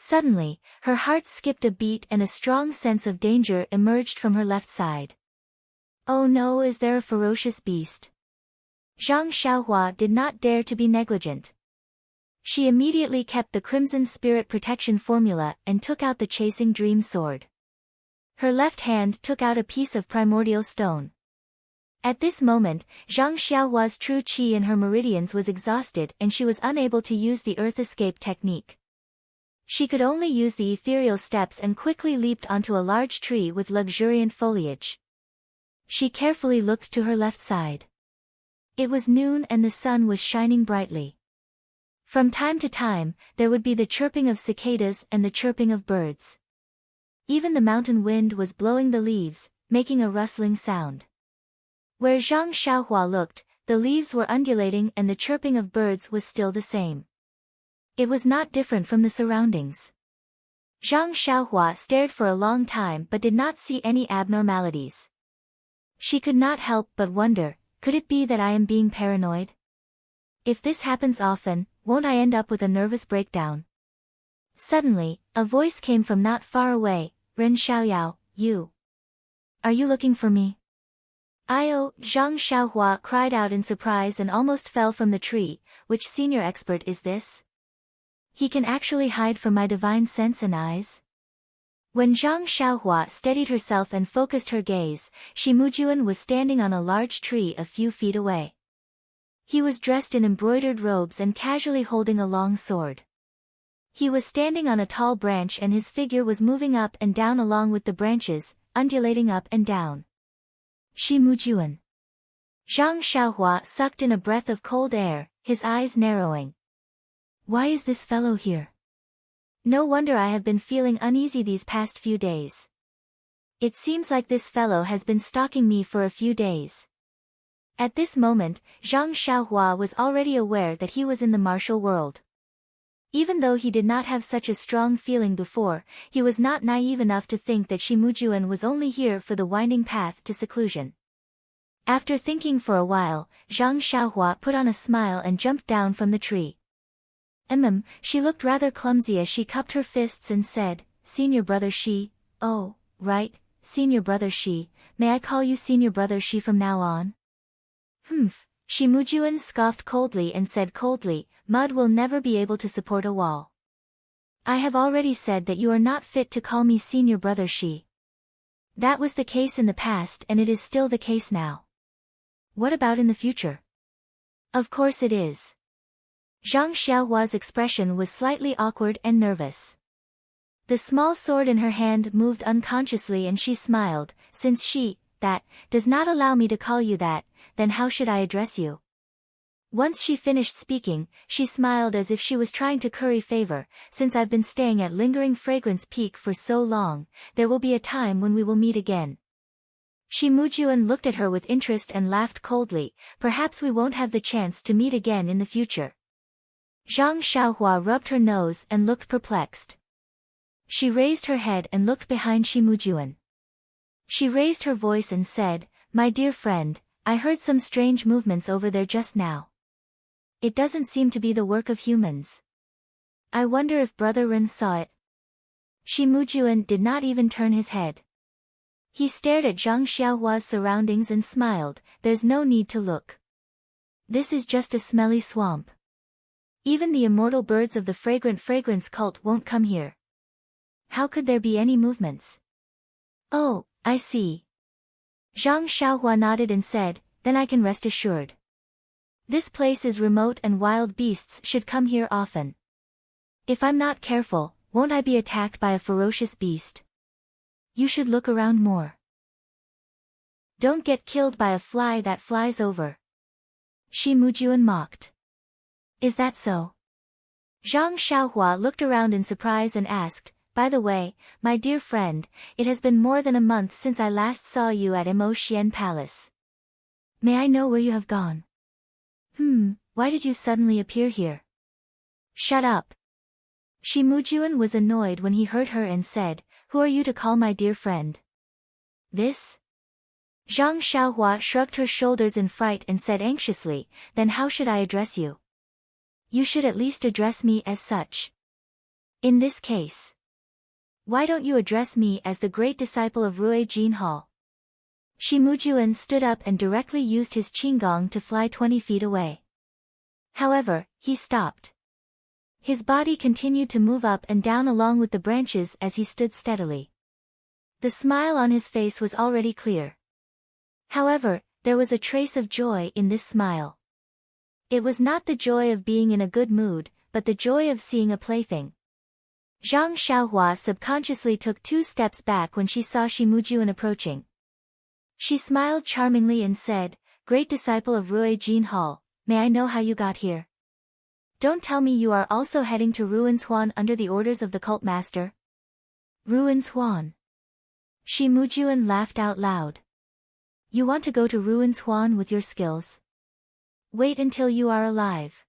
Suddenly, her heart skipped a beat and a strong sense of danger emerged from her left side. Oh no, is there a ferocious beast? Zhang Xiaohua did not dare to be negligent. She immediately kept the Crimson Spirit Protection formula and took out the Chasing Dream Sword. Her left hand took out a piece of primordial stone. At this moment, Zhang Xiaohua's true qi in her meridians was exhausted and she was unable to use the Earth Escape technique. She could only use the ethereal steps and quickly leaped onto a large tree with luxuriant foliage. She carefully looked to her left side. It was noon and the sun was shining brightly. From time to time, there would be the chirping of cicadas and the chirping of birds. Even the mountain wind was blowing the leaves, making a rustling sound. Where Zhang Xiaohua looked, the leaves were undulating and the chirping of birds was still the same. It was not different from the surroundings. Zhang Xiaohua stared for a long time but did not see any abnormalities. She could not help but wonder, could it be that I am being paranoid? If this happens often, won't I end up with a nervous breakdown? Suddenly, a voice came from not far away, Ren Xiaoyao, you. Are you looking for me? "I-oh," Zhang Xiaohua cried out in surprise and almost fell from the tree. Which senior expert is this? He can actually hide from my divine sense and eyes? When Zhang Xiaohua steadied herself and focused her gaze, Shi Mujuan was standing on a large tree a few feet away. He was dressed in embroidered robes and casually holding a long sword. He was standing on a tall branch and his figure was moving up and down along with the branches, undulating up and down. Shi Mujuan. Zhang Xiaohua sucked in a breath of cold air, his eyes narrowing. Why is this fellow here? No wonder I have been feeling uneasy these past few days. It seems like this fellow has been stalking me for a few days. At this moment, Zhang Xiaohua was already aware that he was in the martial world. Even though he did not have such a strong feeling before, he was not naive enough to think that Shi Mujuan was only here for the winding path to seclusion. After thinking for a while, Zhang Xiaohua put on a smile and jumped down from the tree. She looked rather clumsy as she cupped her fists and said, Senior Brother Shi, oh, right, Senior Brother Shi, may I call you Senior Brother Shi from now on? Shi Mujuan scoffed coldly and said coldly, mud will never be able to support a wall. I have already said that you are not fit to call me Senior Brother Shi. That was the case in the past and it is still the case now. What about in the future? Of course it is. Zhang Xiaohua's expression was slightly awkward and nervous. The small sword in her hand moved unconsciously and she smiled, since that does not allow me to call you that, then how should I address you? Once she finished speaking, she smiled as if she was trying to curry favor, since I've been staying at Lingering Fragrance Peak for so long, there will be a time when we will meet again. Shi Mujuan looked at her with interest and laughed coldly, perhaps we won't have the chance to meet again in the future. Zhang Xiaohua rubbed her nose and looked perplexed. She raised her head and looked behind Shi Mujuan. She raised her voice and said, My dear friend, I heard some strange movements over there just now. It doesn't seem to be the work of humans. I wonder if Brother Ren saw it. Shi Mujuan did not even turn his head. He stared at Zhang Xiaohua's surroundings and smiled, there's no need to look. This is just a smelly swamp. Even the immortal birds of the fragrance cult won't come here. How could there be any movements? Oh, I see. Zhang Xiaohua nodded and said, then I can rest assured. This place is remote and wild beasts should come here often. If I'm not careful, won't I be attacked by a ferocious beast? You should look around more. Don't get killed by a fly that flies over. Shi Mujuan mocked. Is that so? Zhang Xiaohua looked around in surprise and asked, by the way, my dear friend, it has been more than a month since I last saw you at Mo Xian Palace. May I know where you have gone? Why did you suddenly appear here? Shut up. Shi Mujuan was annoyed when he heard her and said, who are you to call my dear friend? This? Zhang Xiaohua shrugged her shoulders in fright and said anxiously, then how should I address you? You should at least address me as such. In this case, why don't you address me as the great disciple of Rui Jinhao? Shi Mujuan stood up and directly used his qinggong to fly 20 feet away. However, he stopped. His body continued to move up and down along with the branches as he stood steadily. The smile on his face was already clear. However, there was a trace of joy in this smile. It was not the joy of being in a good mood, but the joy of seeing a plaything. Zhang Xiaohua subconsciously took 2 steps back when she saw Shi Mujuan approaching. She smiled charmingly and said, "Great disciple of Rui Jinhao, may I know how you got here? Don't tell me you are also heading to Ruinshuan under the orders of the cult master?" Ruinshuan. Shi Mujuan laughed out loud. "You want to go to Ruinshuan with your skills? Wait until you are alive."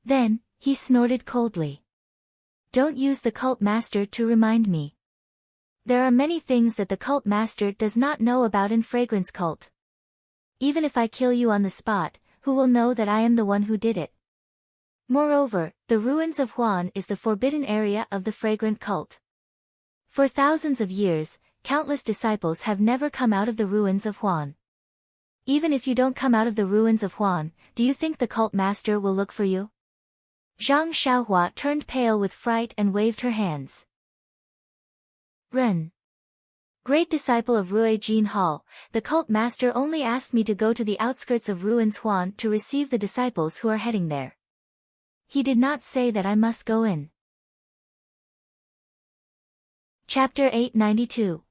Then, he snorted coldly. "Don't use the cult master to remind me. There are many things that the cult master does not know about in fragrance cult. Even if I kill you on the spot, who will know that I am the one who did it? Moreover, the ruins of Huan is the forbidden area of the fragrant cult. For thousands of years, countless disciples have never come out of the ruins of Huan. Even if you don't come out of the ruins of Huan, do you think the cult master will look for you?" Zhang Xiaohua turned pale with fright and waved her hands. "Ren. Great disciple of Rui Jinhao, the cult master only asked me to go to the outskirts of Ruins Huan to receive the disciples who are heading there. He did not say that I must go in." Chapter 892.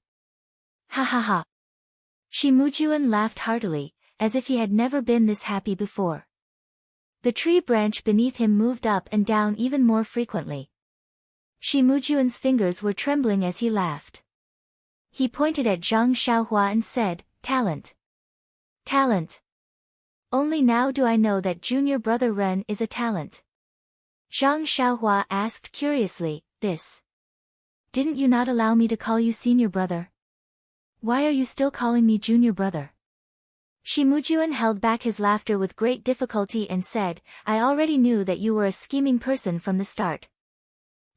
Ha ha ha. Shi Mujuan laughed heartily, as if he had never been this happy before. The tree branch beneath him moved up and down even more frequently. Shi Mujuan's fingers were trembling as he laughed. He pointed at Zhang Xiaohua and said, "Talent. Talent. Only now do I know that junior brother Ren is a talent." Zhang Xiaohua asked curiously, "This? Didn't you not allow me to call you senior brother? Why are you still calling me junior brother?" Shi Mujuan held back his laughter with great difficulty and said, "I already knew that you were a scheming person from the start.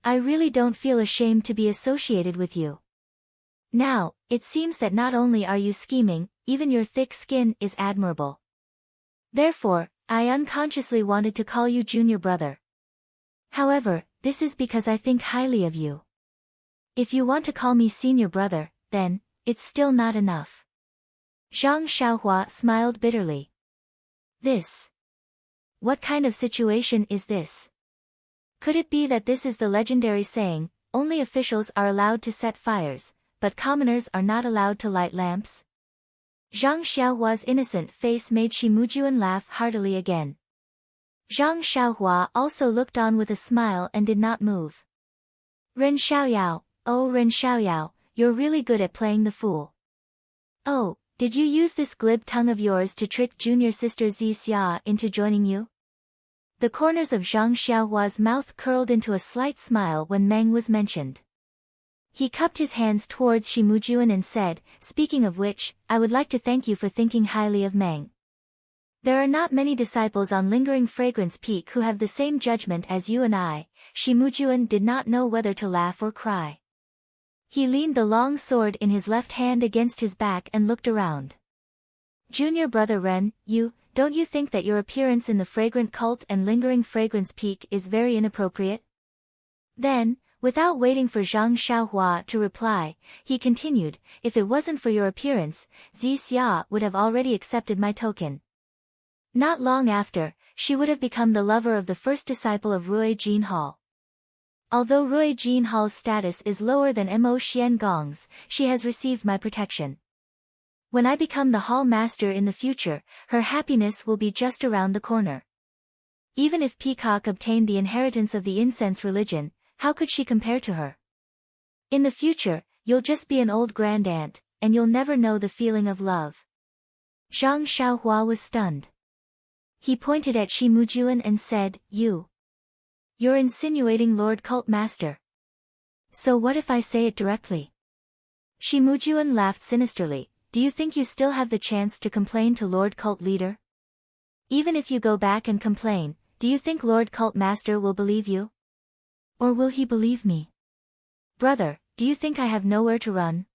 I really don't feel ashamed to be associated with you. Now, it seems that not only are you scheming, even your thick skin is admirable. Therefore, I unconsciously wanted to call you junior brother. However, this is because I think highly of you. If you want to call me senior brother, then, it's still not enough." Zhang Xiaohua smiled bitterly. "This? What kind of situation is this? Could it be that this is the legendary saying, only officials are allowed to set fires, but commoners are not allowed to light lamps?" Zhang Xiaohua's innocent face made Shi Mujuan laugh heartily again. Zhang Xiaohua also looked on with a smile and did not move. "Ren Xiaoyao, oh Ren Xiaoyao, you're really good at playing the fool. Oh, did you use this glib tongue of yours to trick junior sister Zi Xia into joining you?" The corners of Zhang Xiaohua's mouth curled into a slight smile when Meng was mentioned. He cupped his hands towards Shi Mujuan and said, "Speaking of which, I would like to thank you for thinking highly of Meng. There are not many disciples on Lingering Fragrance Peak who have the same judgment as you and I." Shi Mujuan did not know whether to laugh or cry. He leaned the long sword in his left hand against his back and looked around. "Junior brother Ren, don't you think that your appearance in the fragrant cult and Lingering Fragrance Peak is very inappropriate?" Then, without waiting for Zhang Xiaohua to reply, he continued, "If it wasn't for your appearance, Zi Xia would have already accepted my token. Not long after, she would have become the lover of the first disciple of Rui Jinhao. Although Rui Jinhao's status is lower than Mo Xian Gong's, she has received my protection. When I become the hall master in the future, her happiness will be just around the corner. Even if Peacock obtained the inheritance of the incense religion, how could she compare to her? In the future, you'll just be an old grandaunt, and you'll never know the feeling of love." Zhang Xiaohua was stunned. He pointed at Shi Mujuan and said, You're insinuating Lord Cult Master. So what if I say it directly?" Shi Mujuan laughed sinisterly. "Do you think you still have the chance to complain to Lord Cult Leader? Even if you go back and complain, do you think Lord Cult Master will believe you?" Or will he believe me? Brother, do you think I have nowhere to run?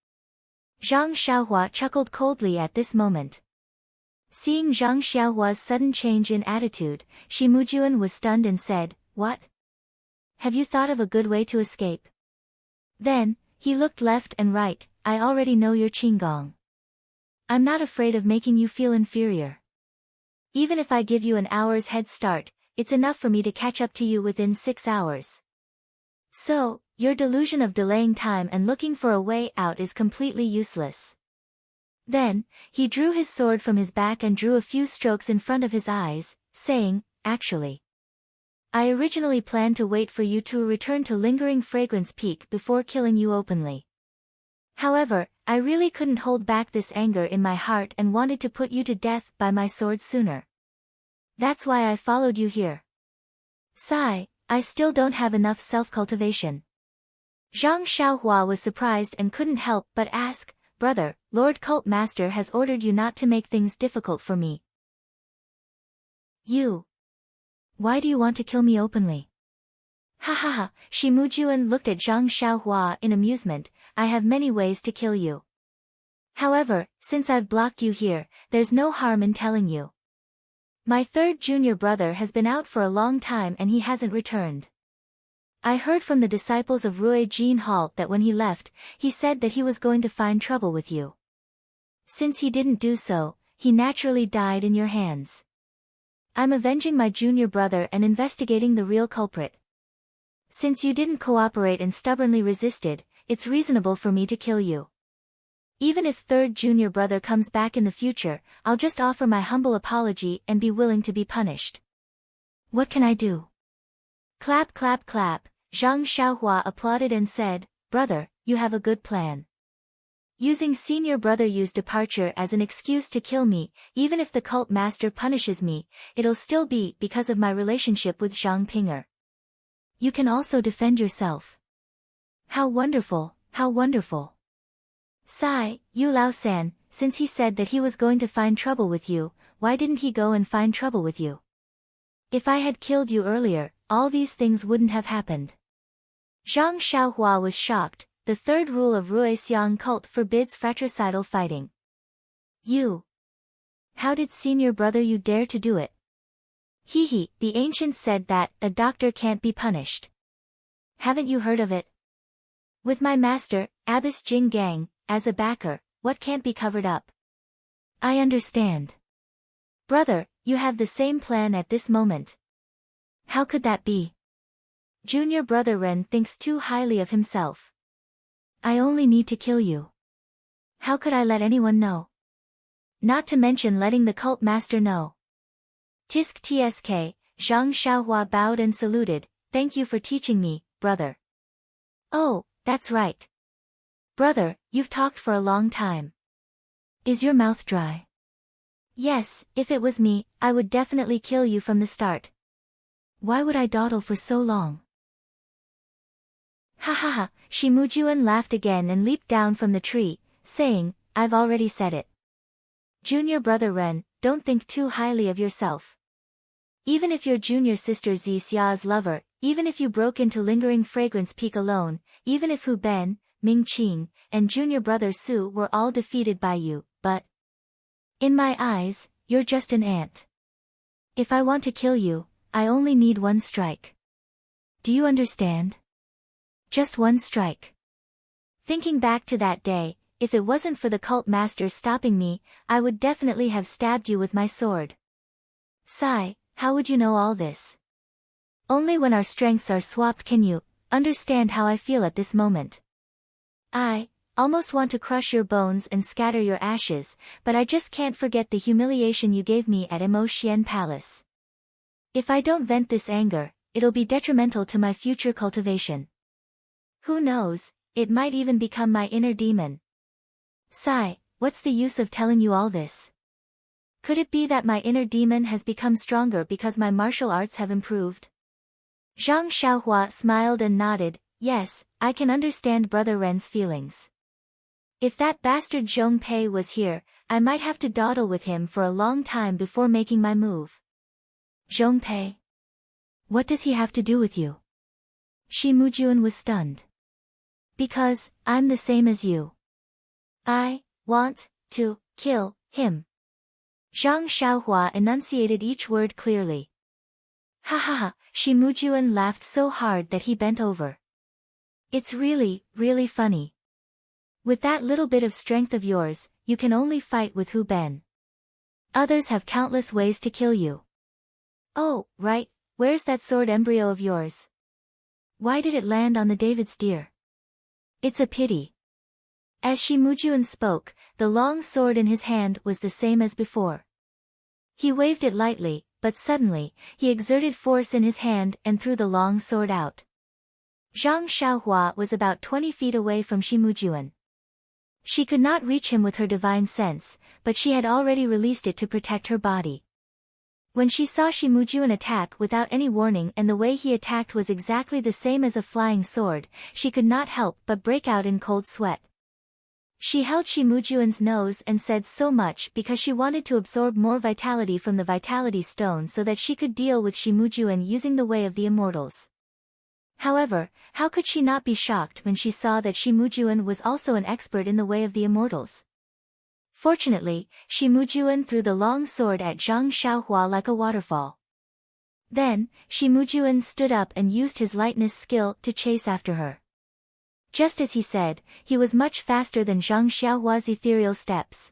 Zhang Xiaohua chuckled coldly at this moment. Seeing Zhang Xiaohua's sudden change in attitude, Shi Mujuan was stunned and said, "What? Have you thought of a good way to escape?" Then, he looked left and right. "I already know your Qinggong. I'm not afraid of making you feel inferior. Even if I give you an hour's head start, it's enough for me to catch up to you within 6 hours. So, your delusion of delaying time and looking for a way out is completely useless." Then, he drew his sword from his back and drew a few strokes in front of his eyes, saying, "Actually, I originally planned to wait for you to return to Lingering Fragrance Peak before killing you openly. However, I really couldn't hold back this anger in my heart and wanted to put you to death by my sword sooner. That's why I followed you here. Sigh, I still don't have enough self-cultivation." Zhang Xiaohua was surprised and couldn't help but ask, "Brother, Lord Cult Master has ordered you not to make things difficult for me. Why do you want to kill me openly?" "Ha ha ha," Shi Mujuan looked at Zhang Xiaohua in amusement, "I have many ways to kill you. However, since I've blocked you here, there's no harm in telling you. My third junior brother has been out for a long time and he hasn't returned. I heard from the disciples of Rui Jin Halt that when he left, he said that he was going to find trouble with you. Since he didn't do so, he naturally died in your hands. I'm avenging my junior brother and investigating the real culprit. Since you didn't cooperate and stubbornly resisted, it's reasonable for me to kill you. Even if third junior brother comes back in the future, I'll just offer my humble apology and be willing to be punished. What can I do?" Clap clap clap, Zhang Xiaohua applauded and said, "Brother, you have a good plan. Using senior brother Yu's departure as an excuse to kill me, even if the cult master punishes me, it'll still be because of my relationship with Zhang Pinger. You can also defend yourself. How wonderful, how wonderful. Sigh, Yu Lao-san, since he said that he was going to find trouble with you, why didn't he go and find trouble with you? If I had killed you earlier, all these things wouldn't have happened." Zhang Xiaohua was shocked. The third rule of Ruixiang cult forbids fratricidal fighting. How did senior brother you dare to do it? He, the ancients said that a doctor can't be punished. Haven't you heard of it? With my master, Abbess Jing Gang, as a backer, what can't be covered up? I understand. Brother, you have the same plan at this moment. How could that be? Junior brother Ren thinks too highly of himself. I only need to kill you. How could I let anyone know? Not to mention letting the cult master know. Tisk tsk, Zhang Xiaohua bowed and saluted, "Thank you for teaching me, brother." "Oh, that's right. Brother, you've talked for a long time. Is your mouth dry?" "Yes, if it was me, I would definitely kill you from the start. Why would I dawdle for so long?" Ha ha ha, Shi Mujuan laughed again and leaped down from the tree, saying, "I've already said it. Junior brother Ren, don't think too highly of yourself. Even if your junior sister Zi Xia's lover, even if you broke into Lingering Fragrance Peak alone, even if Hu Ben, Ming Qing, and junior brother Su were all defeated by you, but in my eyes, you're just an ant. If I want to kill you, I only need one strike. Do you understand? Just one strike." Thinking back to that day, if it wasn't for the cult master stopping me, I would definitely have stabbed you with my sword. Sigh, how would you know all this? Only when our strengths are swapped can you understand how I feel at this moment. I almost want to crush your bones and scatter your ashes, but I just can't forget the humiliation you gave me at Emo Xian Palace. If I don't vent this anger, it'll be detrimental to my future cultivation. Who knows, it might even become my inner demon. Sigh, what's the use of telling you all this? Could it be that my inner demon has become stronger because my martial arts have improved? Zhang Xiaohua smiled and nodded, "Yes, I can understand brother Ren's feelings. If that bastard Zhong Pei was here, I might have to dawdle with him for a long time before making my move." Zhong Pei? What does he have to do with you? Shi Muzhuan was stunned. Because, I'm the same as you. I want to kill him. Zhang Xiaohua enunciated each word clearly. Ha ha ha, Shi Muzhuan laughed so hard that he bent over. It's really, really funny. With that little bit of strength of yours, you can only fight with Hu Ben. Others have countless ways to kill you. Oh, right, where's that sword embryo of yours? Why did it land on the David's deer? It's a pity. As Shi Muzhuan spoke, the long sword in his hand was the same as before. He waved it lightly, but suddenly, he exerted force in his hand and threw the long sword out. Zhang Xiaohua was about 20 feet away from Shi Muzhuan. She could not reach him with her divine sense, but she had already released it to protect her body. When she saw Shi Muzhuan attack without any warning and the way he attacked was exactly the same as a flying sword, she could not help but break out in cold sweat. She held Shi Muzhuan's nose and said so much because she wanted to absorb more vitality from the vitality stone so that she could deal with Shi Muzhuan using the way of the immortals. However, how could she not be shocked when she saw that Shi Muzhuan was also an expert in the way of the immortals? Fortunately, Shi Muzhuan threw the long sword at Zhang Xiaohua like a waterfall. Then, Shi Muzhuan stood up and used his lightness skill to chase after her. Just as he said, he was much faster than Zhang Xiaohua's ethereal steps.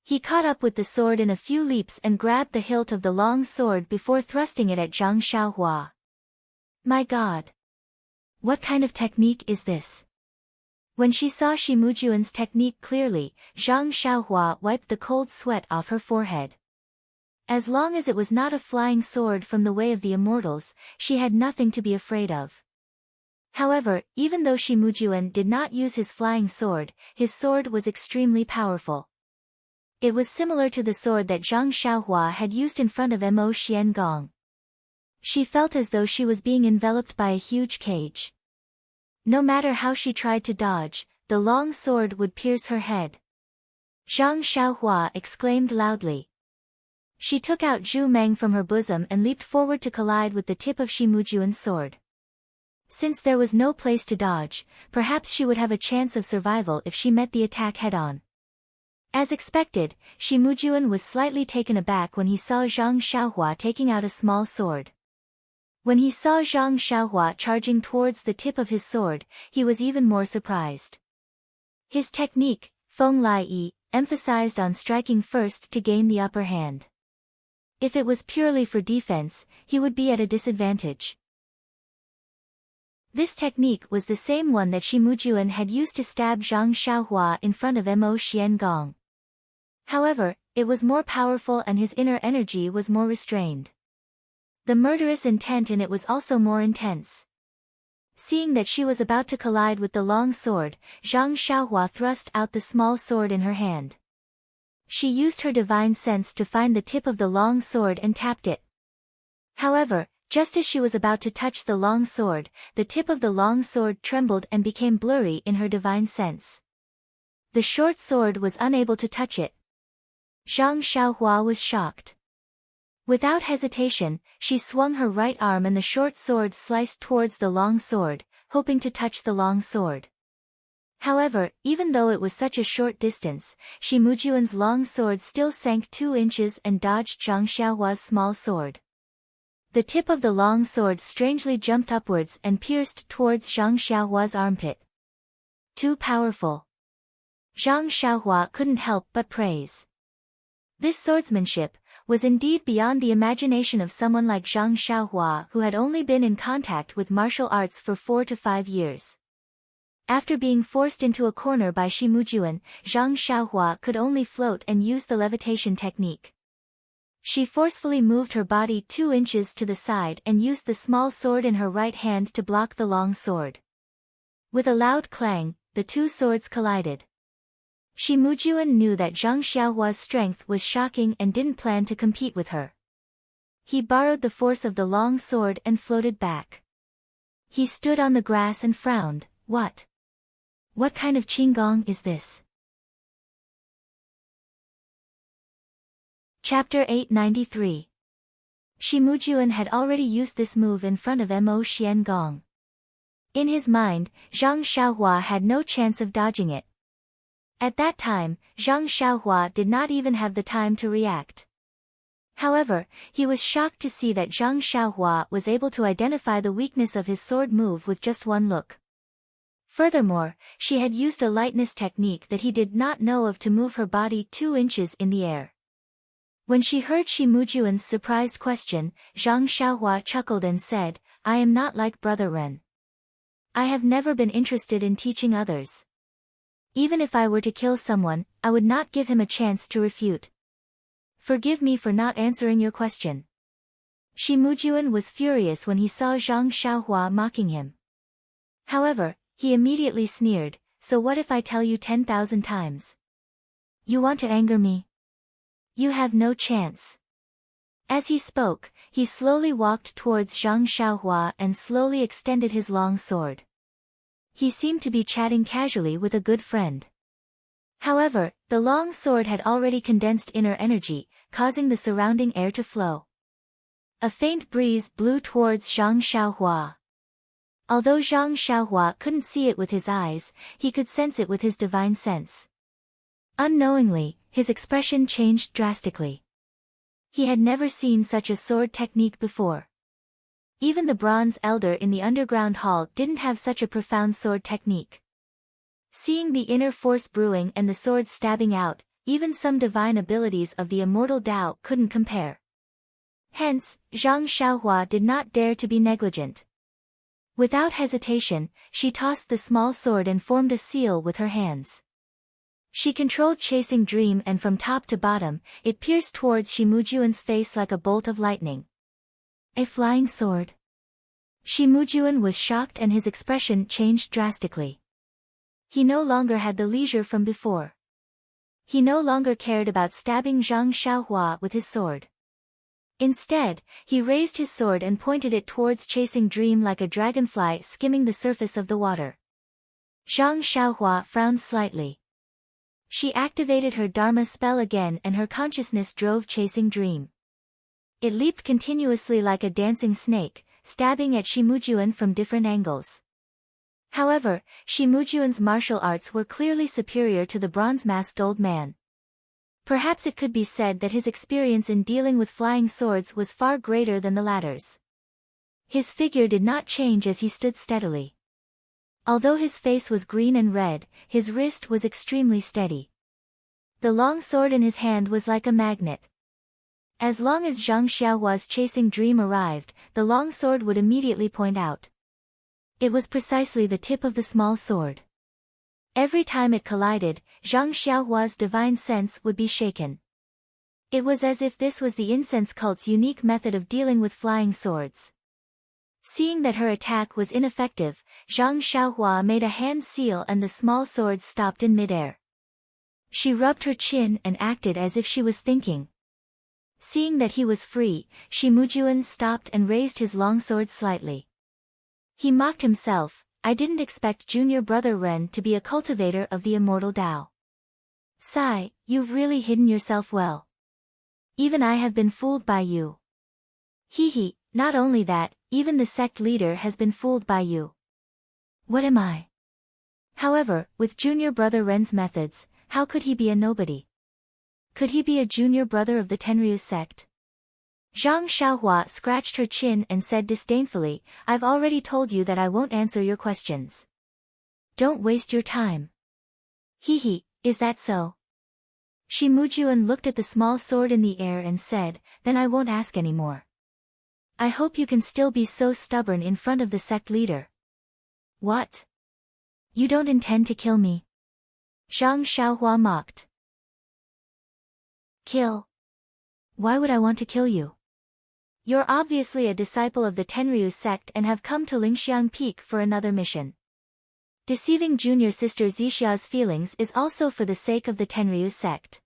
He caught up with the sword in a few leaps and grabbed the hilt of the long sword before thrusting it at Zhang Xiaohua. My God! What kind of technique is this? When she saw Shi Muzhuan's technique clearly, Zhang Xiaohua wiped the cold sweat off her forehead. As long as it was not a flying sword from the way of the immortals, she had nothing to be afraid of. However, even though Shi Muzhuan did not use his flying sword, his sword was extremely powerful. It was similar to the sword that Zhang Xiaohua had used in front of Mo Xiangong. She felt as though she was being enveloped by a huge cage. No matter how she tried to dodge, the long sword would pierce her head. Zhang Xiaohua exclaimed loudly. She took out Zhu Meng from her bosom and leaped forward to collide with the tip of Shi Muzhuan's sword. Since there was no place to dodge, perhaps she would have a chance of survival if she met the attack head-on. As expected, Shi Muzhuan was slightly taken aback when he saw Zhang Xiaohua taking out a small sword. When he saw Zhang Xiaohua charging towards the tip of his sword, he was even more surprised. His technique, Feng Lai Yi, emphasized on striking first to gain the upper hand. If it was purely for defense, he would be at a disadvantage. This technique was the same one that Shi Muzhuan had used to stab Zhang Xiaohua in front of Mo Xiangong. However, it was more powerful and his inner energy was more restrained. The murderous intent in it was also more intense. Seeing that she was about to collide with the long sword, Zhang Xiaohua thrust out the small sword in her hand. She used her divine sense to find the tip of the long sword and tapped it. However, just as she was about to touch the long sword, the tip of the long sword trembled and became blurry in her divine sense. The short sword was unable to touch it. Zhang Xiaohua was shocked. Without hesitation, she swung her right arm and the short sword sliced towards the long sword, hoping to touch the long sword. However, even though it was such a short distance, Shi Muzhuan's long sword still sank 2 inches and dodged Zhang Xiaohua's small sword. The tip of the long sword strangely jumped upwards and pierced towards Zhang Xiaohua's armpit. Too powerful. Zhang Xiaohua couldn't help but praise. This swordsmanship was indeed beyond the imagination of someone like Zhang Xiaohua who had only been in contact with martial arts for 4 to 5 years. After being forced into a corner by Shi Muzhuan, Zhang Xiaohua could only float and use the levitation technique. She forcefully moved her body 2 inches to the side and used the small sword in her right hand to block the long sword. With a loud clang, the 2 swords collided. Shi Muzhuan knew that Zhang Xiaohua's strength was shocking and didn't plan to compete with her. He borrowed the force of the long sword and floated back. He stood on the grass and frowned. What? What kind of qinggong is this? Chapter 893. Shi Muzhuan had already used this move in front of Mo Xiangong. In his mind, Zhang Xiaohua had no chance of dodging it. At that time, Zhang Xiaohua did not even have the time to react. However, he was shocked to see that Zhang Xiaohua was able to identify the weakness of his sword move with just one look. Furthermore, she had used a lightness technique that he did not know of to move her body 2 inches in the air. When she heard Shi Mujuan's surprised question, Zhang Xiaohua chuckled and said, "I am not like Brother Ren. I have never been interested in teaching others. Even if I were to kill someone, I would not give him a chance to refute. Forgive me for not answering your question." Shi Mujuan was furious when he saw Zhang Xiaohua mocking him. However, he immediately sneered, "So what if I tell you 10,000 times? You want to anger me? You have no chance." As he spoke, he slowly walked towards Zhang Xiaohua and slowly extended his long sword. He seemed to be chatting casually with a good friend. However, the long sword had already condensed inner energy, causing the surrounding air to flow. A faint breeze blew towards Zhang Xiaohua. Although Zhang Xiaohua couldn't see it with his eyes, he could sense it with his divine sense. Unknowingly, his expression changed drastically. He had never seen such a sword technique before. Even the bronze elder in the underground hall didn't have such a profound sword technique. Seeing the inner force brewing and the sword stabbing out, even some divine abilities of the immortal Tao couldn't compare. Hence, Zhang Xiaohua did not dare to be negligent. Without hesitation, she tossed the small sword and formed a seal with her hands. She controlled Chasing Dream and from top to bottom, it pierced towards Shi Mujuan's face like a bolt of lightning. A flying sword. Shi Mujuan was shocked and his expression changed drastically. He no longer had the leisure from before. He no longer cared about stabbing Zhang Xiaohua with his sword. Instead, he raised his sword and pointed it towards Chasing Dream like a dragonfly skimming the surface of the water. Zhang Xiaohua frowned slightly. She activated her Dharma spell again and her consciousness drove Chasing Dream. It leaped continuously like a dancing snake, stabbing at Shi Mujuan from different angles. However, Shi Mujuan's martial arts were clearly superior to the bronze-masked old man. Perhaps it could be said that his experience in dealing with flying swords was far greater than the latter's. His figure did not change as he stood steadily. Although his face was green and red, his wrist was extremely steady. The long sword in his hand was like a magnet. As long as Zhang Xiaohua's Chasing Dream arrived, the long sword would immediately point out. It was precisely the tip of the small sword. Every time it collided, Zhang Xiaohua's divine sense would be shaken. It was as if this was the incense cult's unique method of dealing with flying swords. Seeing that her attack was ineffective, Zhang Xiaohua made a hand seal and the small sword stopped in midair. She rubbed her chin and acted as if she was thinking. Seeing that he was free, Shi Mujuan stopped and raised his long sword slightly. He mocked himself, "I didn't expect junior brother Ren to be a cultivator of the immortal Tao. Sai, you've really hidden yourself well. Even I have been fooled by you. Hee, not only that, even the sect leader has been fooled by you. What am I?" However, with junior brother Ren's methods, how could he be a nobody? Could he be a junior brother of the Tenryu sect? Zhang Xiaohua scratched her chin and said disdainfully, "I've already told you that I won't answer your questions. Don't waste your time." Hee, is that so? Shi Mujuan looked at the small sword in the air and said, "Then I won't ask any more. I hope you can still be so stubborn in front of the sect leader." "What? You don't intend to kill me?" Zhang Xiaohua mocked. "Kill? Why would I want to kill you? You're obviously a disciple of the Tenryu sect and have come to Lingxiang Peak for another mission. Deceiving junior sister Zixia's feelings is also for the sake of the Tenryu sect.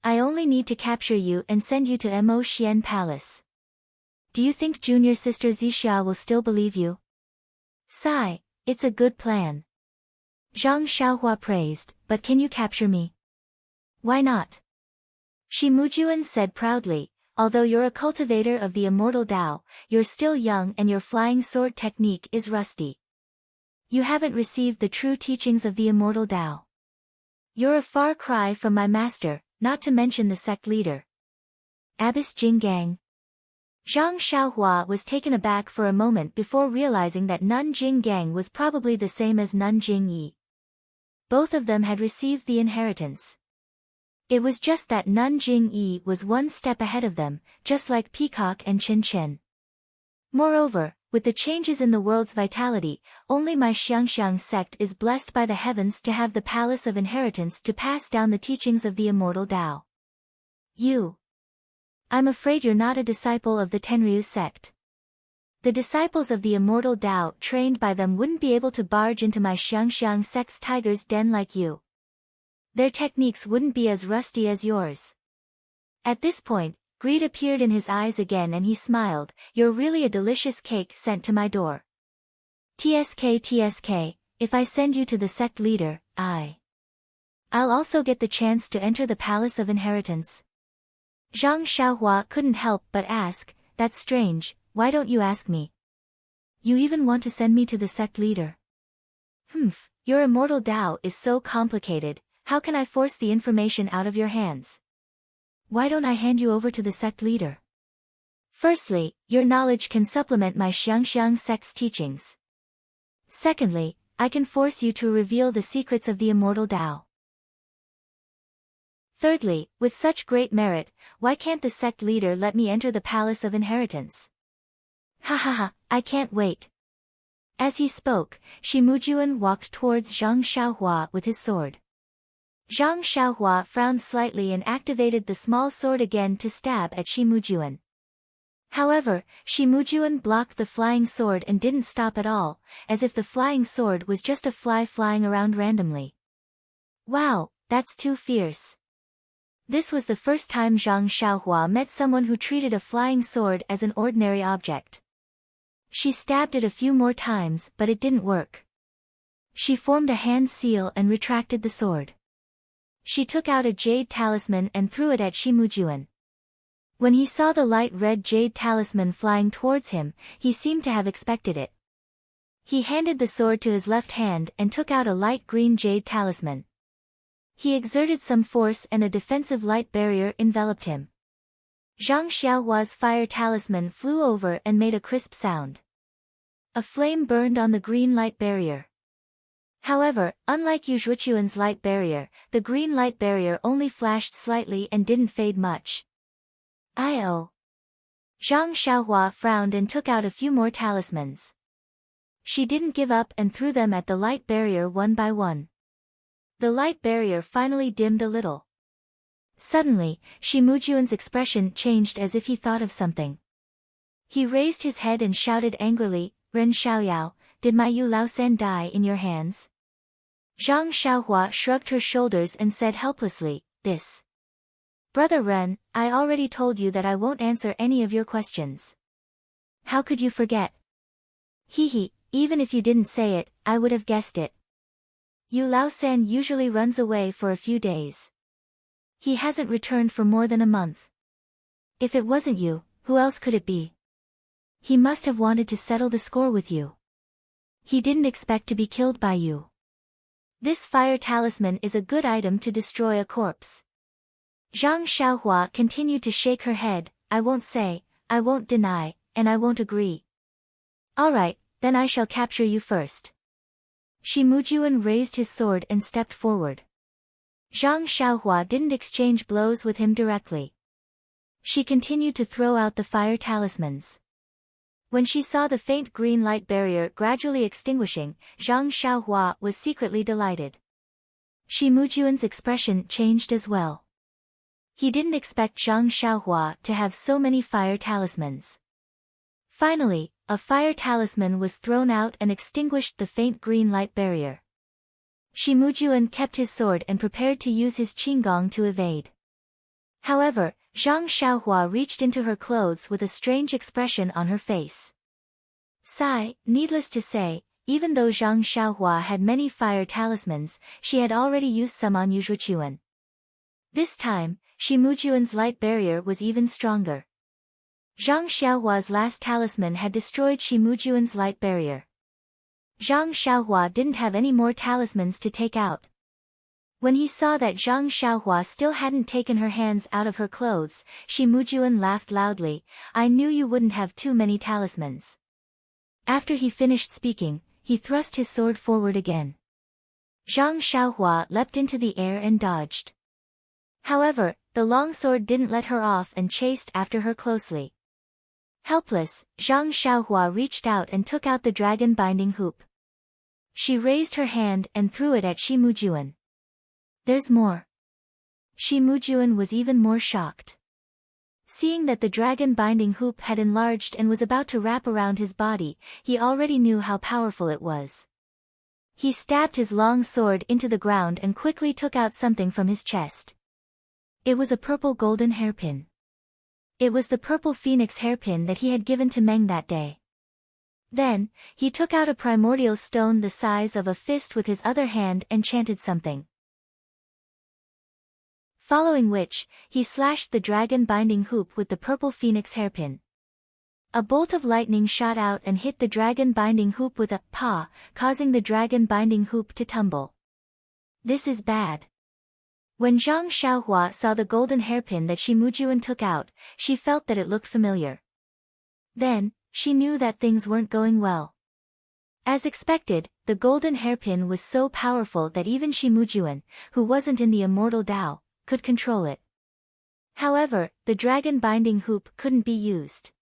I only need to capture you and send you to Mo Xian Palace. Do you think junior sister Zixia will still believe you?" "Sai, it's a good plan." Zhang Xiaohua praised, "But can you capture me?" "Why not?" Shi Mujuan said proudly, "Although you're a cultivator of the immortal Tao, you're still young and your flying sword technique is rusty. You haven't received the true teachings of the immortal Tao. You're a far cry from my master, not to mention the sect leader. Abbess Jinggang. Zhang Xiaohua was taken aback for a moment before realizing that Nun Jinggang was probably the same as Nun Jingyi. Both of them had received the inheritance. It was just that Nun Jingyi was one step ahead of them, just like Peacock and Chen Chen. Moreover, with the changes in the world's vitality, only my Xiangxiang sect is blessed by the heavens to have the palace of inheritance to pass down the teachings of the immortal Tao. I'm afraid you're not a disciple of the Tenryu sect. The disciples of the immortal Tao trained by them wouldn't be able to barge into my Xiangxiang sect's tiger's den like you. Their techniques wouldn't be as rusty as yours. At this point, greed appeared in his eyes again and he smiled. You're really a delicious cake sent to my door. TSK, if I send you to the sect leader, I'll also get the chance to enter the palace of inheritance. Zhang Xiaohua couldn't help but ask, that's strange, why don't you ask me? You even want to send me to the sect leader? Your immortal Tao is so complicated, how can I force the information out of your hands? Why don't I hand you over to the sect leader? Firstly, your knowledge can supplement my Xiangxiang sect's teachings. Secondly, I can force you to reveal the secrets of the immortal Tao. Thirdly, with such great merit, why can't the sect leader let me enter the palace of inheritance? I can't wait. As he spoke, Shimujuan walked towards Zhang Xiaohua with his sword. Zhang Xiaohua frowned slightly and activated the small sword again to stab at Shimujuan. However, Shimujuan blocked the flying sword and didn't stop at all, as if the flying sword was just a fly flying around randomly. Wow, that's too fierce. This was the first time Zhang Xiaohua met someone who treated a flying sword as an ordinary object. She stabbed it a few more times but it didn't work. She formed a hand seal and retracted the sword. She took out a jade talisman and threw it at Shimujuan. When he saw the light red jade talisman flying towards him, he seemed to have expected it. He handed the sword to his left hand and took out a light green jade talisman. He exerted some force and a defensive light barrier enveloped him. Zhang Xiaohua's fire talisman flew over and made a crisp sound. A flame burned on the green light barrier. However, unlike Yuzhuchuan's light barrier, the green light barrier only flashed slightly and didn't fade much. Zhang Xiaohua frowned and took out a few more talismans. She didn't give up and threw them at the light barrier one by one. The light barrier finally dimmed a little. Suddenly, Shimujuan's expression changed as if he thought of something. He raised his head and shouted angrily, Ren Xiaoyao, did my Yu Lao San die in your hands? Zhang Xiaohua shrugged her shoulders and said helplessly, this. Brother Ren, I already told you that I won't answer any of your questions. How could you forget? Even if you didn't say it, I would have guessed it. Yu Lao San usually runs away for a few days. He hasn't returned for more than a month. If it wasn't you, who else could it be? He must have wanted to settle the score with you. He didn't expect to be killed by you. This fire talisman is a good item to destroy a corpse. Zhang Xiaohua continued to shake her head, I won't say, I won't deny, and I won't agree. Alright, then I shall capture you first. Shimujuan raised his sword and stepped forward. Zhang Xiaohua didn't exchange blows with him directly. She continued to throw out the fire talismans. When she saw the faint green light barrier gradually extinguishing, Zhang Xiaohua was secretly delighted. Shimujuan's expression changed as well. He didn't expect Zhang Xiaohua to have so many fire talismans. Finally, a fire talisman was thrown out and extinguished the faint green light barrier. Shimujuan kept his sword and prepared to use his qinggong to evade. However, Zhang Xiaohua reached into her clothes with a strange expression on her face. Sigh, needless to say, even though Zhang Xiaohua had many fire talismans, she had already used some on Yuzhuchuan. This time, Shimujuan's light barrier was even stronger. Zhang Xiaohua's last talisman had destroyed Shimujuan's light barrier. Zhang Xiaohua didn't have any more talismans to take out. When he saw that Zhang Xiaohua still hadn't taken her hands out of her clothes, Shi Mujuan laughed loudly. I knew you wouldn't have too many talismans. After he finished speaking, he thrust his sword forward again. Zhang Xiaohua leapt into the air and dodged. However, the long sword didn't let her off and chased after her closely. Helpless, Zhang Xiaohua reached out and took out the dragon binding hoop. She raised her hand and threw it at Shi Mujuan. There's more. Shi Mujuan was even more shocked. Seeing that the dragon binding hoop had enlarged and was about to wrap around his body, he already knew how powerful it was. He stabbed his long sword into the ground and quickly took out something from his chest. It was a purple golden hairpin. It was the purple phoenix hairpin that he had given to Meng that day. Then, he took out a primordial stone the size of a fist with his other hand and chanted something. Following which, he slashed the dragon binding hoop with the purple phoenix hairpin. A bolt of lightning shot out and hit the dragon binding hoop with a "pa", causing the dragon binding hoop to tumble. This is bad. When Zhang Xiaohua saw the golden hairpin that Shi Mujuan took out, she felt that it looked familiar. Then, she knew that things weren't going well. As expected, the golden hairpin was so powerful that even Shi Mujuan, who wasn't in the immortal Tao, could control it. However, the dragon binding hoop couldn't be used.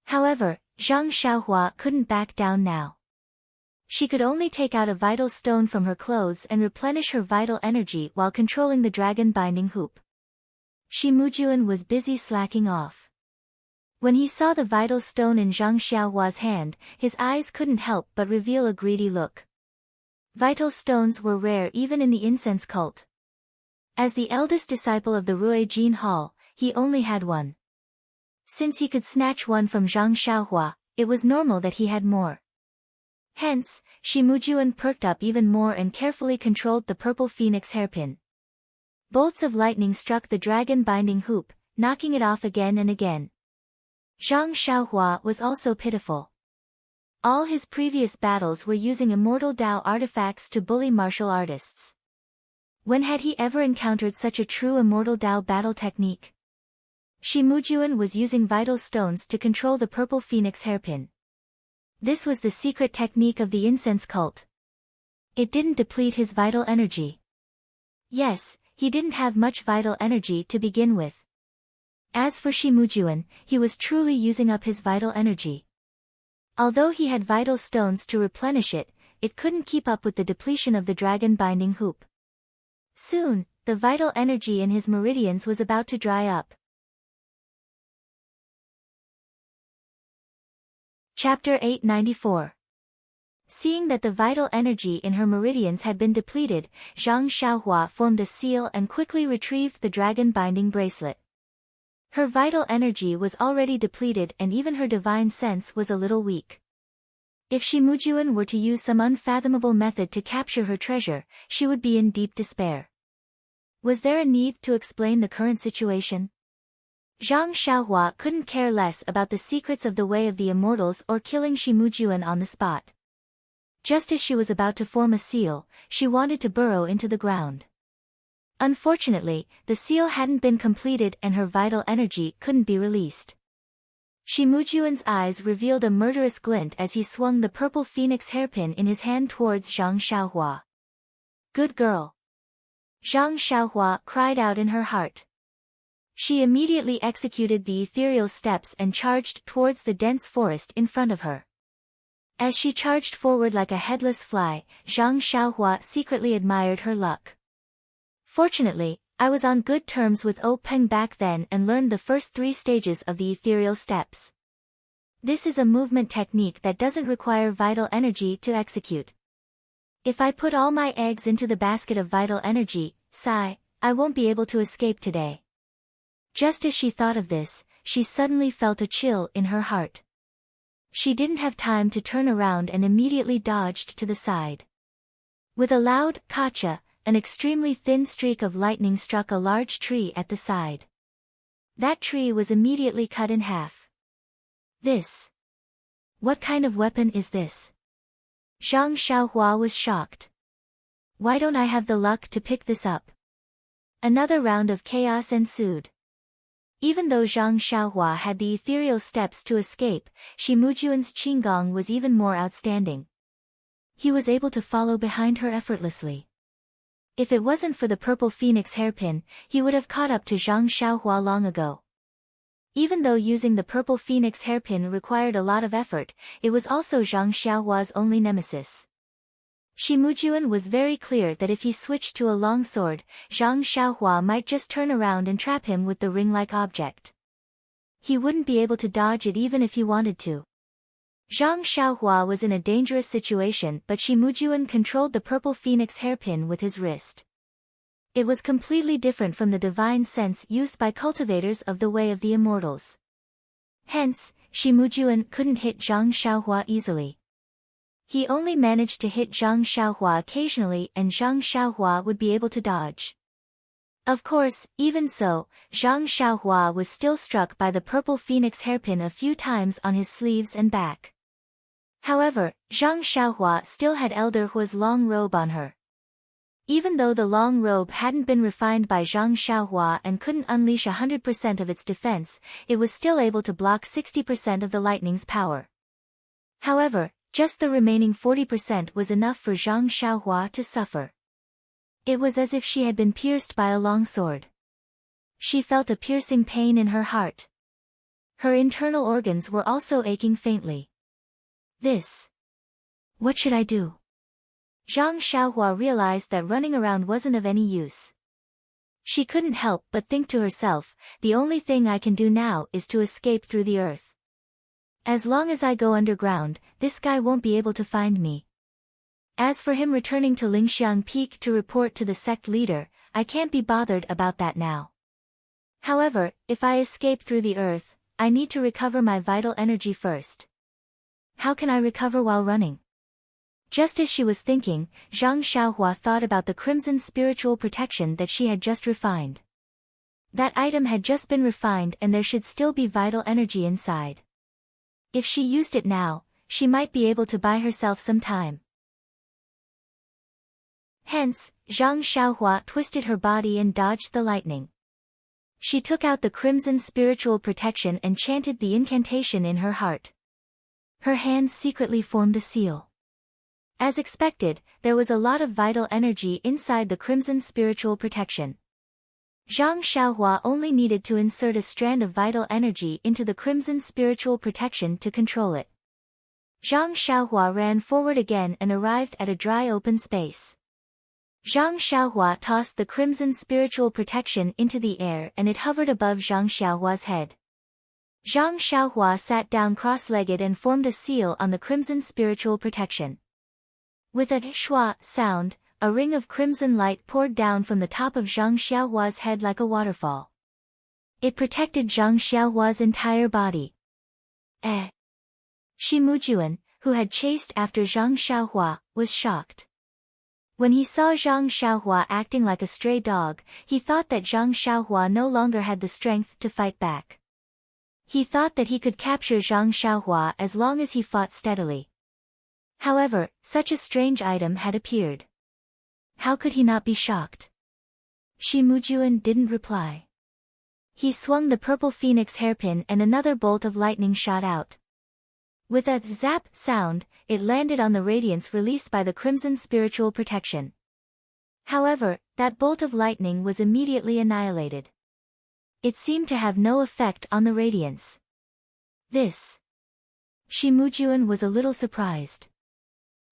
However, Zhang Xiaohua couldn't back down now. She could only take out a vital stone from her clothes and replenish her vital energy while controlling the dragon binding hoop. Shi Mujuan was busy slacking off. When he saw the vital stone in Zhang Xiaohua's hand, his eyes couldn't help but reveal a greedy look. Vital stones were rare even in the incense cult. As the eldest disciple of the Rui Jin Hall, he only had one. Since he could snatch one from Zhang Xiaohua, it was normal that he had more. Hence, Shi Mujuan perked up even more and carefully controlled the purple phoenix hairpin. Bolts of lightning struck the dragon binding hoop, knocking it off again and again. Zhang Xiaohua was also pitiful. All his previous battles were using immortal Tao artifacts to bully martial artists. When had he ever encountered such a true immortal Tao battle technique? Shi Mujuan was using vital stones to control the purple phoenix hairpin. This was the secret technique of the incense cult. It didn't deplete his vital energy. Yes, he didn't have much vital energy to begin with. As for Shi Mujuan, he was truly using up his vital energy. Although he had vital stones to replenish it, it couldn't keep up with the depletion of the dragon binding hoop. Soon, the vital energy in his meridians was about to dry up. Chapter 894. Seeing that the vital energy in her meridians had been depleted, Zhang Xiaohua formed a seal and quickly retrieved the dragon binding bracelet. Her vital energy was already depleted and even her divine sense was a little weak. If Shi Mujuan were to use some unfathomable method to capture her treasure, she would be in deep despair. Was there a need to explain the current situation? Zhang Xiaohua couldn't care less about the secrets of the way of the immortals or killing Shi Mujuan on the spot. Just as she was about to form a seal, she wanted to burrow into the ground. Unfortunately, the seal hadn't been completed and her vital energy couldn't be released. Shi Mujuan's eyes revealed a murderous glint as he swung the purple phoenix hairpin in his hand towards Zhang Xiaohua. Good girl. Zhang Xiaohua cried out in her heart. She immediately executed the ethereal steps and charged towards the dense forest in front of her. As she charged forward like a headless fly, Zhang Xiaohua secretly admired her luck. Fortunately, I was on good terms with O Peng back then and learned the first 3 stages of the ethereal steps. This is a movement technique that doesn't require vital energy to execute. If I put all my eggs into the basket of vital energy, sigh, I won't be able to escape today. Just as she thought of this, she suddenly felt a chill in her heart. She didn't have time to turn around and immediately dodged to the side. With a loud "Kacha," an extremely thin streak of lightning struck a large tree at the side. That tree was immediately cut in half. This. What kind of weapon is this? Zhang Xiaohua was shocked. Why don't I have the luck to pick this up? Another round of chaos ensued. Even though Zhang Xiaohua had the ethereal steps to escape, Shi Mujuan's qinggong was even more outstanding. He was able to follow behind her effortlessly. If it wasn't for the purple phoenix hairpin, he would have caught up to Zhang Xiaohua long ago. Even though using the purple phoenix hairpin required a lot of effort, it was also Zhang Xiaohua's only nemesis. Shi Mujuan was very clear that if he switched to a long sword, Zhang Xiaohua might just turn around and trap him with the ring-like object. He wouldn't be able to dodge it even if he wanted to. Zhang Xiaohua was in a dangerous situation, but Shi Mujuan controlled the purple phoenix hairpin with his wrist. It was completely different from the divine sense used by cultivators of the Way of the Immortals. Hence, Shi Mujuan couldn't hit Zhang Xiaohua easily. He only managed to hit Zhang Xiaohua occasionally, and Zhang Xiaohua would be able to dodge. Of course, even so, Zhang Xiaohua was still struck by the purple phoenix hairpin a few times on his sleeves and back. However, Zhang Xiaohua still had Elder Hua's long robe on her. Even though the long robe hadn't been refined by Zhang Xiaohua and couldn't unleash 100% of its defense, it was still able to block 60% of the lightning's power. However, just the remaining 40% was enough for Zhang Xiaohua to suffer. It was as if she had been pierced by a long sword. She felt a piercing pain in her heart. Her internal organs were also aching faintly. What should I do? Zhang Xiaohua realized that running around wasn't of any use. She couldn't help but think to herself, the only thing I can do now is to escape through the earth. As long as I go underground, this guy won't be able to find me. As for him returning to Lingxiang Peak to report to the sect leader, I can't be bothered about that now. However, if I escape through the earth, I need to recover my vital energy first. How can I recover while running? Just as she was thinking, Zhang Xiaohua thought about the crimson spiritual protection that she had just refined. That item had just been refined and there should still be vital energy inside. If she used it now, she might be able to buy herself some time. Hence, Zhang Xiaohua twisted her body and dodged the lightning. She took out the crimson spiritual protection and chanted the incantation in her heart. Her hands secretly formed a seal. As expected, there was a lot of vital energy inside the crimson spiritual protection. Zhang Xiaohua only needed to insert a strand of vital energy into the crimson spiritual protection to control it. Zhang Xiaohua ran forward again and arrived at a dry open space. Zhang Xiaohua tossed the crimson spiritual protection into the air and it hovered above Zhang Xiaohua's head. Zhang Xiaohua sat down cross-legged and formed a seal on the crimson spiritual protection. With a shua sound, a ring of crimson light poured down from the top of Zhang Xiaohua's head like a waterfall. It protected Zhang Xiaohua's entire body. Shi Mujuan, who had chased after Zhang Xiaohua, was shocked. When he saw Zhang Xiaohua acting like a stray dog, he thought that Zhang Xiaohua no longer had the strength to fight back. He thought that he could capture Zhang Xiaohua as long as he fought steadily. However, such a strange item had appeared. How could he not be shocked? Shi Mujuan didn't reply. He swung the purple phoenix hairpin and another bolt of lightning shot out. With a zap sound, it landed on the radiance released by the crimson spiritual protection. However, that bolt of lightning was immediately annihilated. It seemed to have no effect on the radiance. Shi Mujuan was a little surprised.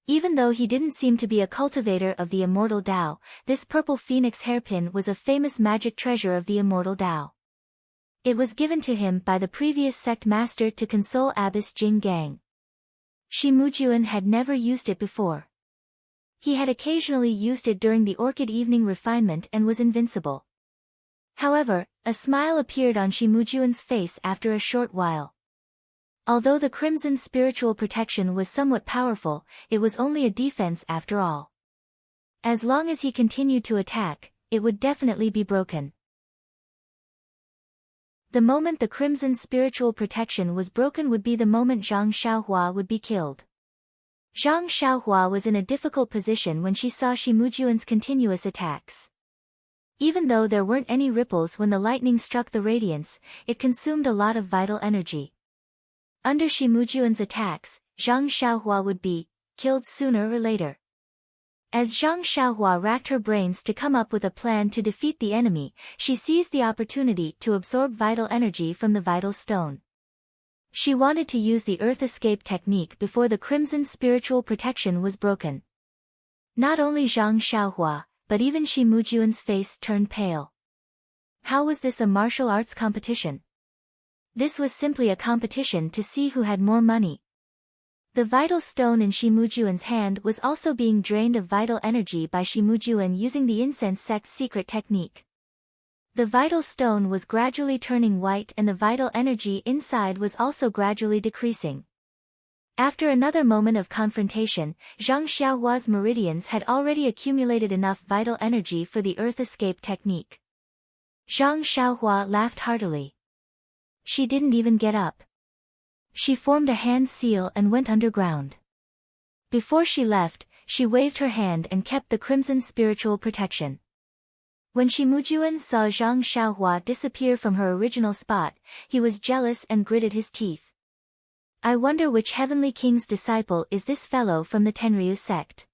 Even though he didn't seem to be a cultivator of the immortal Tao, this purple phoenix hairpin was a famous magic treasure of the immortal Tao. It was given to him by the previous sect master to console Abbess Jing Gang. Shi Mujuan had never used it before. He had occasionally used it during the Orchid Evening refinement and was invincible. However, a smile appeared on Shi Mujuan's face after a short while. Although the crimson spiritual protection was somewhat powerful, it was only a defense after all. As long as he continued to attack, it would definitely be broken. The moment the crimson spiritual protection was broken would be the moment Zhang Xiaohua would be killed. Zhang Xiaohua was in a difficult position when she saw Shimujuan's continuous attacks. Even though there weren't any ripples when the lightning struck the radiance, it consumed a lot of vital energy. Under Shimujuan's attacks, Zhang Xiaohua would be killed sooner or later. As Zhang Xiaohua racked her brains to come up with a plan to defeat the enemy, she seized the opportunity to absorb vital energy from the vital stone. She wanted to use the earth escape technique before the crimson spiritual protection was broken. Not only Zhang Xiaohua, but even Shimujuan's face turned pale. How was this a martial arts competition? This was simply a competition to see who had more money. The vital stone in Shimujuan's hand was also being drained of vital energy by Shimujuan using the incense sect's secret technique. The vital stone was gradually turning white and the vital energy inside was also gradually decreasing. After another moment of confrontation, Zhang Xiaohua's meridians had already accumulated enough vital energy for the earth escape technique. Zhang Xiaohua laughed heartily. She didn't even get up. She formed a hand seal and went underground. Before she left, she waved her hand and kept the crimson spiritual protection. When Shimujuan saw Zhang Xiaohua disappear from her original spot, he was jealous and gritted his teeth. I wonder which heavenly king's disciple is this fellow from the Tenryu sect.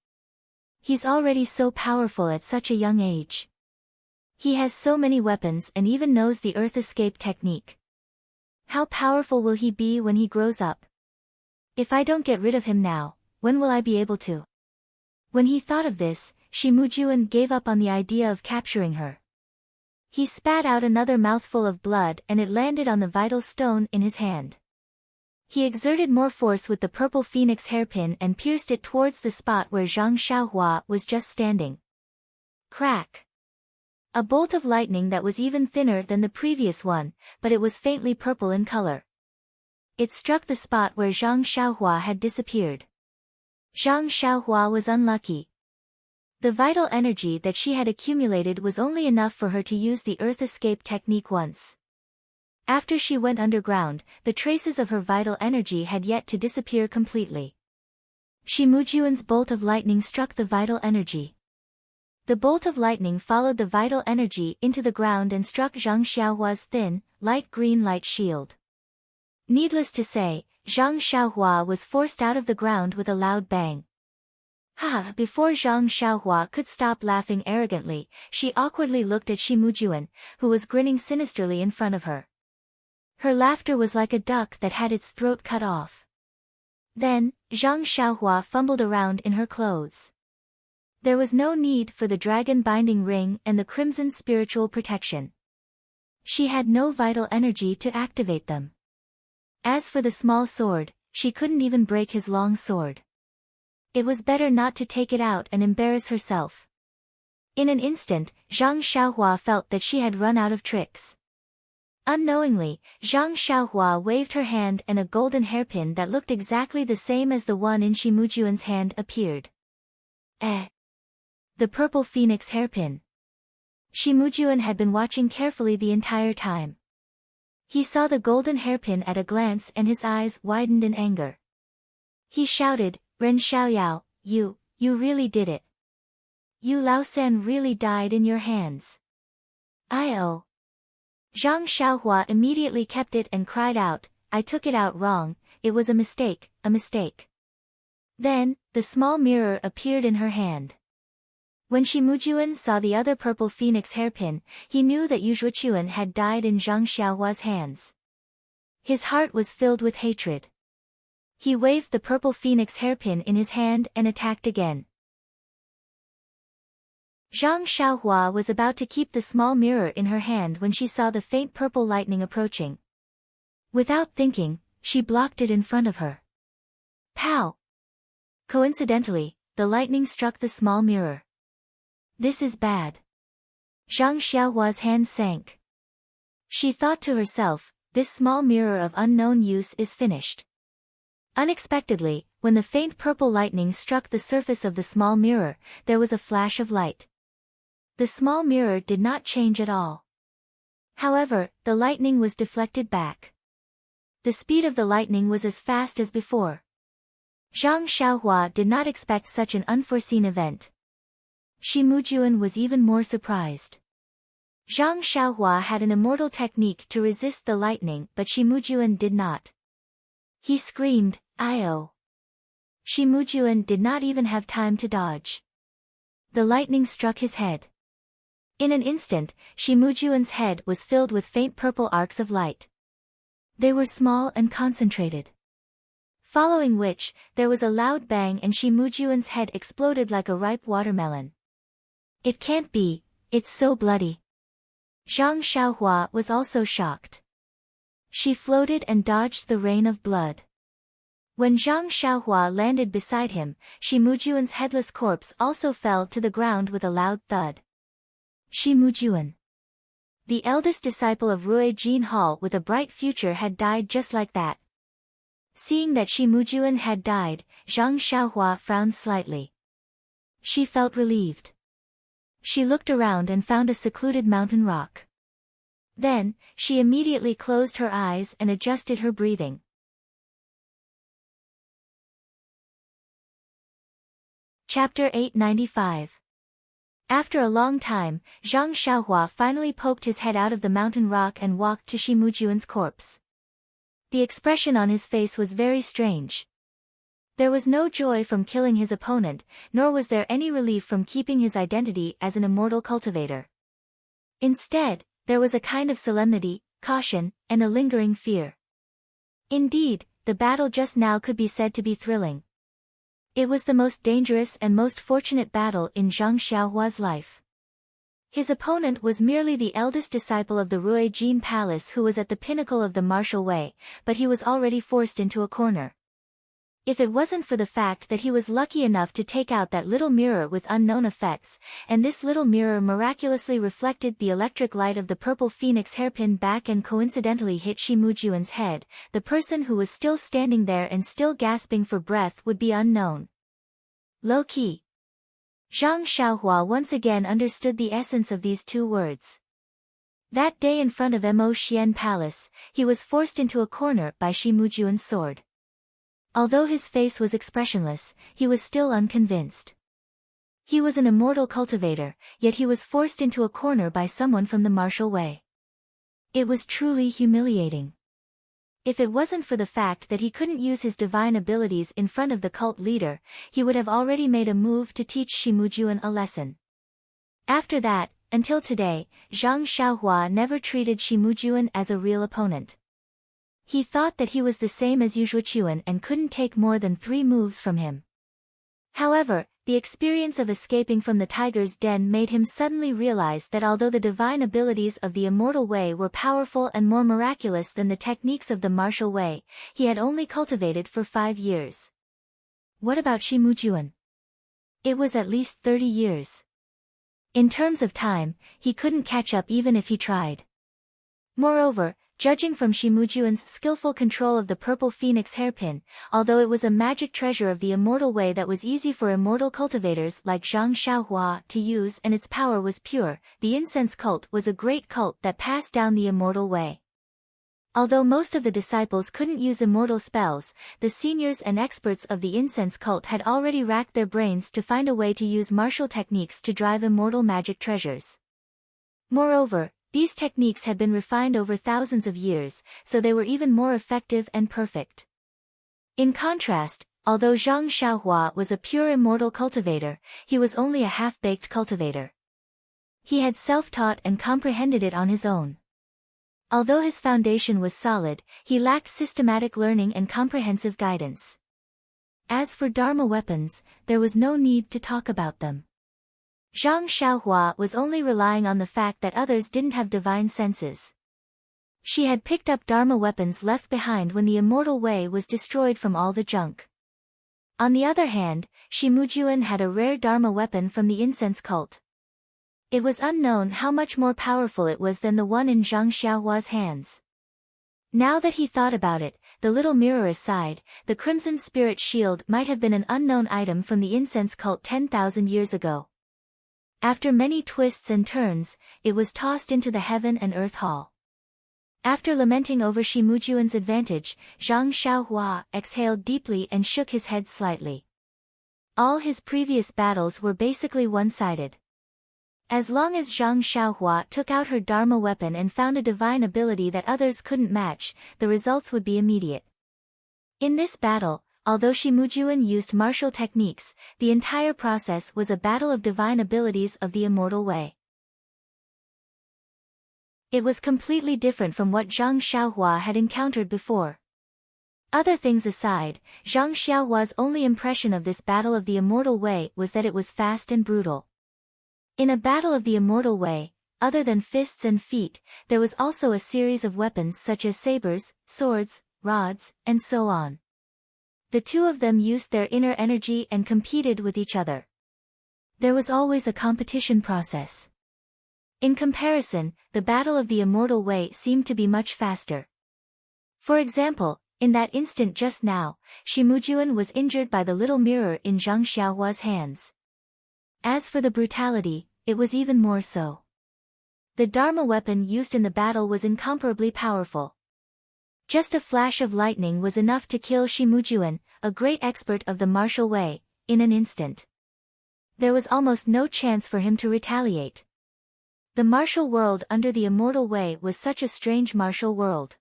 He's already so powerful at such a young age. He has so many weapons and even knows the earth escape technique. How powerful will he be when he grows up? If I don't get rid of him now, when will I be able to? When he thought of this, Shimujuan gave up on the idea of capturing her. He spat out another mouthful of blood and it landed on the vital stone in his hand. He exerted more force with the purple phoenix hairpin and pierced it towards the spot where Zhang Xiaohua was just standing. Crack! A bolt of lightning that was even thinner than the previous one, but it was faintly purple in color. It struck the spot where Zhang Xiaohua had disappeared. Zhang Xiaohua was unlucky. The vital energy that she had accumulated was only enough for her to use the earth escape technique once. After she went underground, the traces of her vital energy had yet to disappear completely. Shimujuan's bolt of lightning struck the vital energy. The bolt of lightning followed the vital energy into the ground and struck Zhang Xiaohua's thin, light green light shield. Needless to say, Zhang Xiaohua was forced out of the ground with a loud bang. Ha! Before Zhang Xiaohua could stop laughing arrogantly, she awkwardly looked at Shimujuan, who was grinning sinisterly in front of her. Her laughter was like a duck that had its throat cut off. Then, Zhang Xiaohua fumbled around in her clothes. There was no need for the dragon binding ring and the crimson spiritual protection. She had no vital energy to activate them. As for the small sword, she couldn't even break his long sword. It was better not to take it out and embarrass herself. In an instant, Zhang Xiaohua felt that she had run out of tricks. Unknowingly, Zhang Xiaohua waved her hand and a golden hairpin that looked exactly the same as the one in Shimujuan's hand appeared. The purple phoenix hairpin. Shimujuan had been watching carefully the entire time. He saw the golden hairpin at a glance and his eyes widened in anger. He shouted, Ren Xiaoyao, you really did it. You Lao San really died in your hands. I-oh. Zhang Xiaohua immediately kept it and cried out, I took it out wrong, it was a mistake, a mistake. Then, the small mirror appeared in her hand. When Shimujuan saw the other purple phoenix hairpin, he knew that Yu Zhuochuan had died in Zhang Xiaohua's hands. His heart was filled with hatred. He waved the purple phoenix hairpin in his hand and attacked again. Zhang Xiaohua was about to keep the small mirror in her hand when she saw the faint purple lightning approaching. Without thinking, she blocked it in front of her. Pow! Coincidentally, the lightning struck the small mirror. This is bad. Zhang Xiaohua's hand sank. She thought to herself, this small mirror of unknown use is finished. Unexpectedly, when the faint purple lightning struck the surface of the small mirror, there was a flash of light. The small mirror did not change at all. However, the lightning was deflected back. The speed of the lightning was as fast as before. Zhang Xiaohua did not expect such an unforeseen event. Shi Mujuan was even more surprised. Zhang Xiaohua had an immortal technique to resist the lightning, but Shi Mujuan did not. He screamed, "Io!" Shi Mujuan did not even have time to dodge. The lightning struck his head. In an instant, Shi Mujuan's head was filled with faint purple arcs of light. They were small and concentrated. Following which, there was a loud bang and Shi Mujuan's head exploded like a ripe watermelon. "It can't be, it's so bloody." Zhang Xiaohua was also shocked. She floated and dodged the rain of blood. When Zhang Xiaohua landed beside him, Shi Mujuan's headless corpse also fell to the ground with a loud thud. Shi Mujuan, the eldest disciple of Rui Jin Hall with a bright future, had died just like that. Seeing that Shi Mujuan had died, Zhang Xiaohua frowned slightly. She felt relieved. She looked around and found a secluded mountain rock. Then, she immediately closed her eyes and adjusted her breathing. Chapter 895. After a long time, Zhang Xiaohua finally poked his head out of the mountain rock and walked to Shi Mujuan's corpse. The expression on his face was very strange. There was no joy from killing his opponent, nor was there any relief from keeping his identity as an immortal cultivator. Instead, there was a kind of solemnity, caution, and a lingering fear. Indeed, the battle just now could be said to be thrilling. It was the most dangerous and most fortunate battle in Zhang Xiaohua's life. His opponent was merely the eldest disciple of the Rui Jin Palace who was at the pinnacle of the martial way, but he was already forced into a corner. If it wasn't for the fact that he was lucky enough to take out that little mirror with unknown effects, and this little mirror miraculously reflected the electric light of the purple phoenix hairpin back and coincidentally hit Shi Mujuan's head, the person who was still standing there and still gasping for breath would be unknown. Low-key. Zhang Xiaohua once again understood the essence of these two words. That day in front of Mo Xian Palace, he was forced into a corner by Shi Mujuan's sword. Although his face was expressionless, he was still unconvinced. He was an immortal cultivator, yet he was forced into a corner by someone from the martial way. It was truly humiliating. If it wasn't for the fact that he couldn't use his divine abilities in front of the cult leader, he would have already made a move to teach Shi Mujuan a lesson. After that, until today, Zhang Xiaohua never treated Shi Mujuan as a real opponent. He thought that he was the same as Yuzuochuan and couldn't take more than 3 moves from him. However, the experience of escaping from the tiger's den made him suddenly realize that although the divine abilities of the immortal way were powerful and more miraculous than the techniques of the martial way, he had only cultivated for 5 years. What about Shi Mujuan? It was at least 30 years. In terms of time, he couldn't catch up even if he tried. Moreover, judging from Shi Mujuan's skillful control of the purple phoenix hairpin, although it was a magic treasure of the immortal way that was easy for immortal cultivators like Zhang Xiaohua to use and its power was pure, the incense cult was a great cult that passed down the immortal way. Although most of the disciples couldn't use immortal spells, the seniors and experts of the incense cult had already racked their brains to find a way to use martial techniques to drive immortal magic treasures. Moreover, these techniques had been refined over thousands of years, so they were even more effective and perfect. In contrast, although Zhang Xiaohua was a pure immortal cultivator, he was only a half-baked cultivator. He had self-taught and comprehended it on his own. Although his foundation was solid, he lacked systematic learning and comprehensive guidance. As for Dharma weapons, there was no need to talk about them. Zhang Xiaohua was only relying on the fact that others didn't have divine senses. She had picked up Dharma weapons left behind when the immortal way was destroyed from all the junk. On the other hand, Shi Mujuan had a rare Dharma weapon from the incense cult. It was unknown how much more powerful it was than the one in Zhang Xiaohua's hands. Now that he thought about it, the little mirror aside, the Crimson Spirit Shield might have been an unknown item from the incense cult 10,000 years ago. After many twists and turns, it was tossed into the Heaven and Earth Hall. After lamenting over Shimujuan's advantage, Zhang Xiaohua exhaled deeply and shook his head slightly. All his previous battles were basically one-sided. As long as Zhang Xiaohua took out her Dharma weapon and found a divine ability that others couldn't match, the results would be immediate. In this battle, although Shimujuan used martial techniques, the entire process was a battle of divine abilities of the immortal way. It was completely different from what Zhang Xiaohua had encountered before. Other things aside, Zhang Xiaohua's only impression of this battle of the immortal way was that it was fast and brutal. In a battle of the immortal way, other than fists and feet, there was also a series of weapons such as sabers, swords, rods, and so on. The two of them used their inner energy and competed with each other. There was always a competition process. In comparison, the battle of the immortal way seemed to be much faster. For example, in that instant just now, Shimujuan was injured by the little mirror in Zhang Xiaohua's hands. As for the brutality, it was even more so. The Dharma weapon used in the battle was incomparably powerful. Just a flash of lightning was enough to kill Shimujuan, a great expert of the martial way, in an instant. There was almost no chance for him to retaliate. The martial world under the immortal way was such a strange martial world.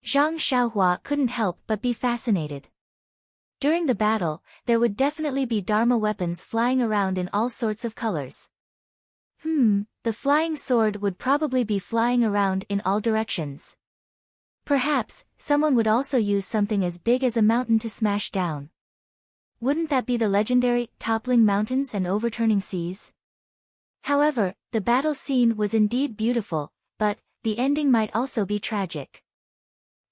Zhang Xiaohua couldn't help but be fascinated. During the battle, there would definitely be Dharma weapons flying around in all sorts of colors. The flying sword would probably be flying around in all directions. Perhaps, someone would also use something as big as a mountain to smash down. Wouldn't that be the legendary, toppling mountains and overturning seas? However, the battle scene was indeed beautiful, but the ending might also be tragic.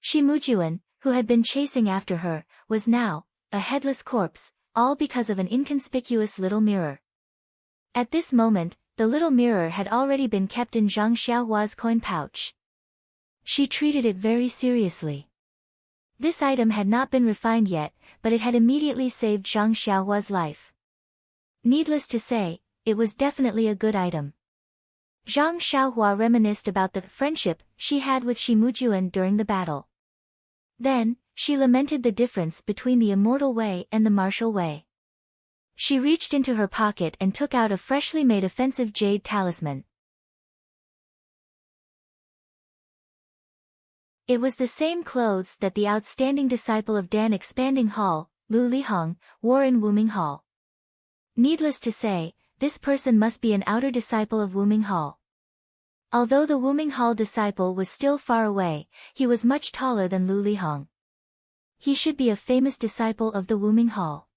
Shimujuan, who had been chasing after her, was now a headless corpse, all because of an inconspicuous little mirror. At this moment, the little mirror had already been kept in Zhang Xiaohua's coin pouch. She treated it very seriously. This item had not been refined yet, but it had immediately saved Zhang Xiaohua's life. Needless to say, it was definitely a good item. Zhang Xiaohua reminisced about the friendship she had with Shimujuan during the battle. Then, she lamented the difference between the immortal way and the martial way. She reached into her pocket and took out a freshly made offensive jade talisman. It was the same clothes that the outstanding disciple of Dan Expanding Hall, Lu Lihong, wore in Wuming Hall. Needless to say, this person must be an outer disciple of Wuming Hall. Although the Wuming Hall disciple was still far away, he was much taller than Lu Lihong. He should be a famous disciple of the Wuming Hall.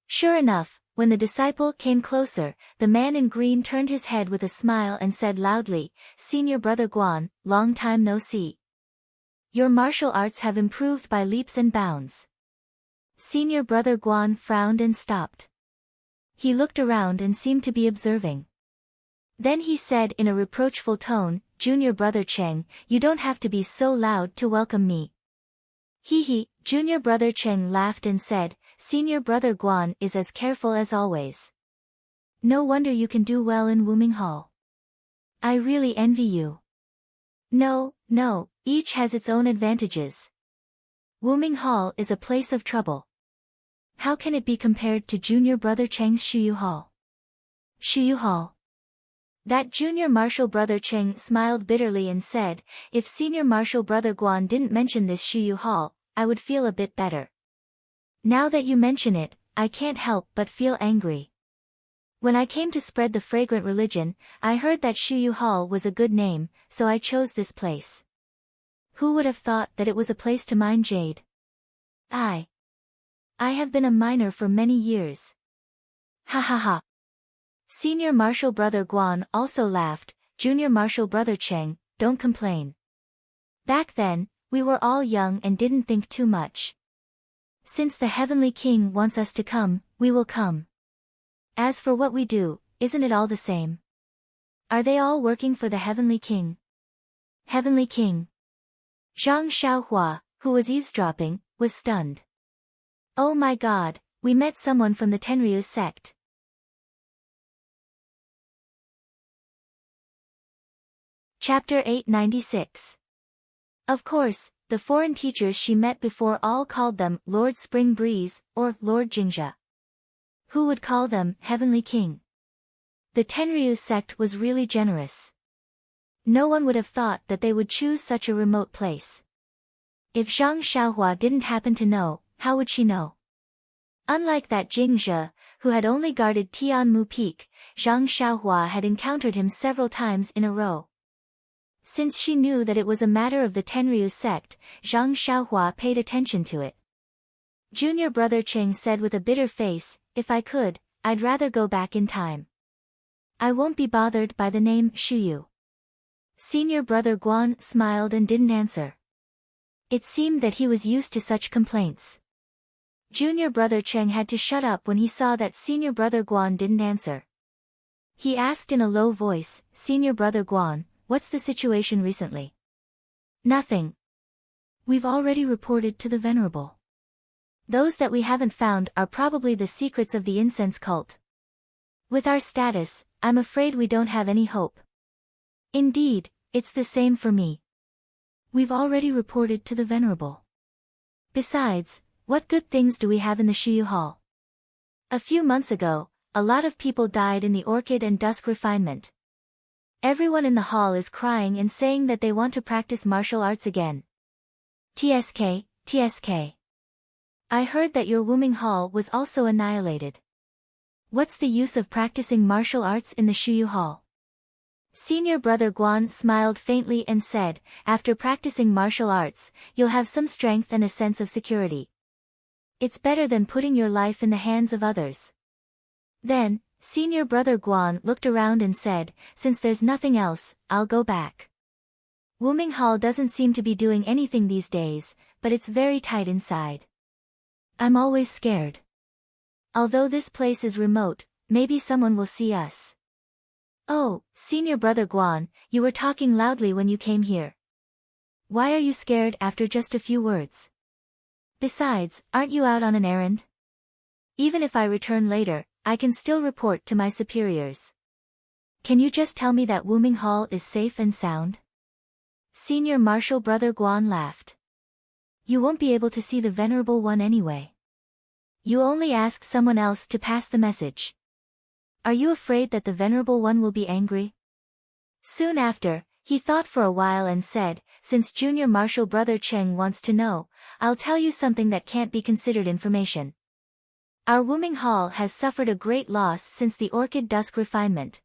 Sure enough, when the disciple came closer, the man in green turned his head with a smile and said loudly, "Senior Brother Guan, long time no see. Your martial arts have improved by leaps and bounds." Senior Brother Guan frowned and stopped. He looked around and seemed to be observing. Then he said in a reproachful tone, "Junior Brother Cheng, you don't have to be so loud to welcome me." He, Junior Brother Cheng laughed and said, "Senior Brother Guan is as careful as always. No wonder you can do well in Wuming Hall. I really envy you." No, each has its own advantages. Wuming Hall is a place of trouble. How can it be compared to Junior Brother Cheng's Shuyu Hall? Shuyu Hall. That Junior Martial Brother Cheng smiled bitterly and said, "If Senior Martial Brother Guan didn't mention this Shuyu Hall, I would feel a bit better. Now that you mention it, I can't help but feel angry. When I came to spread the fragrant religion, I heard that Shuyu Hall was a good name, so I chose this place. Who would have thought that it was a place to mine jade? I have been a miner for many years." Ha ha ha. Senior Martial Brother Guan also laughed. "Junior Martial Brother Cheng, don't complain. Back then, we were all young and didn't think too much. Since the Heavenly King wants us to come, we will come. As for what we do, isn't it all the same? Are they all working for the Heavenly King?" Heavenly King. Zhang Xiaohua, who was eavesdropping, was stunned. "Oh my God, we met someone from the Tenryu sect." Chapter 896. Of course, the foreign teachers she met before all called them Lord Spring Breeze or Lord Jingzhe. Who would call them Heavenly King? The Tenryu sect was really generous. No one would have thought that they would choose such a remote place. If Zhang Xiaohua didn't happen to know, how would she know? Unlike that Jingzhe, who had only guarded Tianmu Peak, Zhang Xiaohua had encountered him several times in a row. Since she knew that it was a matter of the Tenryu sect, Zhang Xiaohua paid attention to it. Junior brother Cheng said with a bitter face, "If I could, I'd rather go back in time. I won't be bothered by the name Shuyu." Senior brother Guan smiled and didn't answer. It seemed that he was used to such complaints. Junior brother Cheng had to shut up when he saw that senior brother Guan didn't answer. He asked in a low voice, "Senior brother Guan, what's the situation recently?" "Nothing. We've already reported to the Venerable. Those that we haven't found are probably the secrets of the incense cult. With our status, I'm afraid we don't have any hope." "Indeed, it's the same for me. We've already reported to the Venerable. Besides, what good things do we have in the Shiyu Hall? A few months ago, a lot of people died in the Orchid and Dusk refinement. Everyone in the hall is crying and saying that they want to practice martial arts again. TSK, TSK. I heard that your Wuming Hall was also annihilated. What's the use of practicing martial arts in the Shiyu Hall?" Senior brother Guan smiled faintly and said, "After practicing martial arts, you'll have some strength and a sense of security. It's better than putting your life in the hands of others." Then, senior brother Guan looked around and said, "Since there's nothing else, I'll go back. Wuming Hall doesn't seem to be doing anything these days, but it's very tight inside. I'm always scared. Although this place is remote, maybe someone will see us." "Oh, senior brother Guan, you were talking loudly when you came here. Why are you scared after just a few words? Besides, aren't you out on an errand? Even if I return later, I can still report to my superiors. Can you just tell me that Wuming Hall is safe and sound?" Senior martial brother Guan laughed. "You won't be able to see the Venerable One anyway. You only ask someone else to pass the message. Are you afraid that the Venerable One will be angry?" Soon after, he thought for a while and said, "Since junior martial brother Cheng wants to know, I'll tell you something that can't be considered information. Our Wuming Hall has suffered a great loss since the Orchid Dusk refinement.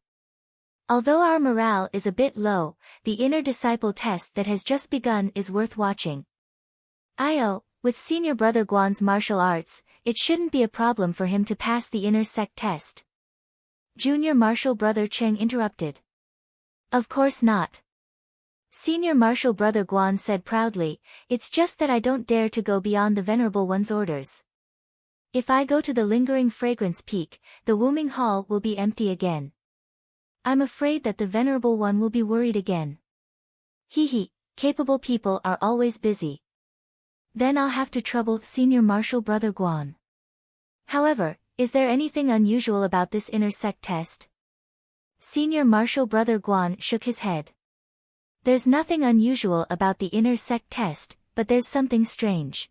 Although our morale is a bit low, the inner disciple test that has just begun is worth watching. With senior brother Guan's martial arts, it shouldn't be a problem for him to pass the inner sect test." Junior martial brother Cheng interrupted. "Of course not." Senior martial brother Guan said proudly, "It's just that I don't dare to go beyond the Venerable One's orders. If I go to the lingering fragrance peak, the Wuming Hall will be empty again. I'm afraid that the Venerable One will be worried again. Capable people are always busy. Then I'll have to trouble senior martial brother Guan. However, is there anything unusual about this inner sect test?" Senior martial brother Guan shook his head. "There's nothing unusual about the inner sect test, but there's something strange.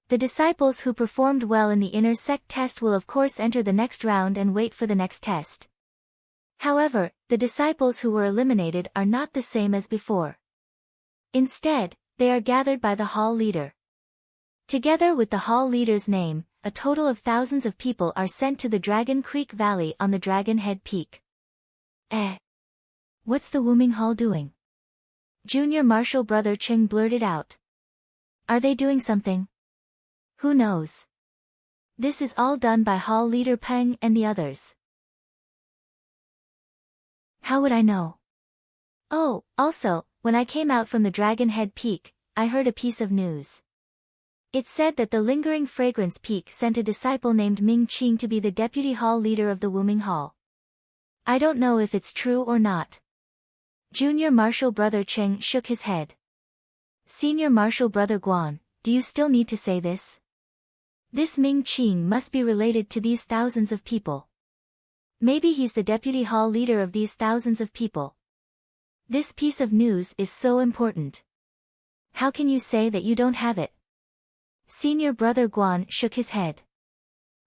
The disciples who performed well in the inner sect test will of course enter the next round and wait for the next test. However, the disciples who were eliminated are not the same as before. Instead, they are gathered by the hall leader. Together with the hall leader's name, a total of thousands of people are sent to the Dragon Creek Valley on the Dragon Head Peak." What's the Wuming Hall doing?" Junior martial brother Cheng blurted out. "Are they doing something? Who knows? This is all done by hall leader Peng and the others. How would I know? Oh, also, when I came out from the Dragon Head Peak, I heard a piece of news. It said that the lingering fragrance peak sent a disciple named Ming Qing to be the deputy hall leader of the Wuming Hall. I don't know if it's true or not." Junior martial brother Cheng shook his head. "Senior martial brother Guan, do you still need to say this? This Ming Qing must be related to these thousands of people. Maybe he's the deputy hall leader of these thousands of people. This piece of news is so important. How can you say that you don't have it? Senior brother Guan shook his head.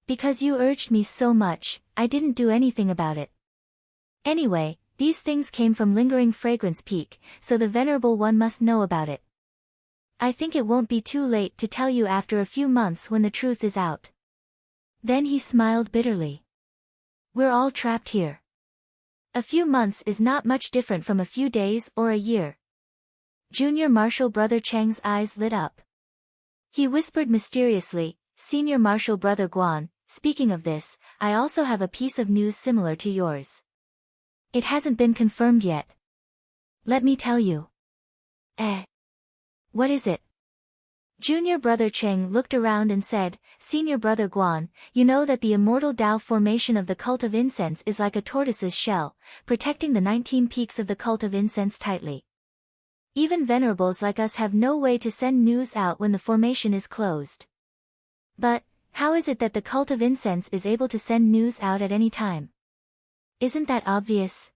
Because you urged me so much, I didn't do anything about it. Anyway, these things came from Lingering Fragrance Peak, so the Venerable One must know about it. I think it won't be too late to tell you after a few months when the truth is out. Then he smiled bitterly. We're all trapped here. A few months is not much different from a few days or a year. Junior Marshal Brother Cheng's eyes lit up. He whispered mysteriously, Senior Marshal Brother Guan, speaking of this, I also have a piece of news similar to yours. It hasn't been confirmed yet. Let me tell you. What is it? Junior Brother Cheng looked around and said, Senior Brother Guan, you know that the immortal Tao formation of the cult of incense is like a tortoise's shell, protecting the 19 peaks of the cult of incense tightly. Even venerables like us have no way to send news out when the formation is closed. But, how is it that the cult of incense is able to send news out at any time? Isn't that obvious?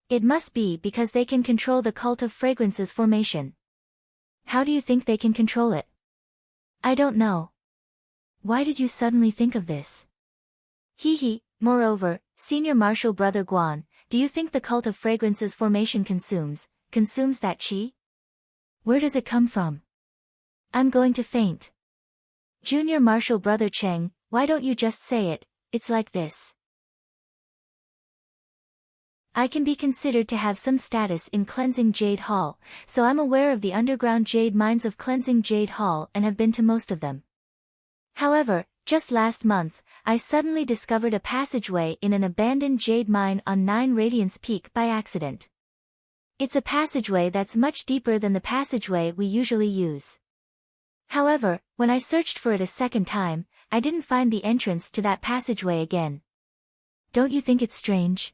It must be because they can control the cult of fragrance's formation. How do you think they can control it? I don't know. Why did you suddenly think of this? Moreover, Senior Marshal Brother Guan, do you think the cult of fragrance's formation consumes that qi? Where does it come from? I'm going to faint. Junior Marshal Brother Cheng, why don't you just say it? It's like this. I can be considered to have some status in Cleansing Jade Hall, so I'm aware of the underground jade mines of Cleansing Jade Hall and have been to most of them. However, just last month, I suddenly discovered a passageway in an abandoned jade mine on 9 Radiance Peak by accident. It's a passageway that's much deeper than the passageway we usually use. However, when I searched for it a second time, I didn't find the entrance to that passageway again. Don't you think it's strange?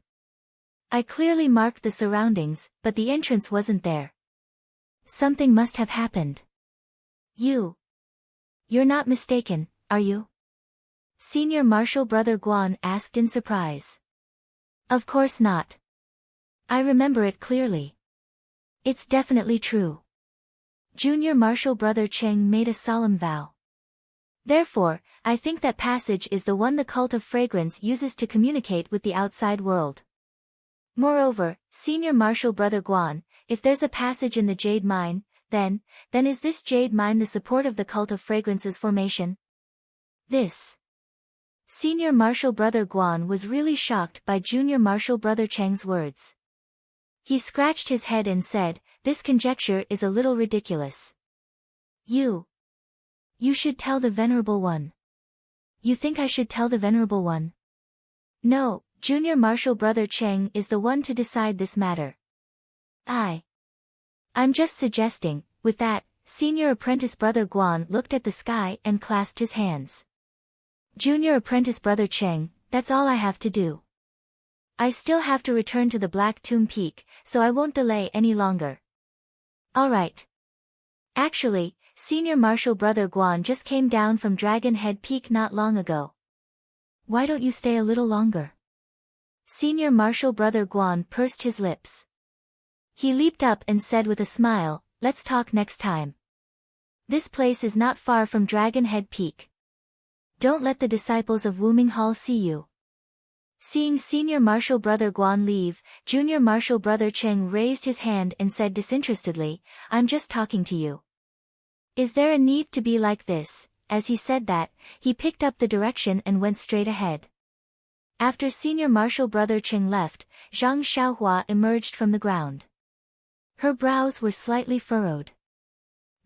I clearly marked the surroundings, but the entrance wasn't there. Something must have happened. You're not mistaken, are you? Senior Marshal Brother Guan asked in surprise. Of course not. I remember it clearly. It's definitely true. Junior Marshal Brother Cheng made a solemn vow. Therefore, I think that passage is the one the cult of fragrance uses to communicate with the outside world. Moreover, Senior Marshal Brother Guan, if there's a passage in the jade mine, then is this jade mine the support of the cult of fragrance's formation? This. Senior Marshal Brother Guan was really shocked by Junior Marshal Brother Cheng's words. He scratched his head and said, this conjecture is a little ridiculous. You should tell the Venerable One. You think I should tell the Venerable One? No. Junior Marshal Brother Cheng is the one to decide this matter. I'm just suggesting. With that, Senior Apprentice Brother Guan looked at the sky and clasped his hands. Junior Apprentice Brother Cheng, that's all I have to do. I still have to return to the Black Tomb Peak, so I won't delay any longer. Alright. Actually, Senior Marshal Brother Guan just came down from Dragon Head Peak not long ago. Why don't you stay a little longer? Senior Marshal Brother Guan pursed his lips. He leaped up and said with a smile, let's talk next time. This place is not far from Dragon Head Peak. Don't let the disciples of Wuming Hall see you. Seeing Senior Marshal Brother Guan leave, Junior Marshal Brother Cheng raised his hand and said disinterestedly, I'm just talking to you. Is there a need to be like this? As he said that, he picked up the direction and went straight ahead. After Senior Marshal Brother Cheng left, Zhang Xiaohua emerged from the ground. Her brows were slightly furrowed.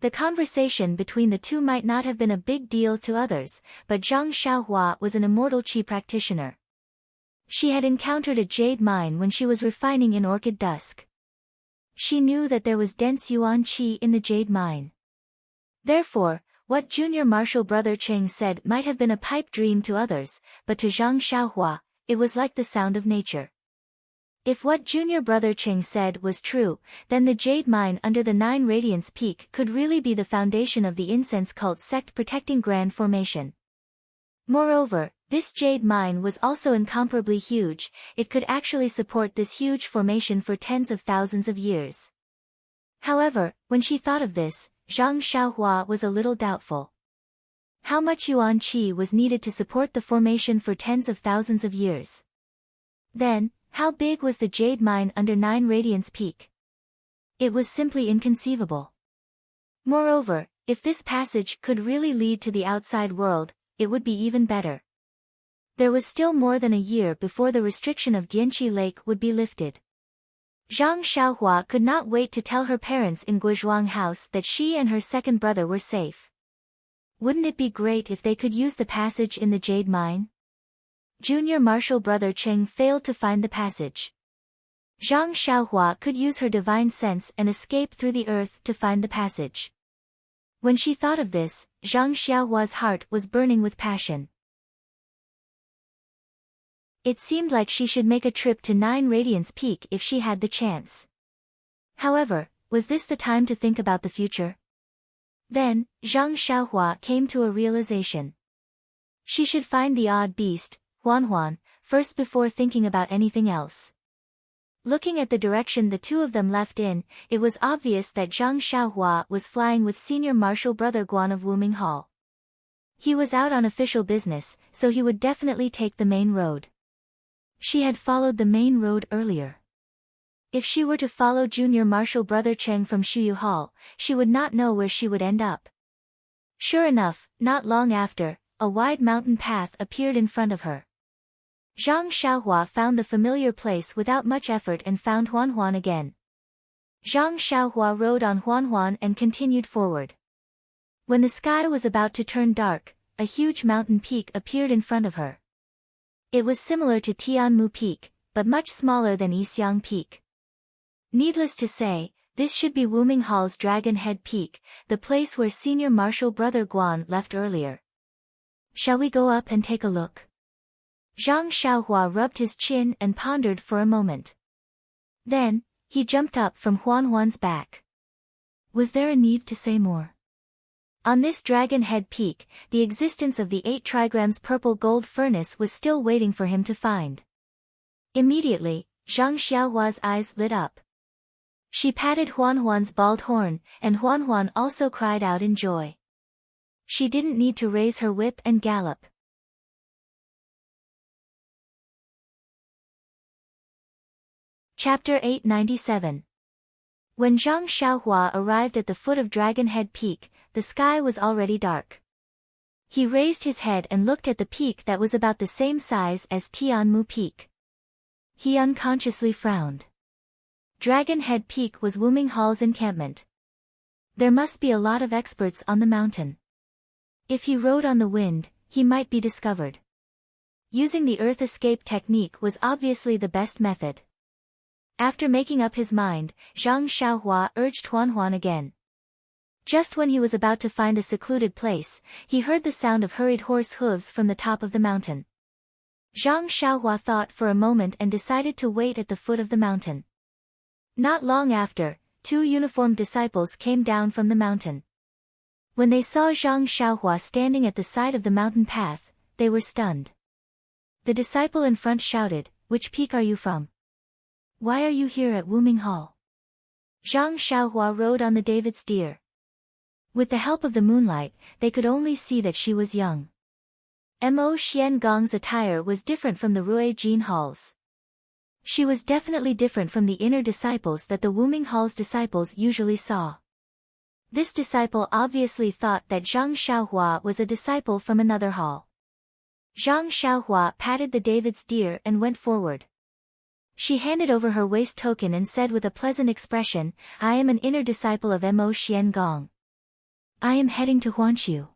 The conversation between the two might not have been a big deal to others, but Zhang Xiaohua was an immortal qi practitioner. She had encountered a jade mine when she was refining in Orchid Dusk. She knew that there was dense yuan qi in the jade mine. Therefore, what Junior Marshal Brother Cheng said might have been a pipe dream to others, but to Zhang Xiaohua, it was like the sound of nature. If what Junior Brother Cheng said was true, then the jade mine under the 9 Radiance Peak could really be the foundation of the incense cult sect protecting Grand Formation. Moreover, this jade mine was also incomparably huge, it could actually support this huge formation for tens of thousands of years. However, when she thought of this, Zhang Xiaohua was a little doubtful. How much yuan qi was needed to support the formation for tens of thousands of years? Then, how big was the jade mine under 9 Radiance Peak? It was simply inconceivable. Moreover, if this passage could really lead to the outside world, it would be even better. There was still more than a year before the restriction of Dianqi Lake would be lifted. Zhang Xiaohua could not wait to tell her parents in Guizhuang House that she and her second brother were safe. Wouldn't it be great if they could use the passage in the jade mine? Junior Marshal Brother Cheng failed to find the passage. Zhang Xiaohua could use her divine sense and escape through the earth to find the passage. When she thought of this, Zhang Xiaohua's heart was burning with passion. It seemed like she should make a trip to 9 Radiance Peak if she had the chance. However, was this the time to think about the future? Then, Zhang Xiaohua came to a realization. She should find the odd beast, Huan, first before thinking about anything else. Looking at the direction the two of them left in, it was obvious that Zhang Xiaohua was flying with Senior Marshal Brother Guan of Wuming Hall. He was out on official business, so he would definitely take the main road. She had followed the main road earlier. If she were to follow Junior Marshal Brother Cheng from Shuyu Hall, she would not know where she would end up. Sure enough, not long after, a wide mountain path appeared in front of her. Zhang Xiaohua found the familiar place without much effort and found Huan again. Zhang Xiaohua rode on Huan and continued forward. When the sky was about to turn dark, a huge mountain peak appeared in front of her. It was similar to Tianmu Peak, but much smaller than Yixiang Peak. Needless to say, this should be Wuming Hall's Dragon Head Peak, the place where Senior Marshal Brother Guan left earlier. Shall we go up and take a look? Zhang Xiaohua rubbed his chin and pondered for a moment. Then, he jumped up from Huan's back. Was there a need to say more? On this Dragon Head Peak, the existence of the 8 trigrams purple gold furnace was still waiting for him to find. Immediately, Zhang Xiaohua's eyes lit up. She patted Huan's bald horn, and Huan also cried out in joy. She didn't need to raise her whip and gallop. Chapter 897. When Zhang Xiaohua arrived at the foot of Dragon Head Peak, the sky was already dark. He raised his head and looked at the peak that was about the same size as Tianmu Peak. He unconsciously frowned. Dragon Head Peak was Wuming Hall's encampment. There must be a lot of experts on the mountain. If he rode on the wind, he might be discovered. Using the earth escape technique was obviously the best method. After making up his mind, Zhang Xiaohua urged Huan again. Just when he was about to find a secluded place, he heard the sound of hurried horse hooves from the top of the mountain. Zhang Xiaohua thought for a moment and decided to wait at the foot of the mountain. Not long after, 2 uniformed disciples came down from the mountain. When they saw Zhang Xiaohua standing at the side of the mountain path, they were stunned. The disciple in front shouted, "Which peak are you from? Why are you here at Wuming Hall?" Zhang Xiaohua rode on the David's deer. With the help of the moonlight, they could only see that she was young. Mo Xiangong's attire was different from the Rui Jin Hall's. She was definitely different from the inner disciples that the Wuming Hall's disciples usually saw. This disciple obviously thought that Zhang Xiaohua was a disciple from another hall. Zhang Xiaohua patted the David's deer and went forward. She handed over her waist token and said with a pleasant expression, "I am an inner disciple of Mo Xiangong. I am heading to Huanshu.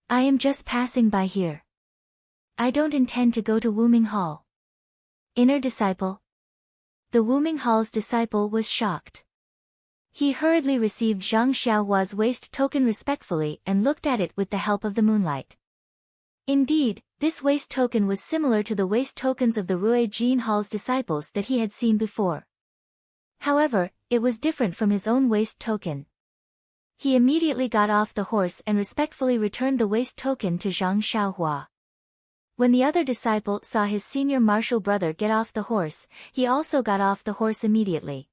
I am just passing by here. I don't intend to go to Wuming Hall." Inner disciple? The Wuming Hall's disciple was shocked. He hurriedly received Zhang Xiaohua's waist token respectfully and looked at it with the help of the moonlight. Indeed, this waist token was similar to the waist tokens of the Rui Jin Hall's disciples that he had seen before. However, it was different from his own waist token. He immediately got off the horse and respectfully returned the waist token to Zhang Xiaohua. When the other disciple saw his senior martial brother get off the horse, he also got off the horse immediately.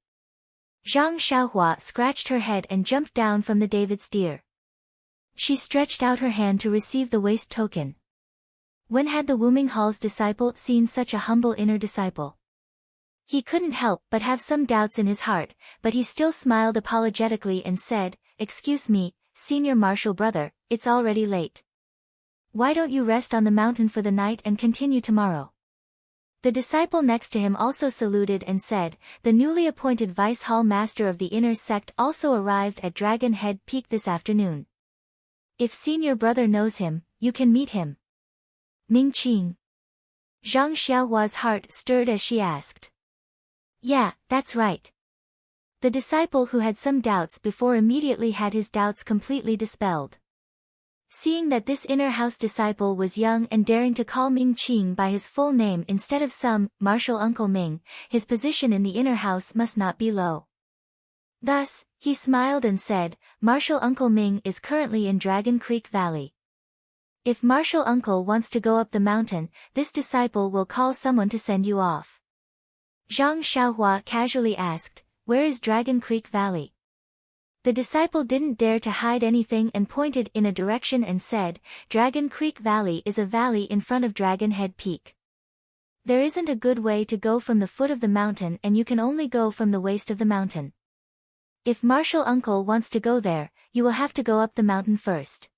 Zhang Xiaohua scratched her head and jumped down from the David's deer. She stretched out her hand to receive the waist token. When had the Wuming Hall's disciple seen such a humble inner disciple? He couldn't help but have some doubts in his heart, but he still smiled apologetically and said, "Excuse me, senior martial brother, it's already late. Why don't you rest on the mountain for the night and continue tomorrow?" The disciple next to him also saluted and said, "The newly appointed Vice Hall Master of the inner sect also arrived at Dragon Head Peak this afternoon. If senior brother knows him, you can meet him." Ming Qing. Zhang Xiaohua's heart stirred as she asked. "Yeah, that's right." The disciple who had some doubts before immediately had his doubts completely dispelled. Seeing that this inner house disciple was young and daring to call Ming Qing by his full name instead of some martial Uncle Ming, his position in the inner house must not be low. Thus, he smiled and said, "Martial Uncle Ming is currently in Dragon Creek Valley. If Martial Uncle wants to go up the mountain, this disciple will call someone to send you off." Zhang Xiaohua casually asked, "Where is Dragon Creek Valley?" The disciple didn't dare to hide anything and pointed in a direction and said, "Dragon Creek Valley is a valley in front of Dragon Head Peak. There isn't a good way to go from the foot of the mountain and you can only go from the waist of the mountain. If Martial Uncle wants to go there, you will have to go up the mountain first.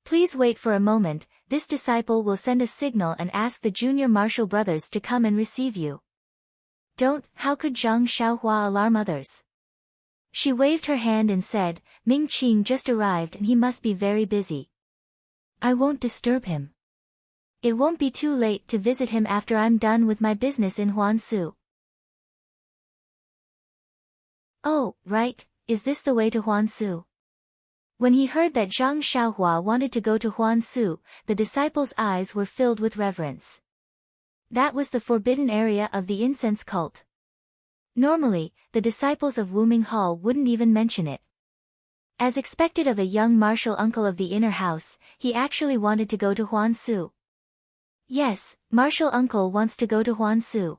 Please wait for a moment, this disciple will send a signal and ask the junior martial brothers to come and receive you." "Don't," how could Zhang Xiaohua alarm others? She waved her hand and said, "Ming Qing just arrived and he must be very busy. I won't disturb him. It won't be too late to visit him after I'm done with my business in Huansu." "Oh, right, is this the way to Huansu?" When he heard that Zhang Xiaohua wanted to go to Huansu, the disciple's eyes were filled with reverence. That was the forbidden area of the incense cult. Normally, the disciples of Wuming Hall wouldn't even mention it. As expected of a young martial uncle of the inner house, he actually wanted to go to Huansu. "Yes, martial uncle wants to go to Huansu.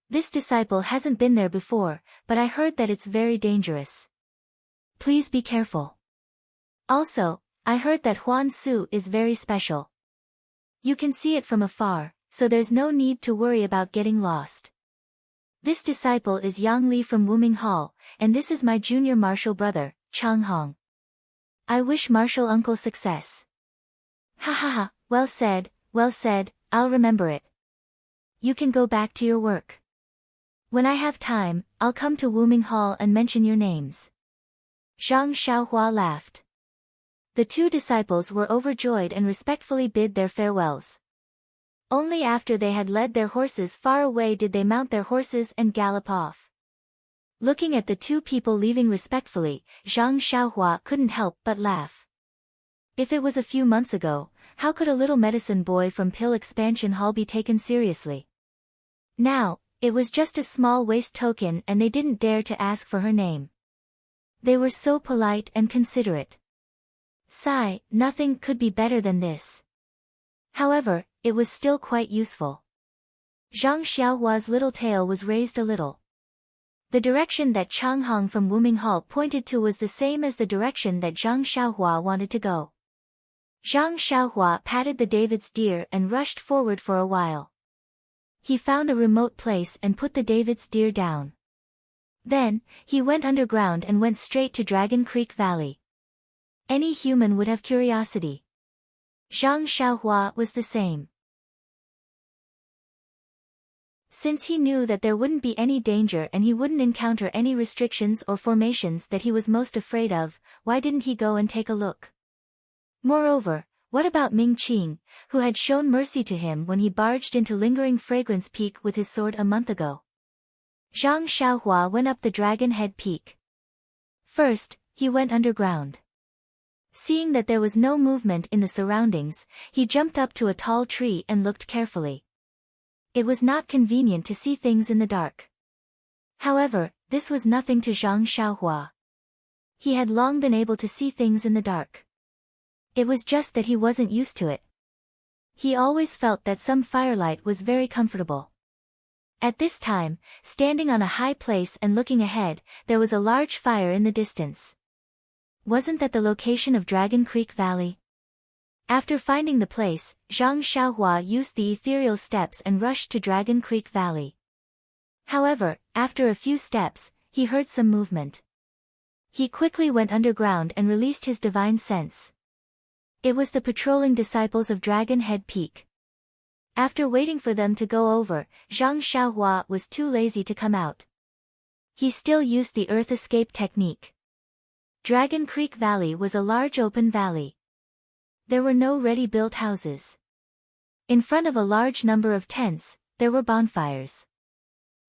This disciple hasn't been there before, but I heard that it's very dangerous. Please be careful. Also, I heard that Huansu is very special. You can see it from afar, so there's no need to worry about getting lost. This disciple is Yang Li from Wuming Hall, and this is my junior martial brother, Chang Hong. I wish martial uncle success." "Ha ha ha, well said, I'll remember it. You can go back to your work. When I have time, I'll come to Wuming Hall and mention your names." Zhang Xiaohua laughed. The two disciples were overjoyed and respectfully bid their farewells. Only after they had led their horses far away did they mount their horses and gallop off. Looking at the two people leaving respectfully, Zhang Xiaohua couldn't help but laugh. If it was a few months ago, how could a little medicine boy from Pill Expansion Hall be taken seriously? Now, it was just a small waist token and they didn't dare to ask for her name. They were so polite and considerate. Sigh, nothing could be better than this. However, it was still quite useful. Zhang Xiaohua's little tail was raised a little. The direction that Chang Hong from Wuming Hall pointed to was the same as the direction that Zhang Xiaohua wanted to go. Zhang Xiaohua patted the David's deer and rushed forward for a while. He found a remote place and put the David's deer down. Then, he went underground and went straight to Dragon Creek Valley. Any human would have curiosity. Zhang Xiaohua was the same. Since he knew that there wouldn't be any danger and he wouldn't encounter any restrictions or formations that he was most afraid of, why didn't he go and take a look? Moreover, what about Ming Qing, who had shown mercy to him when he barged into Lingering Fragrance Peak with his sword a month ago? Zhang Xiaohua went up the Dragon Head Peak. First, he went underground. Seeing that there was no movement in the surroundings, he jumped up to a tall tree and looked carefully. It was not convenient to see things in the dark. However, this was nothing to Zhang Xiaohua. He had long been able to see things in the dark. It was just that he wasn't used to it. He always felt that some firelight was very comfortable. At this time, standing on a high place and looking ahead, there was a large fire in the distance. Wasn't that the location of Dragon Creek Valley? After finding the place, Zhang Xiaohua used the ethereal steps and rushed to Dragon Creek Valley. However, after a few steps, he heard some movement. He quickly went underground and released his divine sense. It was the patrolling disciples of Dragon Head Peak. After waiting for them to go over, Zhang Xiaohua was too lazy to come out. He still used the earth escape technique. Dragon Creek Valley was a large open valley. There were no ready-built houses. In front of a large number of tents, there were bonfires.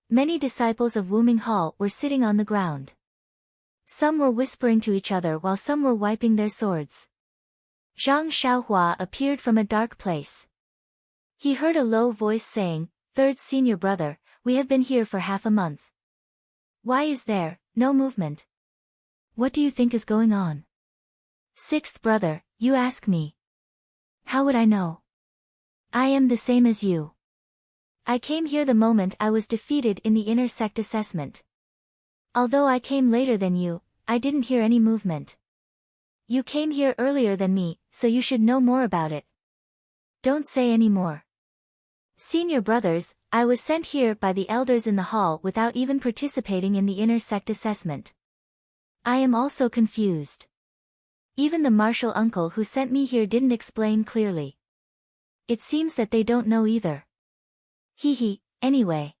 Many disciples of Wuming Hall were sitting on the ground. Some were whispering to each other while some were wiping their swords. Zhang Xiaohua appeared from a dark place. He heard a low voice saying, "Third senior brother, we have been here for half a month. Why is there no movement? What do you think is going on?" "Sixth brother, you ask me. How would I know? I am the same as you. I came here the moment I was defeated in the inner sect assessment. Although I came later than you, I didn't hear any movement. You came here earlier than me, so you should know more about it. Don't say any more." "Senior brothers, I was sent here by the elders in the hall without even participating in the inner sect assessment. I am also confused. Even the martial uncle who sent me here didn't explain clearly. It seems that they don't know either. Hee, anyway.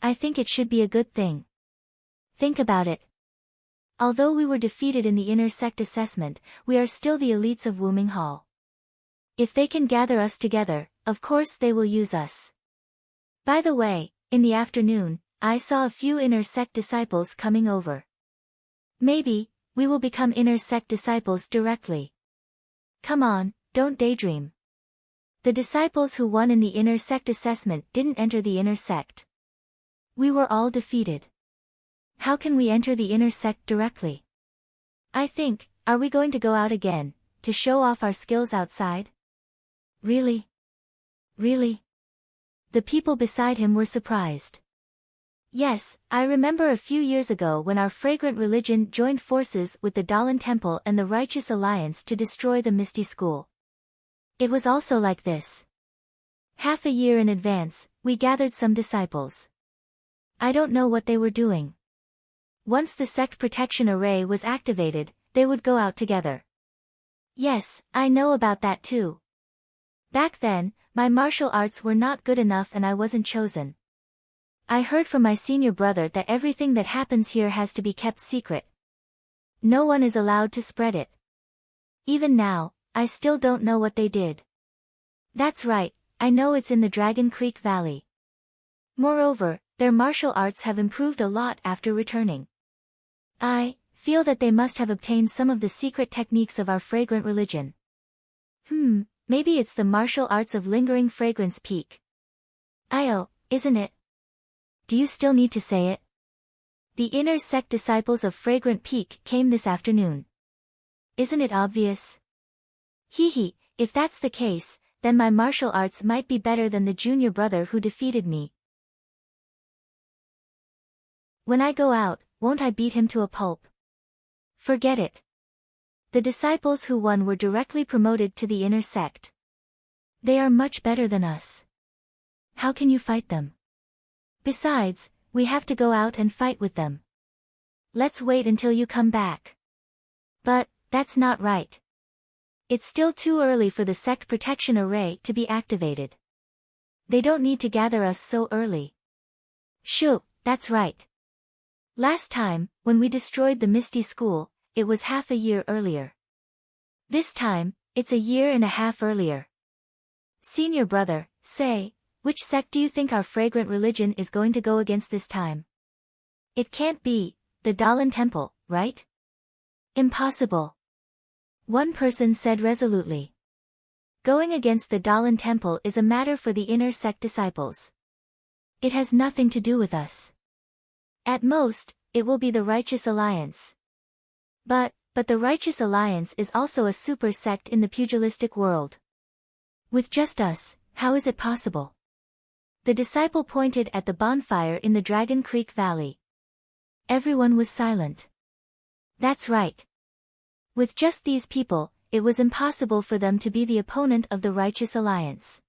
I think it should be a good thing. Think about it. Although we were defeated in the inner sect assessment, we are still the elites of Wuming Hall. If they can gather us together, of course they will use us. By the way, in the afternoon, I saw a few inner sect disciples coming over. Maybe we will become inner sect disciples directly. Come on, don't daydream. The disciples who won in the inner sect assessment didn't enter the inner sect. We were all defeated. How can we enter the inner sect directly? I think, are we going to go out again, to show off our skills outside?" "Really? Really?" The people beside him were surprised. "Yes, I remember a few years ago when our fragrant religion joined forces with the Dalan Temple and the Righteous Alliance to destroy the Misty School. It was also like this. Half a year in advance, we gathered some disciples. I don't know what they were doing. Once the sect protection array was activated, they would go out together." "Yes, I know about that too. Back then, my martial arts were not good enough and I wasn't chosen. I heard from my senior brother that everything that happens here has to be kept secret. No one is allowed to spread it. Even now, I still don't know what they did." "That's right, I know it's in the Dragon Creek Valley. Moreover, their martial arts have improved a lot after returning. I feel that they must have obtained some of the secret techniques of our fragrant religion. Maybe it's the martial arts of Lingering Fragrance Peak. Isn't it? Do you still need to say it? The inner sect disciples of Fragrant Peak came this afternoon. Isn't it obvious? Hee, if that's the case, then my martial arts might be better than the junior brother who defeated me. When I go out, won't I beat him to a pulp? Forget it. The disciples who won were directly promoted to the inner sect. They are much better than us. How can you fight them? Besides, we have to go out and fight with them. Let's wait until you come back." "But, that's not right. It's still too early for the sect protection array to be activated. They don't need to gather us so early." "Shoo, that's right. Last time, when we destroyed the Misty School, it was half a year earlier. This time, it's a year and a half earlier. Senior brother, say, which sect do you think our fragrant religion is going to go against this time? It can't be the Dalan Temple, right? Impossible." One person said resolutely. "Going against the Dalan Temple is a matter for the inner sect disciples. It has nothing to do with us. At most, it will be the Righteous Alliance. But the Righteous Alliance is also a super sect in the pugilistic world. With just us, how is it possible? The disciple pointed at the bonfire in the Dragon Creek Valley. Everyone was silent. That's right. With just these people, it was impossible for them to be the opponent of the Righteous Alliance.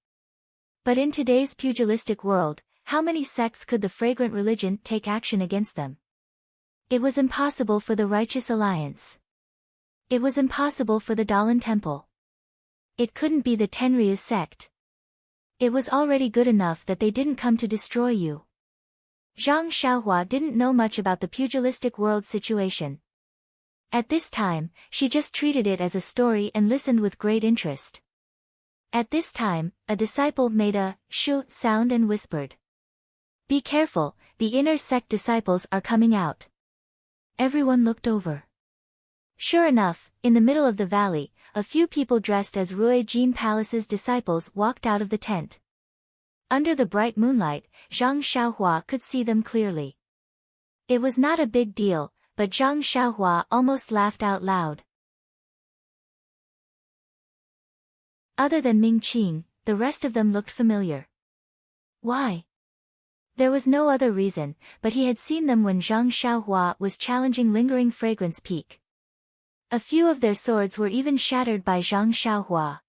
But in today's pugilistic world, how many sects could the fragrant religion take action against them? It was impossible for the Righteous Alliance. It was impossible for the Dalan Temple. It couldn't be the Tenryu sect. It was already good enough that they didn't come to destroy you. Zhang Xiaohua didn't know much about the pugilistic world situation. At this time, she just treated it as a story and listened with great interest. At this time, a disciple made a shu sound and whispered. Be careful, the inner sect disciples are coming out. Everyone looked over. Sure enough, in the middle of the valley, a few people dressed as Rui Jin Palace's disciples walked out of the tent. Under the bright moonlight, Zhang Xiaohua could see them clearly. It was not a big deal, but Zhang Xiaohua almost laughed out loud. Other than Ming Qing, the rest of them looked familiar. Why? There was no other reason, but he had seen them when Zhang Xiaohua was challenging Lingering Fragrance Peak. A few of their swords were even shattered by Zhang Xiaohua.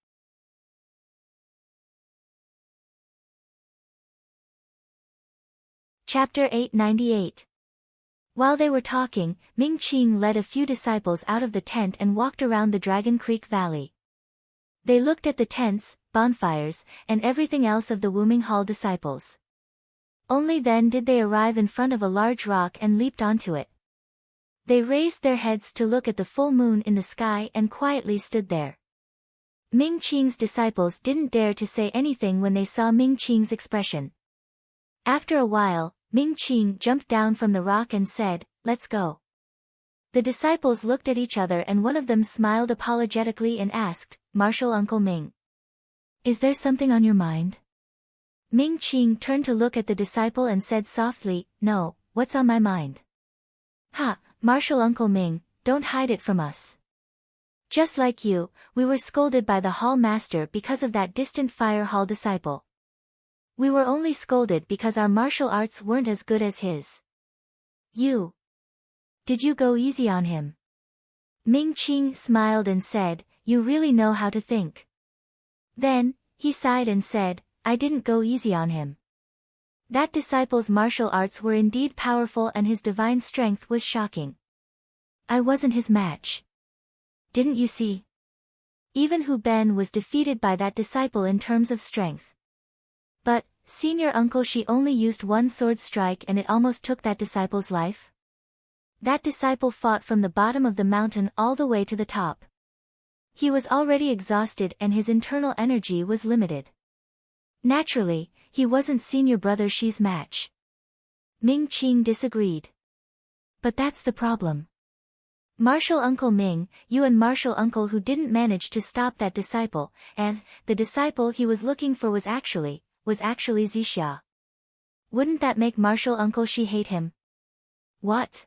Chapter 898. While they were talking, Ming Qing led a few disciples out of the tent and walked around the Dragon Creek Valley. They looked at the tents, bonfires, and everything else of the Wuming Hall disciples. Only then did they arrive in front of a large rock and leaped onto it. They raised their heads to look at the full moon in the sky and quietly stood there. Ming Qing's disciples didn't dare to say anything when they saw Ming Qing's expression. After a while, Ming Qing jumped down from the rock and said, "Let's go." The disciples looked at each other and one of them smiled apologetically and asked, "Martial Uncle Ming, is there something on your mind?" Ming Qing turned to look at the disciple and said softly, "No, what's on my mind?" "Ha, Martial Uncle Ming, don't hide it from us. Just like you, we were scolded by the hall master because of that distant fire hall disciple. We were only scolded because our martial arts weren't as good as his. Did you go easy on him?" Ming Qing smiled and said, "You really know how to think." Then, he sighed and said, "I didn't go easy on him. That disciple's martial arts were indeed powerful and his divine strength was shocking. I wasn't his match. Didn't you see? Even Hu Ben was defeated by that disciple in terms of strength. But, Senior Uncle, she only used one sword strike and it almost took that disciple's life. That disciple fought from the bottom of the mountain all the way to the top. He was already exhausted and his internal energy was limited. Naturally, he wasn't Senior Brother Shi's match." Ming Qing disagreed. "But that's the problem. Martial Uncle Ming, you and Martial Uncle who didn't manage to stop that disciple, and the disciple he was looking for was actually Zixia. Wouldn't that make Martial Uncle Shi hate him?" "What?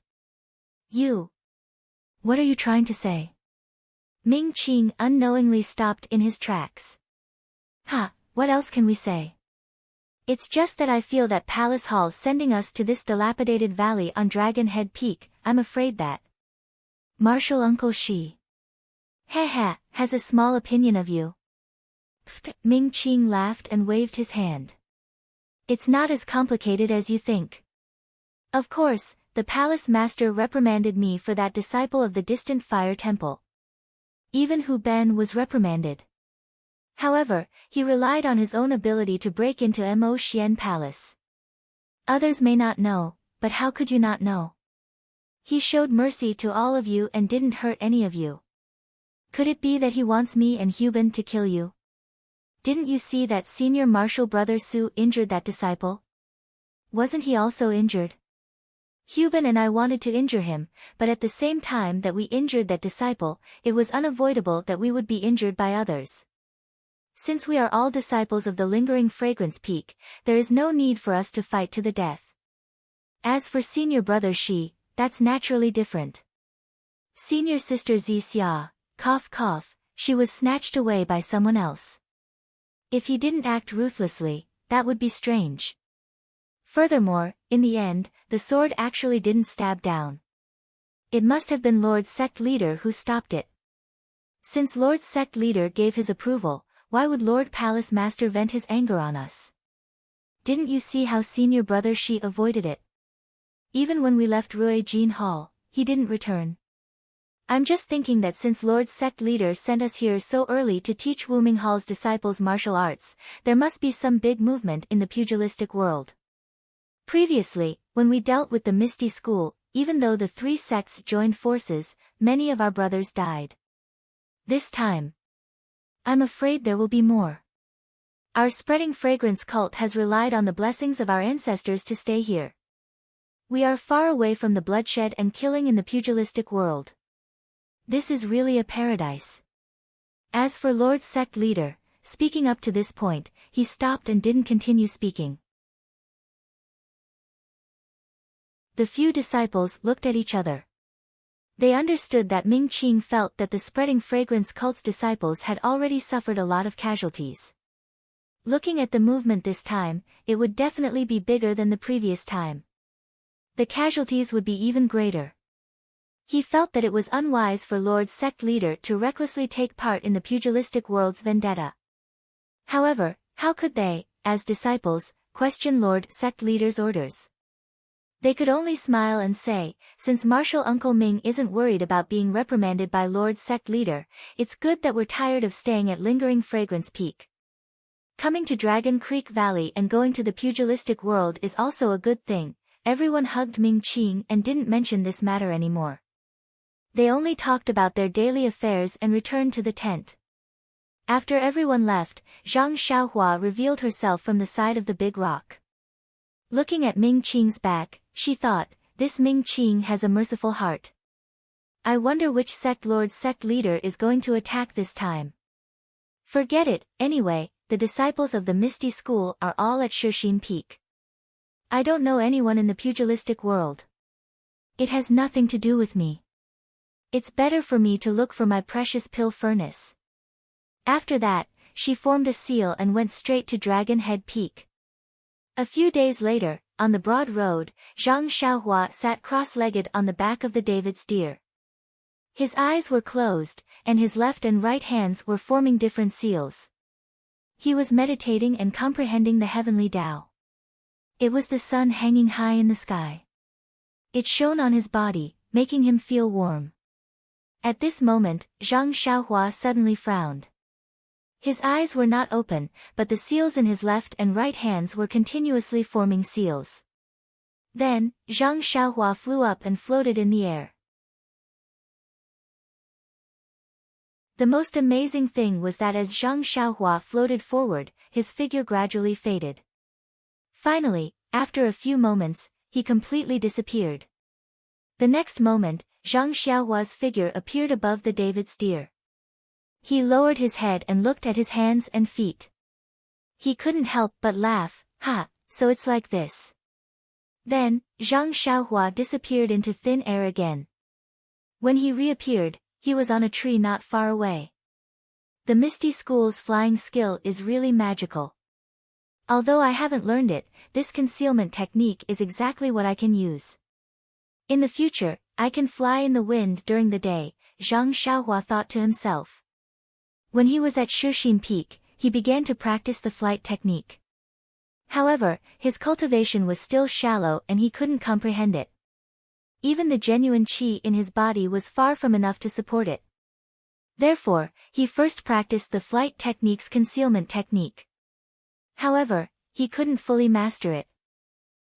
What are you trying to say?" Ming Qing unknowingly stopped in his tracks. "Ha, what else can we say? It's just that I feel that Palace Hall sending us to this dilapidated valley on Dragon Head Peak, I'm afraid that Martial Uncle Shi has a small opinion of you." Pfft, Ming Qing laughed and waved his hand. "It's not as complicated as you think. Of course, the palace master reprimanded me for that disciple of the distant fire temple. Even Hu Ben was reprimanded. However, he relied on his own ability to break into Mo Xian Palace. Others may not know, but how could you not know? He showed mercy to all of you and didn't hurt any of you. Could it be that he wants me and Hu Ben to kill you? Didn't you see that Senior Martial Brother Su injured that disciple? Wasn't he also injured? Hu Ben and I wanted to injure him, but at the same time that we injured that disciple, it was unavoidable that we would be injured by others. Since we are all disciples of the Lingering Fragrance Peak, there is no need for us to fight to the death. As for Senior Brother Shi, that's naturally different. Senior Sister Zixia, she was snatched away by someone else. If he didn't act ruthlessly, that would be strange. Furthermore, in the end, the sword actually didn't stab down. It must have been Lord Sect Leader who stopped it. Since Lord Sect Leader gave his approval, why would Lord Palace Master vent his anger on us? Didn't you see how Senior Brother Shi avoided it? Even when we left Rui Jin Hall, he didn't return. I'm just thinking that since Lord Sect Leader sent us here so early to teach Wu Ming Hall's disciples martial arts, there must be some big movement in the pugilistic world. Previously, when we dealt with the Misty School, even though the three sects joined forces, many of our brothers died. This time, I'm afraid there will be more. Our spreading fragrance cult has relied on the blessings of our ancestors to stay here. We are far away from the bloodshed and killing in the pugilistic world. This is really a paradise. As for Lord Sect Leader, speaking up to this point, he stopped and didn't continue speaking. The few disciples looked at each other. They understood that Ming Qing felt that the spreading fragrance cult's disciples had already suffered a lot of casualties. Looking at the movement this time, it would definitely be bigger than the previous time. The casualties would be even greater. He felt that it was unwise for Lord Sect Leader to recklessly take part in the pugilistic world's vendetta. However, how could they, as disciples, question Lord Sect Leader's orders? They could only smile and say, since Martial Uncle Ming isn't worried about being reprimanded by Lord Sect Leader, it's good that we're tired of staying at Lingering Fragrance Peak. Coming to Dragon Creek Valley and going to the pugilistic world is also a good thing. Everyone hugged Ming Qing and didn't mention this matter anymore. They only talked about their daily affairs and returned to the tent. After everyone left, Zhang Xiaohua revealed herself from the side of the big rock. Looking at Ming Qing's back, she thought, this Ming Qing has a merciful heart. I wonder which sect Lord Sect Leader is going to attack this time. Forget it, anyway, the disciples of the Misty School are all at Shixin Peak. I don't know anyone in the pugilistic world. It has nothing to do with me. It's better for me to look for my precious pill furnace. After that, she formed a seal and went straight to Dragon Head Peak. A few days later, on the broad road, Zhang Xiaohua sat cross-legged on the back of the David's deer. His eyes were closed, and his left and right hands were forming different seals. He was meditating and comprehending the heavenly Tao. It was the sun hanging high in the sky. It shone on his body, making him feel warm. At this moment, Zhang Xiaohua suddenly frowned. His eyes were not open, but the seals in his left and right hands were continuously forming seals. Then, Zhang Xiaohua flew up and floated in the air. The most amazing thing was that as Zhang Xiaohua floated forward, his figure gradually faded. Finally, after a few moments, he completely disappeared. The next moment, Zhang Xiaohua's figure appeared above the David's deer. He lowered his head and looked at his hands and feet. He couldn't help but laugh, so it's like this. Then, Zhang Xiaohua disappeared into thin air again. When he reappeared, he was on a tree not far away. The Misty School's flying skill is really magical. Although I haven't learned it, this concealment technique is exactly what I can use. In the future, I can fly in the wind during the day, Zhang Xiaohua thought to himself. When he was at Shixin Peak, he began to practice the flight technique. However, his cultivation was still shallow and he couldn't comprehend it. Even the genuine qi in his body was far from enough to support it. Therefore, he first practiced the flight technique's concealment technique. However, he couldn't fully master it.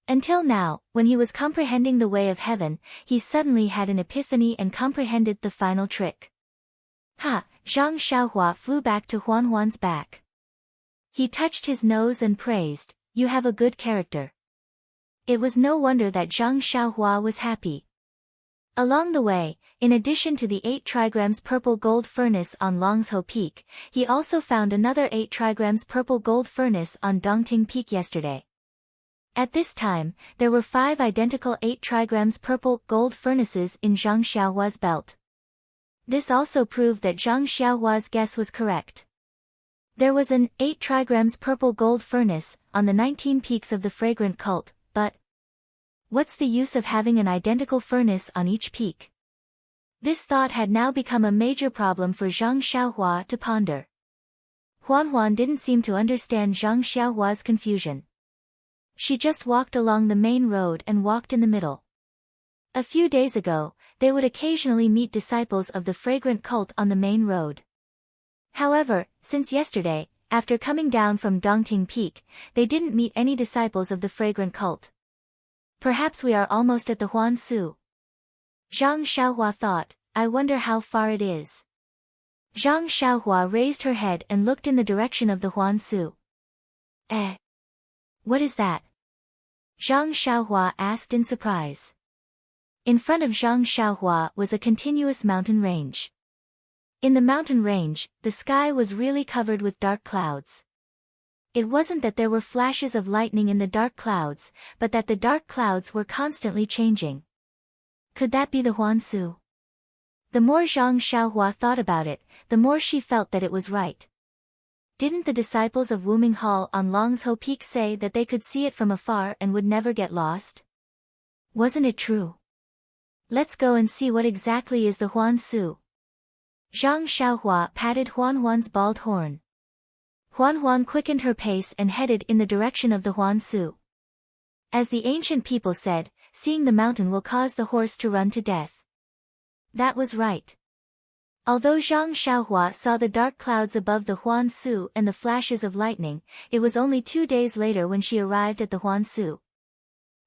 Until now, when he was comprehending the way of heaven, he suddenly had an epiphany and comprehended the final trick. Zhang Xiaohua flew back to Huan's back. He touched his nose and praised, "You have a good character." It was no wonder that Zhang Xiaohua was happy. Along the way, in addition to the 8 trigrams purple gold furnace on Longsho Peak, he also found another 8 trigrams purple gold furnace on Dongting Peak yesterday. At this time, there were 5 identical 8 trigrams purple gold furnaces in Zhang Xiaohua's belt. This also proved that Zhang Xiaohua's guess was correct. There was an 8 trigrams purple gold furnace on the 19 peaks of the fragrant cult, but what's the use of having an identical furnace on each peak? This thought had now become a major problem for Zhang Xiaohua to ponder. Huan didn't seem to understand Zhang Xiaohua's confusion. She just walked along the main road and walked in the middle. A few days ago, they would occasionally meet disciples of the fragrant cult on the main road. However, since yesterday, after coming down from Dongting Peak, they didn't meet any disciples of the fragrant cult. Perhaps we are almost at the Huansu. Zhang Xiaohua thought, I wonder how far it is. Zhang Xiaohua raised her head and looked in the direction of the Huansu. What is that? Zhang Xiaohua asked in surprise. In front of Zhang Xiaohua was a continuous mountain range. In the mountain range, the sky was really covered with dark clouds. It wasn't that there were flashes of lightning in the dark clouds, but that the dark clouds were constantly changing. Could that be the Huansu? The more Zhang Xiaohua thought about it, the more she felt that it was right. Didn't the disciples of Wuming Hall on Longzhou Peak say that they could see it from afar and would never get lost? Wasn't it true? Let's go and see what exactly is the Huansu. Zhang Xiaohua patted Huan's bald horn. Huan quickened her pace and headed in the direction of the Huansu. As the ancient people said, seeing the mountain will cause the horse to run to death. That was right. Although Zhang Xiaohua saw the dark clouds above the Huansu and the flashes of lightning, it was only 2 days later when she arrived at the Huansu.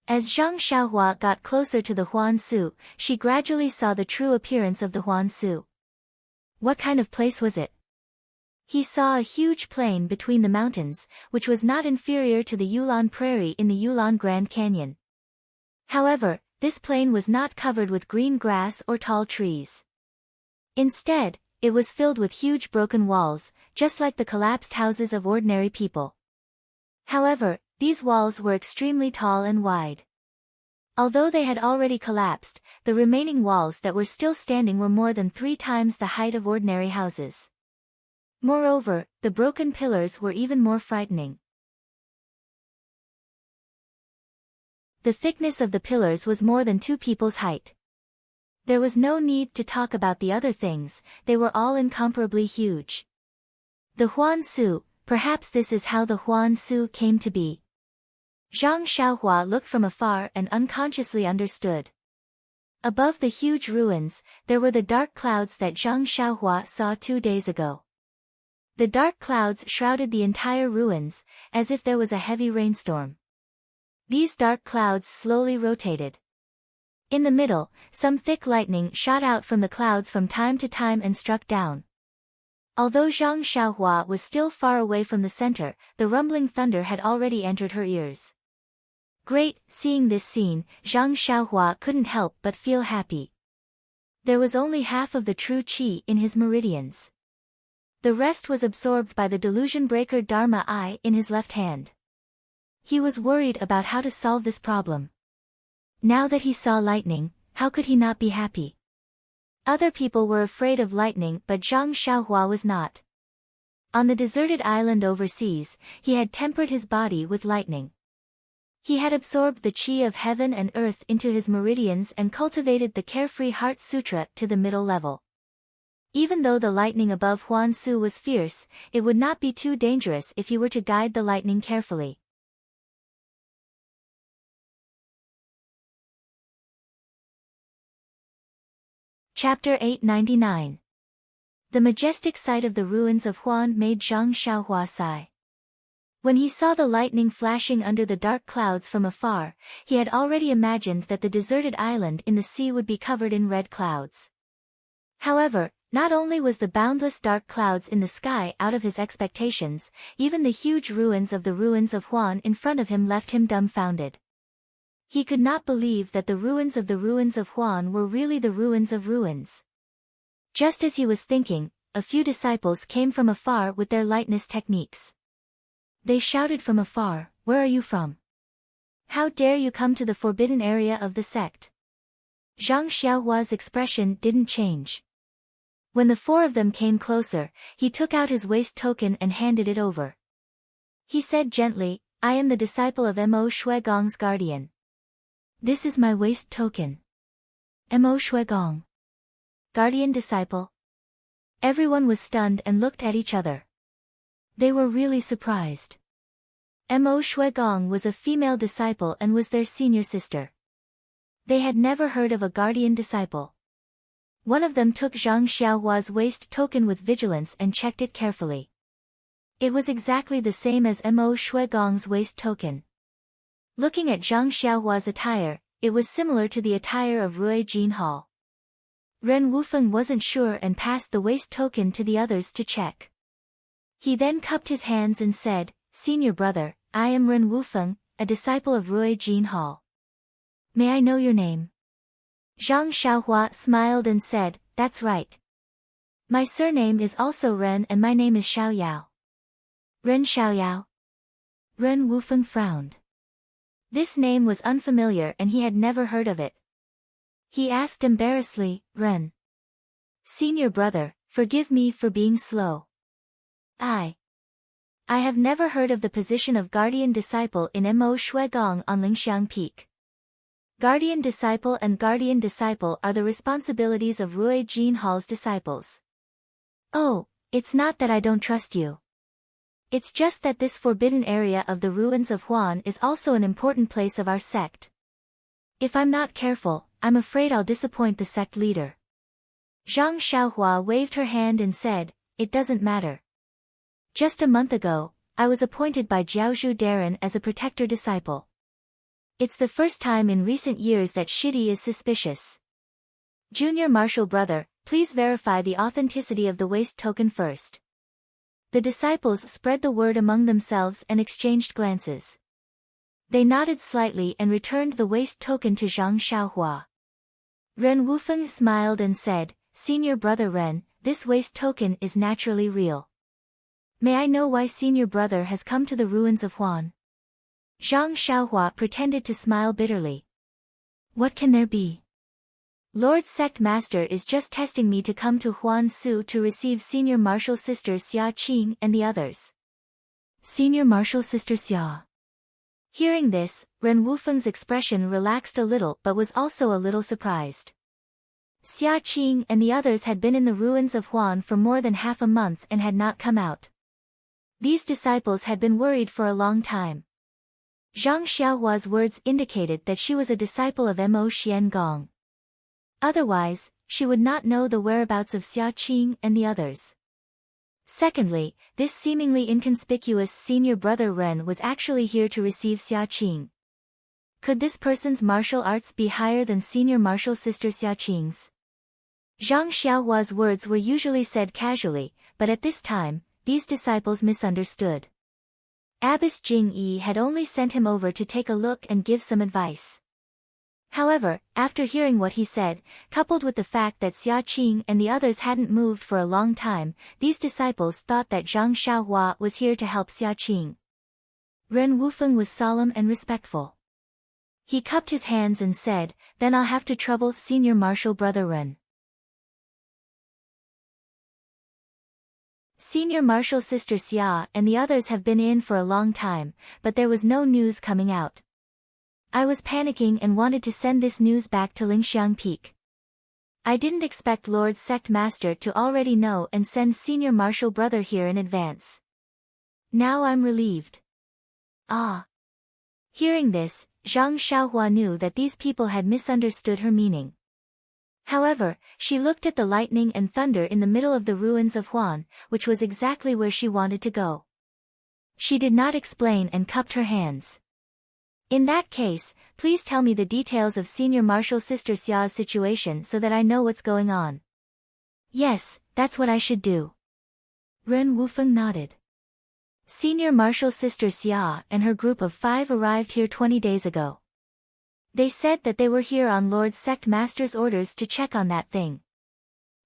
As Zhang Xiaohua got closer to the Huansu, she gradually saw the true appearance of the Huansu. What kind of place was it? He saw a huge plain between the mountains, which was not inferior to the Yulon Prairie in the Yulon Grand Canyon. However, this plain was not covered with green grass or tall trees. Instead, it was filled with huge broken walls, just like the collapsed houses of ordinary people. However, these walls were extremely tall and wide. Although they had already collapsed, the remaining walls that were still standing were more than 3 times the height of ordinary houses. Moreover, the broken pillars were even more frightening. The thickness of the pillars was more than 2 people's height. There was no need to talk about the other things, they were all incomparably huge. The Huansu, perhaps this is how the Huansu came to be. Zhang Xiaohua looked from afar and unconsciously understood. Above the huge ruins, there were the dark clouds that Zhang Xiaohua saw 2 days ago. The dark clouds shrouded the entire ruins, as if there was a heavy rainstorm. These dark clouds slowly rotated. In the middle, some thick lightning shot out from the clouds from time to time and struck down. Although Zhang Xiaohua was still far away from the center, the rumbling thunder had already entered her ears. Great, seeing this scene, Zhang Xiaohua couldn't help but feel happy. There was only half of the true qi in his meridians. The rest was absorbed by the delusion breaker Dharma Eye in his left hand. He was worried about how to solve this problem. Now that he saw lightning, how could he not be happy? Other people were afraid of lightning, but Zhang Xiaohua was not. On the deserted island overseas, he had tempered his body with lightning. He had absorbed the qi of heaven and earth into his meridians and cultivated the carefree heart sutra to the middle level. Even though the lightning above Huansu was fierce, it would not be too dangerous if he were to guide the lightning carefully. Chapter 899. The majestic sight of the ruins of Huan made Zhang Xiaohua sigh. When he saw the lightning flashing under the dark clouds from afar, he had already imagined that the deserted island in the sea would be covered in red clouds. However, not only was the boundless dark clouds in the sky out of his expectations, even the huge ruins of Huan in front of him left him dumbfounded. He could not believe that the ruins of Huan were really the ruins of ruins. Just as he was thinking, a few disciples came from afar with their lightness techniques. They shouted from afar, "Where are you from? How dare you come to the forbidden area of the sect?" Zhang Xiaohua's expression didn't change. When the four of them came closer, he took out his waist token and handed it over. He said gently, I am the disciple of Mo Shuigong's guardian. This is my waist token. Mo Shuigong. Guardian disciple. Everyone was stunned and looked at each other. They were really surprised. Mo Shuigong was a female disciple and was their senior sister. They had never heard of a guardian disciple. One of them took Zhang Xiaohua's waist token with vigilance and checked it carefully. It was exactly the same as Mo Shuigong's waist token. Looking at Zhang Xiaohua's attire, it was similar to the attire of Rui Jinhao. Ren Wufeng wasn't sure and passed the waist token to the others to check. He then cupped his hands and said, Senior brother, I am Ren Wufeng, a disciple of Rui Jinhao. May I know your name? Zhang Xiaohua smiled and said, That's right. My surname is also Ren and my name is Xiaoyao. Ren Xiaoyao? Ren Wufeng frowned. This name was unfamiliar and he had never heard of it. He asked embarrassedly, Ren. Senior brother, forgive me for being slow. I have never heard of the position of guardian disciple in Mo Shuigong on Lingxiang Peak. Guardian disciple and guardian disciple are the responsibilities of Rui Jinhao's disciples. Oh, it's not that I don't trust you. It's just that this forbidden area of the ruins of Huan is also an important place of our sect. If I'm not careful, I'm afraid I'll disappoint the sect leader. Zhang Xiaohua waved her hand and said, It doesn't matter. Just a month ago, I was appointed by Jiaozhu Darren as a protector disciple. It's the first time in recent years that Shidi is suspicious. Junior Marshal brother, please verify the authenticity of the waist token first. The disciples spread the word among themselves and exchanged glances. They nodded slightly and returned the waist token to Zhang Xiaohua. Ren Wufeng smiled and said, Senior brother Ren, this waist token is naturally real. May I know why senior brother has come to the ruins of Huan? Zhang Xiaohua pretended to smile bitterly. What can there be? Lord Sect Master is just testing me to come to Huan Su to receive Senior Marshal Sister Xia Qing and the others. Senior Marshal Sister Xia. Hearing this, Ren Wufeng's expression relaxed a little but was also a little surprised. Xia Qing and the others had been in the ruins of Huan for more than half a month and had not come out. These disciples had been worried for a long time. Zhang Xiaohua's words indicated that she was a disciple of Mo Xiangong. Otherwise, she would not know the whereabouts of Xia Qing and the others. Secondly, this seemingly inconspicuous senior brother Ren was actually here to receive Xia Qing. Could this person's martial arts be higher than senior martial sister Xia Qing's? Zhang Xiaohua's words were usually said casually, but at this time, these disciples misunderstood. Abbess Jing Yi had only sent him over to take a look and give some advice. However, after hearing what he said, coupled with the fact that Xia Qing and the others hadn't moved for a long time, these disciples thought that Zhang Xiaohua was here to help Xia Qing. Ren Wufeng was solemn and respectful. He cupped his hands and said, Then I'll have to trouble Senior Marshal Brother Ren. Senior Marshal Sister Xia and the others have been in for a long time, but there was no news coming out. I was panicking and wanted to send this news back to Lingxiang Peak. I didn't expect Lord Sect Master to already know and send Senior Marshal Brother here in advance. Now I'm relieved. Ah. Hearing this, Zhang Xiaohua knew that these people had misunderstood her meaning. However, she looked at the lightning and thunder in the middle of the ruins of Huan, which was exactly where she wanted to go. She did not explain and cupped her hands. In that case, please tell me the details of Senior Marshal Sister Xia's situation so that I know what's going on. Yes, that's what I should do. Ren Wufeng nodded. Senior Marshal Sister Xia and her group of 5 arrived here 20 days ago. They said that they were here on Lord Sect Master's orders to check on that thing.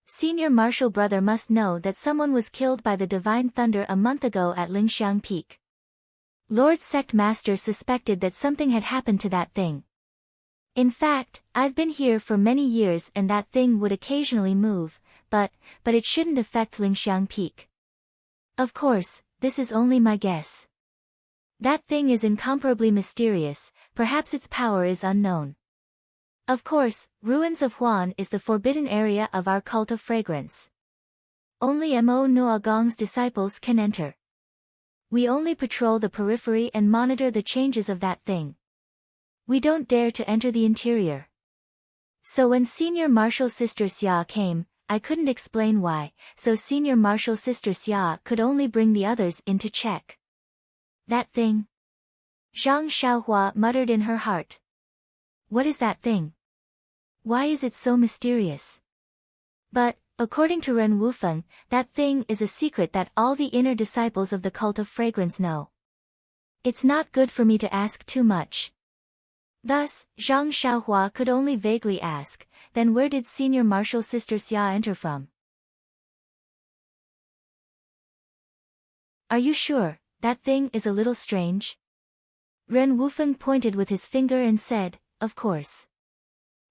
Senior Marshal Brother must know that someone was killed by the Divine Thunder a month ago at Lingxiang Peak. Lord Sect Master suspected that something had happened to that thing. In fact, I've been here for many years and that thing would occasionally move, but it shouldn't affect Lingxiang Peak. Of course, this is only my guess. That thing is incomparably mysterious, perhaps its power is unknown. Of course, Ruins of Huan is the forbidden area of our cult of fragrance. Only Mo Nuagong's disciples can enter. We only patrol the periphery and monitor the changes of that thing. We don't dare to enter the interior. So when Senior Marshal Sister Xia came, I couldn't explain why, so Senior Marshal Sister Xia could only bring the others in to check. That thing? Zhang Xiaohua muttered in her heart. What is that thing? Why is it so mysterious? But, according to Ren Wufeng, that thing is a secret that all the inner disciples of the cult of fragrance know. It's not good for me to ask too much. Thus, Zhang Xiaohua could only vaguely ask, then where did Senior Marshal Sister Xia enter from? Are you sure? That thing is a little strange? Ren Wufeng pointed with his finger and said, of course.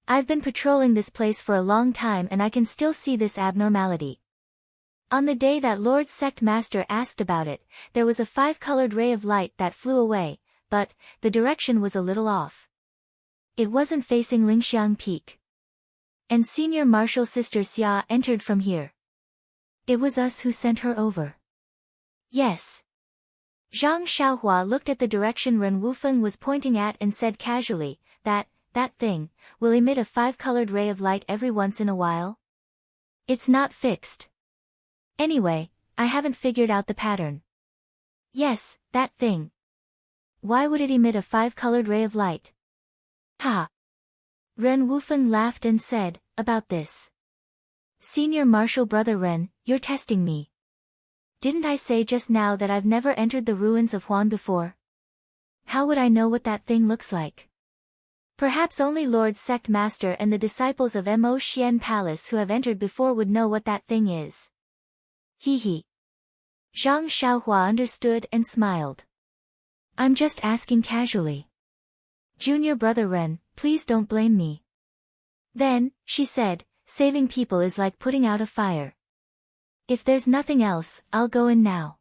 I've been patrolling this place for a long time and I can still see this abnormality. On the day that Lord Sect Master asked about it, there was a 5-colored ray of light that flew away, but the direction was a little off. It wasn't facing Lingxiang Peak. And Senior Marshal Sister Xia entered from here. It was us who sent her over. Yes. Zhang Xiaohua looked at the direction Ren Wufeng was pointing at and said casually, that thing, will emit a 5-colored ray of light every once in a while? It's not fixed. Anyway, I haven't figured out the pattern. Yes, that thing. Why would it emit a 5-colored ray of light? Ha! Ren Wufeng laughed and said, about this. Senior Marshal Brother Ren, you're testing me. Didn't I say just now that I've never entered the ruins of Huan before? How would I know what that thing looks like? Perhaps only Lord Sect Master and the disciples of Mo Xian Palace who have entered before would know what that thing is. Hee hee. Zhang Xiaohua understood and smiled. I'm just asking casually. Junior Brother Ren, please don't blame me. Then, she said, saving people is like putting out a fire. If there's nothing else, I'll go in now.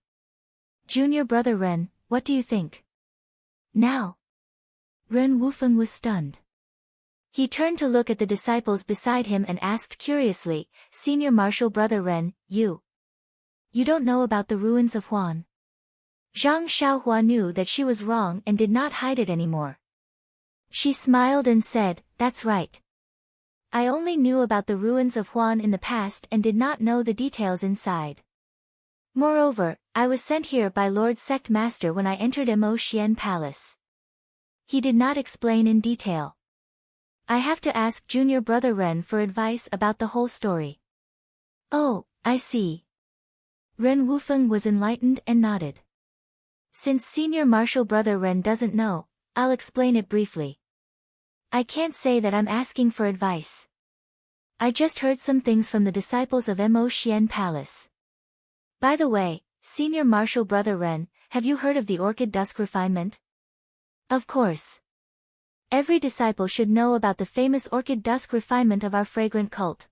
Junior Brother Ren, what do you think? Now? Ren Wufeng was stunned. He turned to look at the disciples beside him and asked curiously, Senior Marshal Brother Ren, you don't know about the ruins of Huan? Zhang Xiaohua knew that she was wrong and did not hide it anymore. She smiled and said, that's right. I only knew about the ruins of Huan in the past and did not know the details inside. Moreover, I was sent here by Lord Sect Master when I entered Mo Xian Palace. He did not explain in detail. I have to ask Junior Brother Ren for advice about the whole story. Oh, I see. Ren Wufeng was enlightened and nodded. Since Senior Marshal Brother Ren doesn't know, I'll explain it briefly. I can't say that I'm asking for advice. I just heard some things from the disciples of Mo Xian Palace. By the way, Senior Marshal Brother Ren, have you heard of the Orchid Dusk Refinement? Of course. Every disciple should know about the famous Orchid Dusk Refinement of our fragrant cult.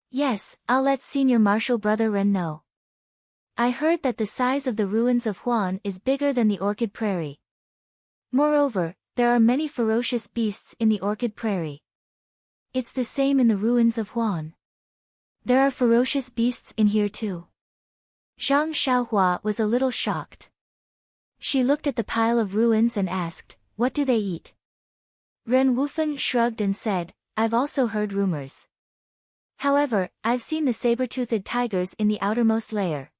Yes, I'll let Senior Marshal Brother Ren know. I heard that the size of the ruins of Huan is bigger than the Orchid Prairie. Moreover, there are many ferocious beasts in the Orchid Prairie. It's the same in the ruins of Huan. There are ferocious beasts in here too. Zhang Xiaohua was a little shocked. She looked at the pile of ruins and asked, what do they eat? Ren Wufeng shrugged and said, I've also heard rumors. However, I've seen the saber-toothed tigers in the outermost layer.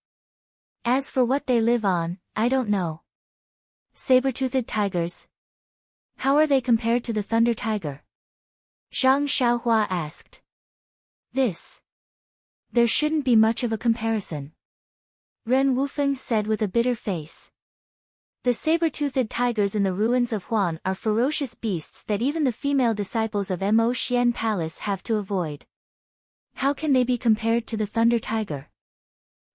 As for what they live on, I don't know. Saber-toothed tigers? How are they compared to the thunder tiger? Zhang Xiaohua asked. There shouldn't be much of a comparison. Ren Wufeng said with a bitter face. The saber-toothed tigers in the ruins of Huan are ferocious beasts that even the female disciples of Mo Xian Palace have to avoid. How can they be compared to the thunder tiger?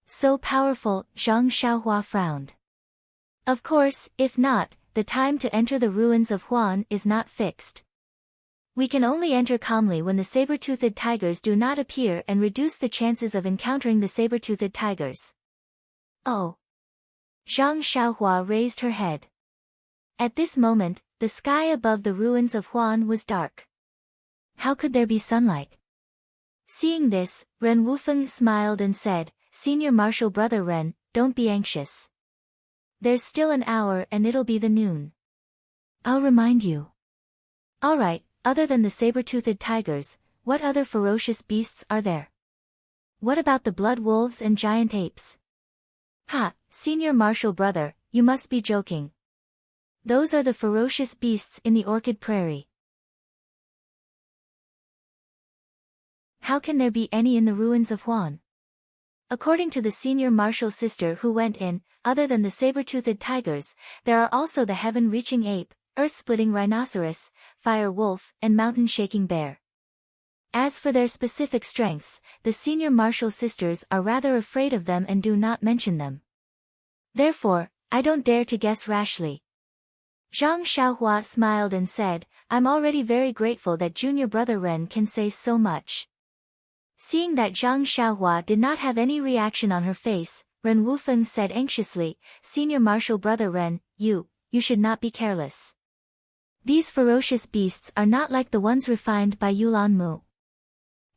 So powerful, Zhang Xiaohua frowned. Of course, if not, the time to enter the ruins of Huan is not fixed. We can only enter calmly when the saber-toothed tigers do not appear and reduce the chances of encountering the saber-toothed tigers. Oh. Zhang Xiaohua raised her head. At this moment, the sky above the ruins of Huan was dark. How could there be sunlight? Seeing this, Ren Wufeng smiled and said, "Senior Marshal Brother Ren, don't be anxious. There's still an hour and it'll be the noon. I'll remind you." Alright, other than the saber-toothed tigers, what other ferocious beasts are there? What about the blood wolves and giant apes? Ha, Senior Marshal Brother, you must be joking. Those are the ferocious beasts in the Orchid Prairie. How can there be any in the ruins of Huan? According to the senior marshal's sister who went in, other than the saber-toothed tigers, there are also the heaven-reaching ape, earth-splitting rhinoceros, fire wolf, and mountain-shaking bear. As for their specific strengths, the senior marshal sisters are rather afraid of them and do not mention them. Therefore, I don't dare to guess rashly. Zhang Xiaohua smiled and said, "I'm already very grateful that junior brother Ren can say so much." Seeing that Zhang Xiaohua did not have any reaction on her face, Ren Wufeng said anxiously, "Senior Marshal Brother Ren, you should not be careless. These ferocious beasts are not like the ones refined by Yulan Mu.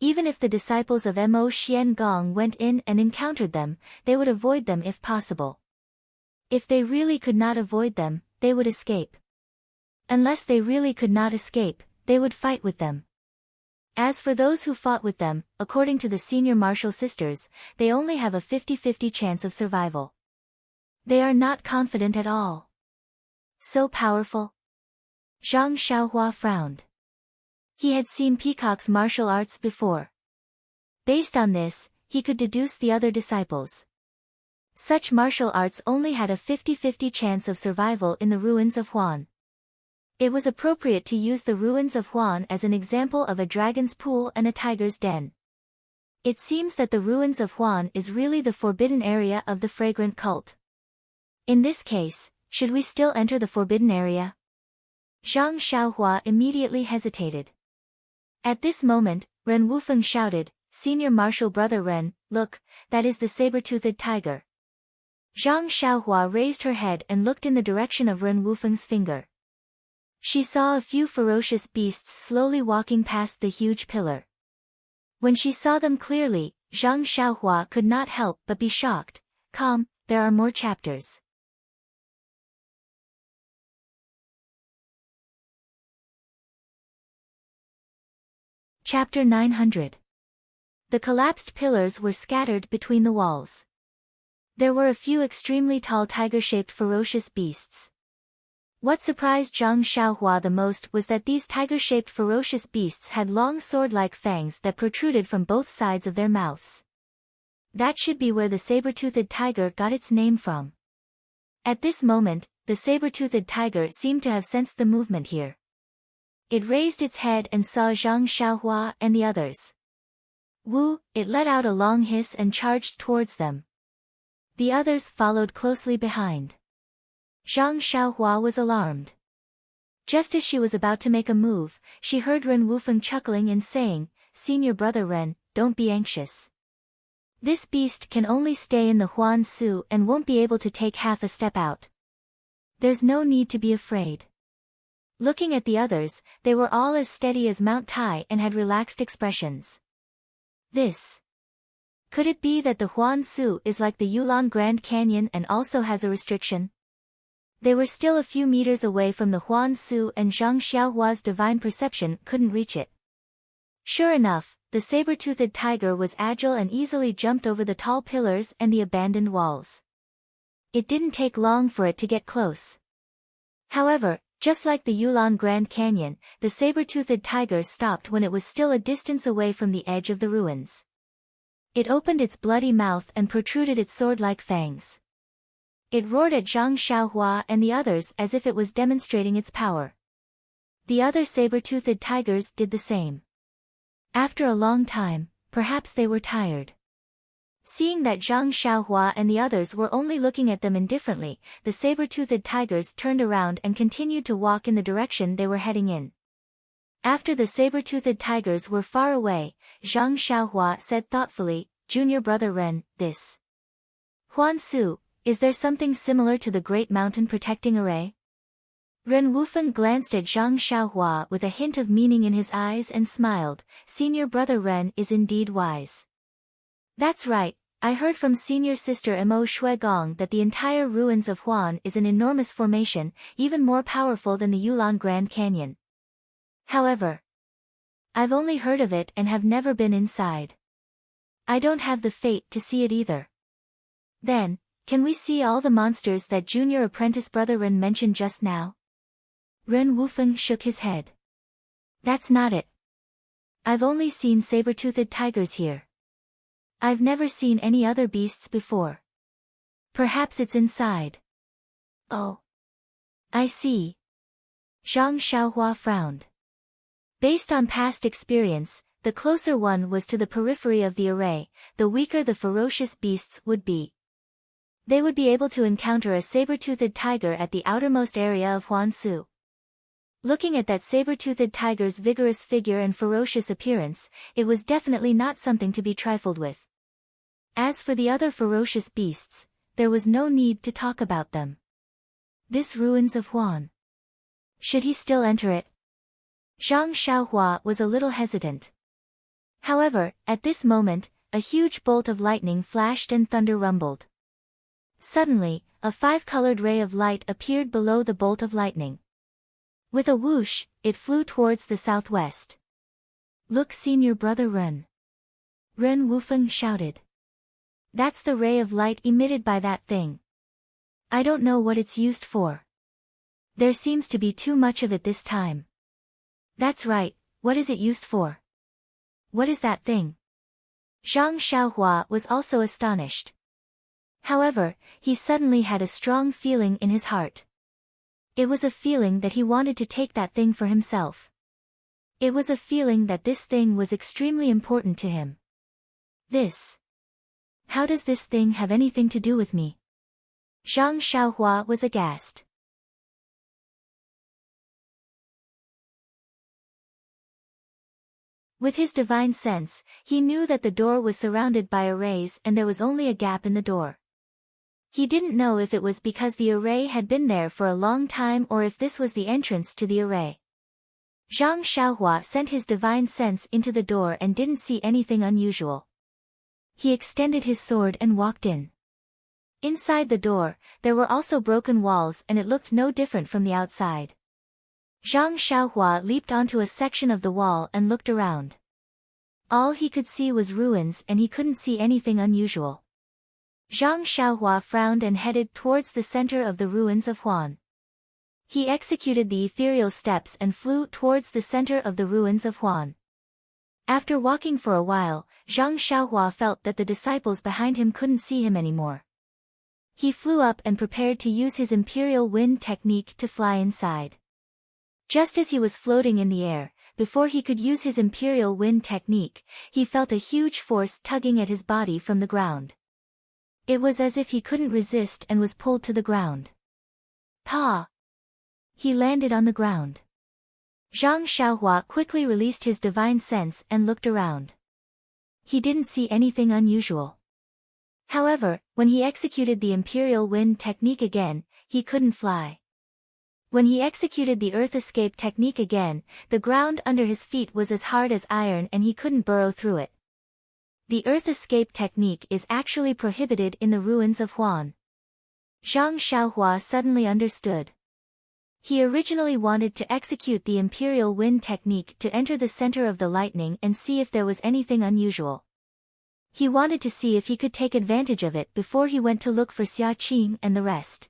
Even if the disciples of Mo Xian Gong went in and encountered them, they would avoid them if possible. If they really could not avoid them, they would escape. Unless they really could not escape, they would fight with them. As for those who fought with them, according to the senior marshal sisters, they only have a 50-50 chance of survival. They are not confident at all. So powerful?" Zhang Xiaohua frowned. He had seen Peacock's martial arts before. Based on this, he could deduce the other disciples. Such martial arts only had a 50-50 chance of survival in the ruins of Huan. It was appropriate to use the ruins of Huan as an example of a dragon's pool and a tiger's den. It seems that the ruins of Huan is really the forbidden area of the fragrant cult. In this case, should we still enter the forbidden area? Zhang Xiaohua immediately hesitated. At this moment, Ren Wufeng shouted, "Senior Marshal Brother Ren, look, that is the saber-toothed tiger." Zhang Xiaohua raised her head and looked in the direction of Ren Wufeng's finger. She saw a few ferocious beasts slowly walking past the huge pillar. When she saw them clearly, Zhang Xiaohua could not help but be shocked. Calm, there are more chapters. Chapter 900. The collapsed pillars were scattered between the walls. There were a few extremely tall tiger-shaped ferocious beasts. What surprised Zhang Xiaohua the most was that these tiger-shaped ferocious beasts had long sword-like fangs that protruded from both sides of their mouths. That should be where the saber-toothed tiger got its name from. At this moment, the saber-toothed tiger seemed to have sensed the movement here. It raised its head and saw Zhang Xiaohua and the others. Woo, it let out a long hiss and charged towards them. The others followed closely behind. Zhang Xiaohua was alarmed. Just as she was about to make a move, she heard Ren Wufeng chuckling and saying, "Senior brother Ren, don't be anxious. This beast can only stay in the Huan Su and won't be able to take half a step out. There's no need to be afraid." Looking at the others, they were all as steady as Mount Tai and had relaxed expressions. Could it be that the Huan Su is like the Yulon Grand Canyon and also has a restriction? They were still a few meters away from the Huan Su and Zhang Xiaohua's divine perception couldn't reach it. Sure enough, the saber-toothed tiger was agile and easily jumped over the tall pillars and the abandoned walls. It didn't take long for it to get close. However, just like the Yulon Grand Canyon, the saber-toothed tiger stopped when it was still a distance away from the edge of the ruins. It opened its bloody mouth and protruded its sword-like fangs. It roared at Zhang Xiaohua and the others as if it was demonstrating its power. The other saber-toothed tigers did the same. After a long time, perhaps they were tired. Seeing that Zhang Xiaohua and the others were only looking at them indifferently, the saber-toothed tigers turned around and continued to walk in the direction they were heading in. After the saber-toothed tigers were far away, Zhang Xiaohua said thoughtfully, "Junior brother Ren, this Huan Su, is there something similar to the Great Mountain Protecting Array?" Ren Wufeng glanced at Zhang Xiaohua with a hint of meaning in his eyes and smiled. "Senior brother Ren is indeed wise." "That's right, I heard from senior sister Mo Shuigong that the entire ruins of Huan is an enormous formation, even more powerful than the Yulon Grand Canyon. However, I've only heard of it and have never been inside. I don't have the fate to see it either." "Then, can we see all the monsters that junior apprentice brother Ren mentioned just now?" Ren Wufeng shook his head. "That's not it. I've only seen saber-toothed tigers here. I've never seen any other beasts before. Perhaps it's inside." "Oh. I see." Zhang Xiaohua frowned. Based on past experience, the closer one was to the periphery of the array, the weaker the ferocious beasts would be. They would be able to encounter a saber-toothed tiger at the outermost area of Huansu. Looking at that saber-toothed tiger's vigorous figure and ferocious appearance, it was definitely not something to be trifled with. As for the other ferocious beasts, there was no need to talk about them. This ruins of Huan. Should he still enter it? Zhang Xiaohua was a little hesitant. However, at this moment, a huge bolt of lightning flashed and thunder rumbled. Suddenly, a five-colored ray of light appeared below the bolt of lightning. With a whoosh, it flew towards the southwest. "Look, senior brother Ren!" Ren Wufeng shouted. "That's the ray of light emitted by that thing. I don't know what it's used for. There seems to be too much of it this time." "That's right, what is it used for? What is that thing?" Zhang Xiaohua was also astonished. However, he suddenly had a strong feeling in his heart. It was a feeling that he wanted to take that thing for himself. It was a feeling that this thing was extremely important to him. "This. How does this thing have anything to do with me?" Zhang Xiaohua was aghast. With his divine sense, he knew that the door was surrounded by arrays and there was only a gap in the door. He didn't know if it was because the array had been there for a long time or if this was the entrance to the array. Zhang Xiaohua sent his divine sense into the door and didn't see anything unusual. He extended his sword and walked in. Inside the door, there were also broken walls and it looked no different from the outside. Zhang Xiaohua leaped onto a section of the wall and looked around. All he could see was ruins and he couldn't see anything unusual. Zhang Xiaohua frowned and headed towards the center of the ruins of Huan. He executed the ethereal steps and flew towards the center of the ruins of Huan. After walking for a while, Zhang Xiaohua felt that the disciples behind him couldn't see him anymore. He flew up and prepared to use his imperial wind technique to fly inside. Just as he was floating in the air, before he could use his imperial wind technique, he felt a huge force tugging at his body from the ground. It was as if he couldn't resist and was pulled to the ground. "Pa!" He landed on the ground. Zhang Xiaohua quickly released his divine sense and looked around. He didn't see anything unusual. However, when he executed the imperial wind technique again, he couldn't fly. When he executed the earth escape technique again, the ground under his feet was as hard as iron and he couldn't burrow through it. The earth escape technique is actually prohibited in the ruins of Huan. Zhang Xiaohua suddenly understood. He originally wanted to execute the imperial wind technique to enter the center of the lightning and see if there was anything unusual. He wanted to see if he could take advantage of it before he went to look for Xia Qing and the rest.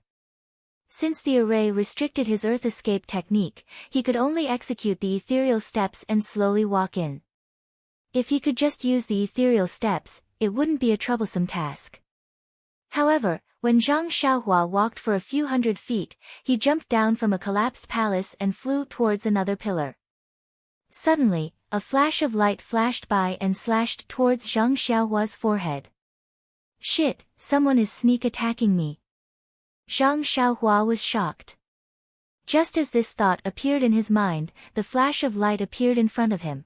Since the array restricted his earth escape technique, he could only execute the ethereal steps and slowly walk in. If he could just use the ethereal steps, it wouldn't be a troublesome task. However, when Zhang Xiaohua walked for a few hundred feet, he jumped down from a collapsed palace and flew towards another pillar. Suddenly, a flash of light flashed by and slashed towards Zhang Xiaohua's forehead. "Shit, someone is sneak attacking me." Zhang Xiaohua was shocked. Just as this thought appeared in his mind, the flash of light appeared in front of him.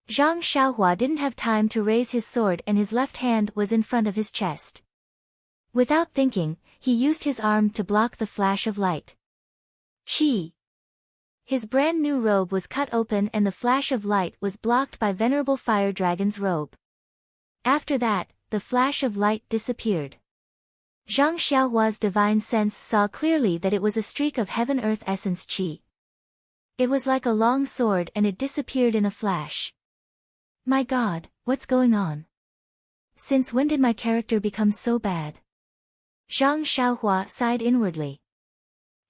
Zhang Xiaohua didn't have time to raise his sword and his left hand was in front of his chest. Without thinking, he used his arm to block the flash of light. Chi! His brand new robe was cut open and the flash of light was blocked by Venerable Fire Dragon's robe. After that, the flash of light disappeared. Zhang Xiaohua's divine sense saw clearly that it was a streak of heaven-earth essence Qi. It was like a long sword and it disappeared in a flash. My God, what's going on? Since when did my character become so bad? Zhang Xiaohua sighed inwardly.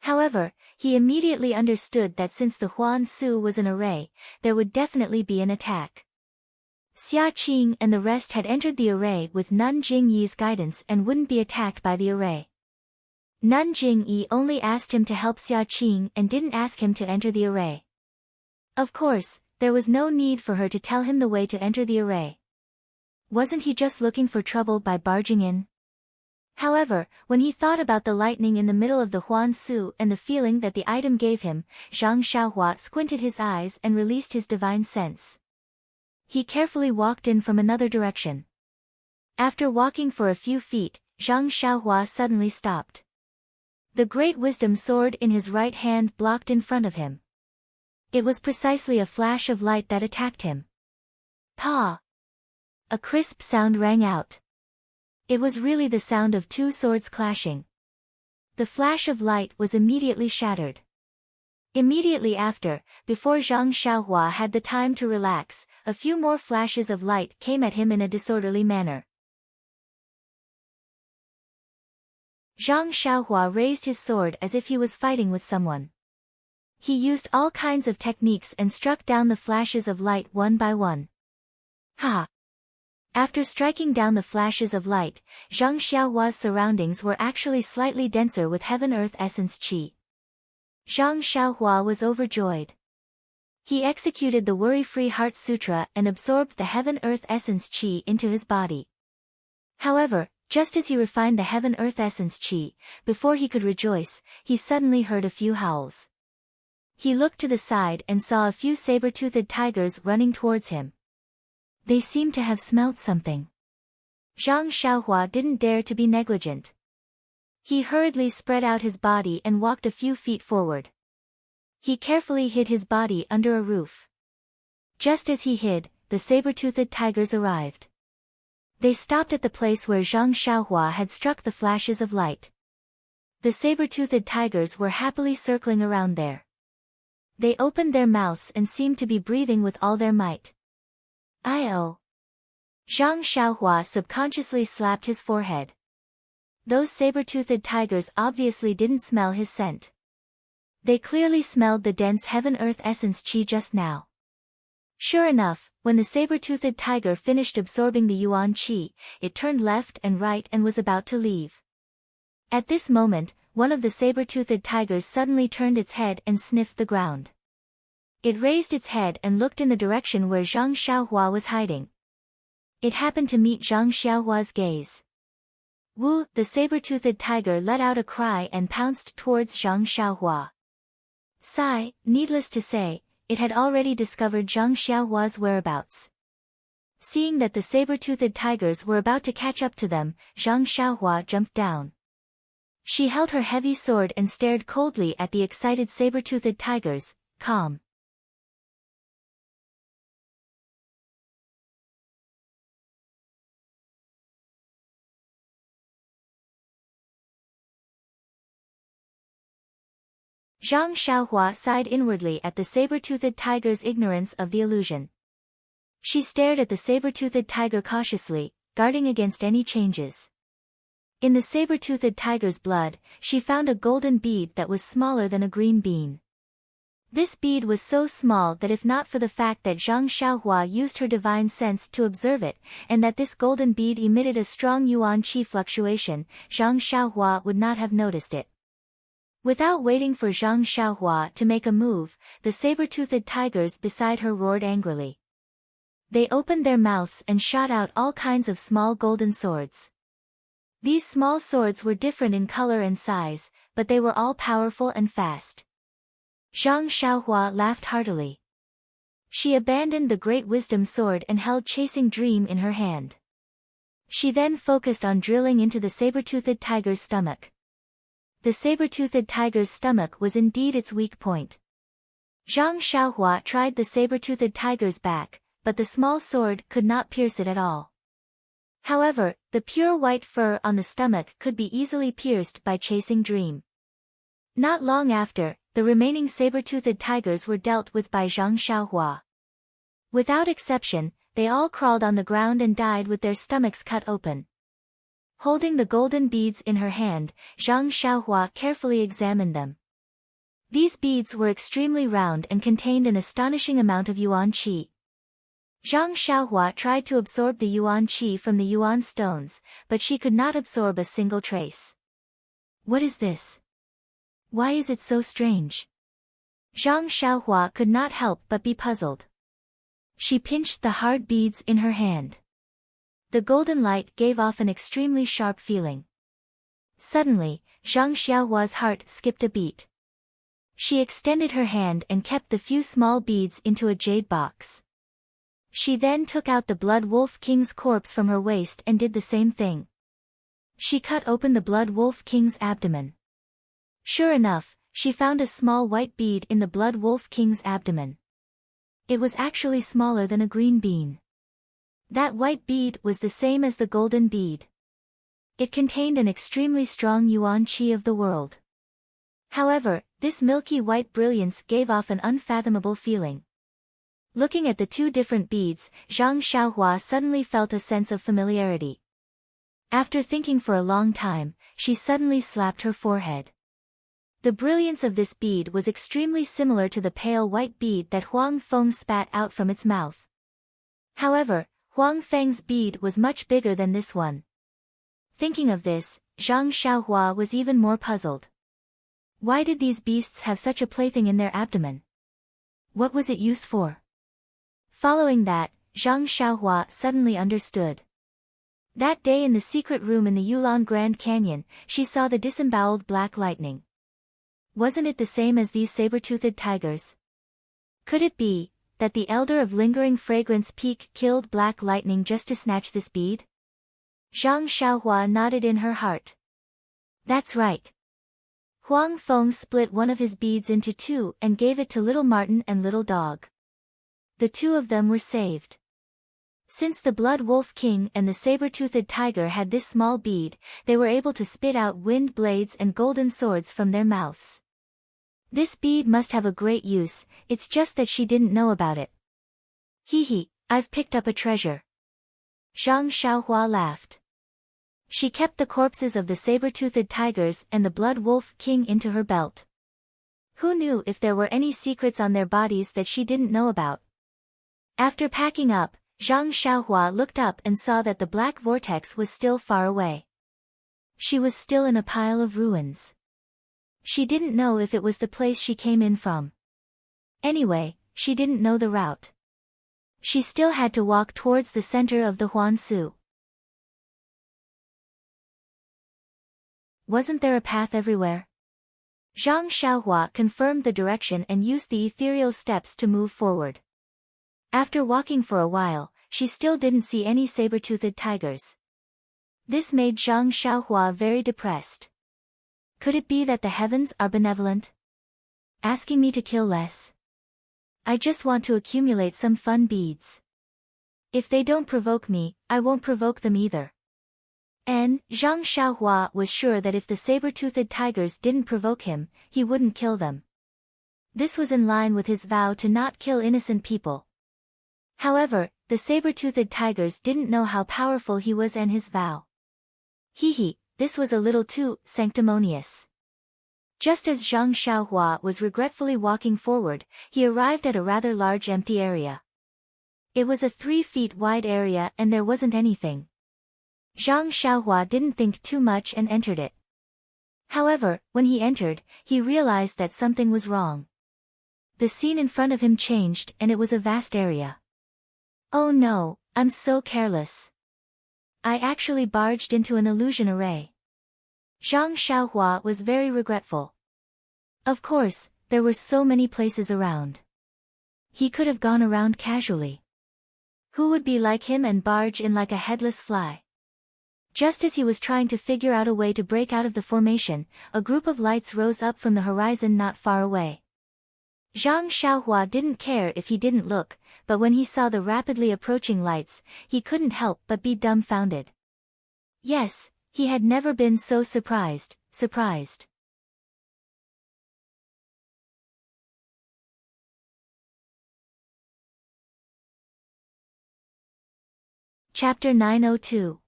However, he immediately understood that since the Huan Su was an array, there would definitely be an attack. Xia Qing and the rest had entered the array with Nun Jingyi's guidance and wouldn't be attacked by the array. Nun Jingyi only asked him to help Xia Qing and didn't ask him to enter the array. Of course, there was no need for her to tell him the way to enter the array. Wasn't he just looking for trouble by barging in? However, when he thought about the lightning in the middle of the Huan Su and the feeling that the item gave him, Zhang Xiaohua squinted his eyes and released his divine sense. He carefully walked in from another direction. After walking for a few feet, Zhang Xiaohua suddenly stopped. The great wisdom sword in his right hand blocked in front of him. It was precisely a flash of light that attacked him. Pa! A crisp sound rang out. It was really the sound of two swords clashing. The flash of light was immediately shattered. Immediately after, before Zhang Xiaohua had the time to relax, a few more flashes of light came at him in a disorderly manner. Zhang Xiaohua raised his sword as if he was fighting with someone. He used all kinds of techniques and struck down the flashes of light one by one. Ha! After striking down the flashes of light, Zhang Xiaohua's surroundings were actually slightly denser with heaven-earth essence qi. Zhang Xiaohua was overjoyed. He executed the Worry-Free Heart Sutra and absorbed the heaven-earth essence qi into his body. However, just as he refined the heaven-earth essence qi, before he could rejoice, he suddenly heard a few howls. He looked to the side and saw a few saber-toothed tigers running towards him. They seemed to have smelt something. Zhang Xiaohua didn't dare to be negligent. He hurriedly spread out his body and walked a few feet forward. He carefully hid his body under a roof. Just as he hid, the saber-toothed tigers arrived. They stopped at the place where Zhang Xiaohua had struck the flashes of light. The saber-toothed tigers were happily circling around there. They opened their mouths and seemed to be breathing with all their might. I-oh! Zhang Xiaohua subconsciously slapped his forehead. Those saber-toothed tigers obviously didn't smell his scent. They clearly smelled the dense heaven-earth essence qi just now. Sure enough, when the saber-toothed tiger finished absorbing the yuan qi, it turned left and right and was about to leave. At this moment, one of the saber-toothed tigers suddenly turned its head and sniffed the ground. It raised its head and looked in the direction where Zhang Xiaohua was hiding. It happened to meet Zhang Xiaohua's gaze. Wu, the saber-toothed tiger let out a cry and pounced towards Zhang Xiaohua. Sigh, needless to say, it had already discovered Zhang Xiaohua's whereabouts. Seeing that the saber-toothed tigers were about to catch up to them, Zhang Xiaohua jumped down. She held her heavy sword and stared coldly at the excited saber-toothed tigers, calm. Zhang Xiaohua sighed inwardly at the saber-toothed tiger's ignorance of the illusion. She stared at the saber-toothed tiger cautiously, guarding against any changes. In the saber-toothed tiger's blood, she found a golden bead that was smaller than a green bean. This bead was so small that if not for the fact that Zhang Xiaohua used her divine sense to observe it, and that this golden bead emitted a strong yuan qi fluctuation, Zhang Xiaohua would not have noticed it. Without waiting for Zhang Xiaohua to make a move, the saber-toothed tigers beside her roared angrily. They opened their mouths and shot out all kinds of small golden swords. These small swords were different in color and size, but they were all powerful and fast. Zhang Xiaohua laughed heartily. She abandoned the great wisdom sword and held Chasing Dream in her hand. She then focused on drilling into the saber-toothed tiger's stomach. The saber-toothed tiger's stomach was indeed its weak point. Zhang Xiaohua tried the saber-toothed tiger's back, but the small sword could not pierce it at all. However, the pure white fur on the stomach could be easily pierced by Chasing Dream. Not long after, the remaining saber-toothed tigers were dealt with by Zhang Xiaohua. Without exception, they all crawled on the ground and died with their stomachs cut open. Holding the golden beads in her hand, Zhang Xiaohua carefully examined them. These beads were extremely round and contained an astonishing amount of yuan qi. Zhang Xiaohua tried to absorb the yuan qi from the yuan stones, but she could not absorb a single trace. What is this? Why is it so strange? Zhang Xiaohua could not help but be puzzled. She pinched the hard beads in her hand. The golden light gave off an extremely sharp feeling. Suddenly, Zhang Xiaohua's heart skipped a beat. She extended her hand and kept the few small beads into a jade box. She then took out the Blood Wolf King's corpse from her waist and did the same thing. She cut open the Blood Wolf King's abdomen. Sure enough, she found a small white bead in the Blood Wolf King's abdomen. It was actually smaller than a green bean. That white bead was the same as the golden bead. It contained an extremely strong yuan qi of the world. However, this milky white brilliance gave off an unfathomable feeling. Looking at the two different beads, Zhang Xiaohua suddenly felt a sense of familiarity. After thinking for a long time, she suddenly slapped her forehead. The brilliance of this bead was extremely similar to the pale white bead that Huang Feng spat out from its mouth. However, Huang Feng's bead was much bigger than this one. Thinking of this, Zhang Xiaohua was even more puzzled. Why did these beasts have such a plaything in their abdomen? What was it used for? Following that, Zhang Xiaohua suddenly understood. That day in the secret room in the Yulon Grand Canyon, she saw the disemboweled black lightning. Wasn't it the same as these saber-toothed tigers? Could it be that the elder of Lingering Fragrance Peak killed Black Lightning just to snatch this bead? Zhang Xiaohua nodded in her heart. That's right. Huang Feng split one of his beads into two and gave it to Little Martin and Little Dog. The two of them were saved. Since the Blood Wolf King and the saber-toothed tiger had this small bead, they were able to spit out wind blades and golden swords from their mouths. This bead must have a great use, it's just that she didn't know about it. Hee, I've picked up a treasure. Zhang Xiaohua laughed. She kept the corpses of the saber-toothed tigers and the Blood Wolf King into her belt. Who knew if there were any secrets on their bodies that she didn't know about? After packing up, Zhang Xiaohua looked up and saw that the black vortex was still far away. She was still in a pile of ruins. She didn't know if it was the place she came in from. Anyway, she didn't know the route. She still had to walk towards the center of the Huansu. Wasn't there a path everywhere? Zhang Xiaohua confirmed the direction and used the ethereal steps to move forward. After walking for a while, she still didn't see any saber-toothed tigers. This made Zhang Xiaohua very depressed. Could it be that the heavens are benevolent? Asking me to kill less? I just want to accumulate some fun beads. If they don't provoke me, I won't provoke them either. And Zhang Xiaohua was sure that if the saber-toothed tigers didn't provoke him, he wouldn't kill them. This was in line with his vow to not kill innocent people. However, the saber-toothed tigers didn't know how powerful he was and his vow. Hee, this was a little too sanctimonious. Just as Zhang Xiaohua was regretfully walking forward, he arrived at a rather large empty area. It was a 3 feet wide area and there wasn't anything. Zhang Xiaohua didn't think too much and entered it. However, when he entered, he realized that something was wrong. The scene in front of him changed and it was a vast area. Oh no, I'm so careless. I actually barged into an illusion array. Zhang Xiaohua was very regretful. Of course, There were so many places around. He could have gone around casually. Who would be like him and barge in like a headless fly? Just as he was trying to figure out a way to break out of the formation, a group of lights rose up from the horizon not far away. Zhang Xiaohua didn't care if he didn't look, but when he saw the rapidly approaching lights, he couldn't help but be dumbfounded. Yes, he had never been so surprised. Chapter 902.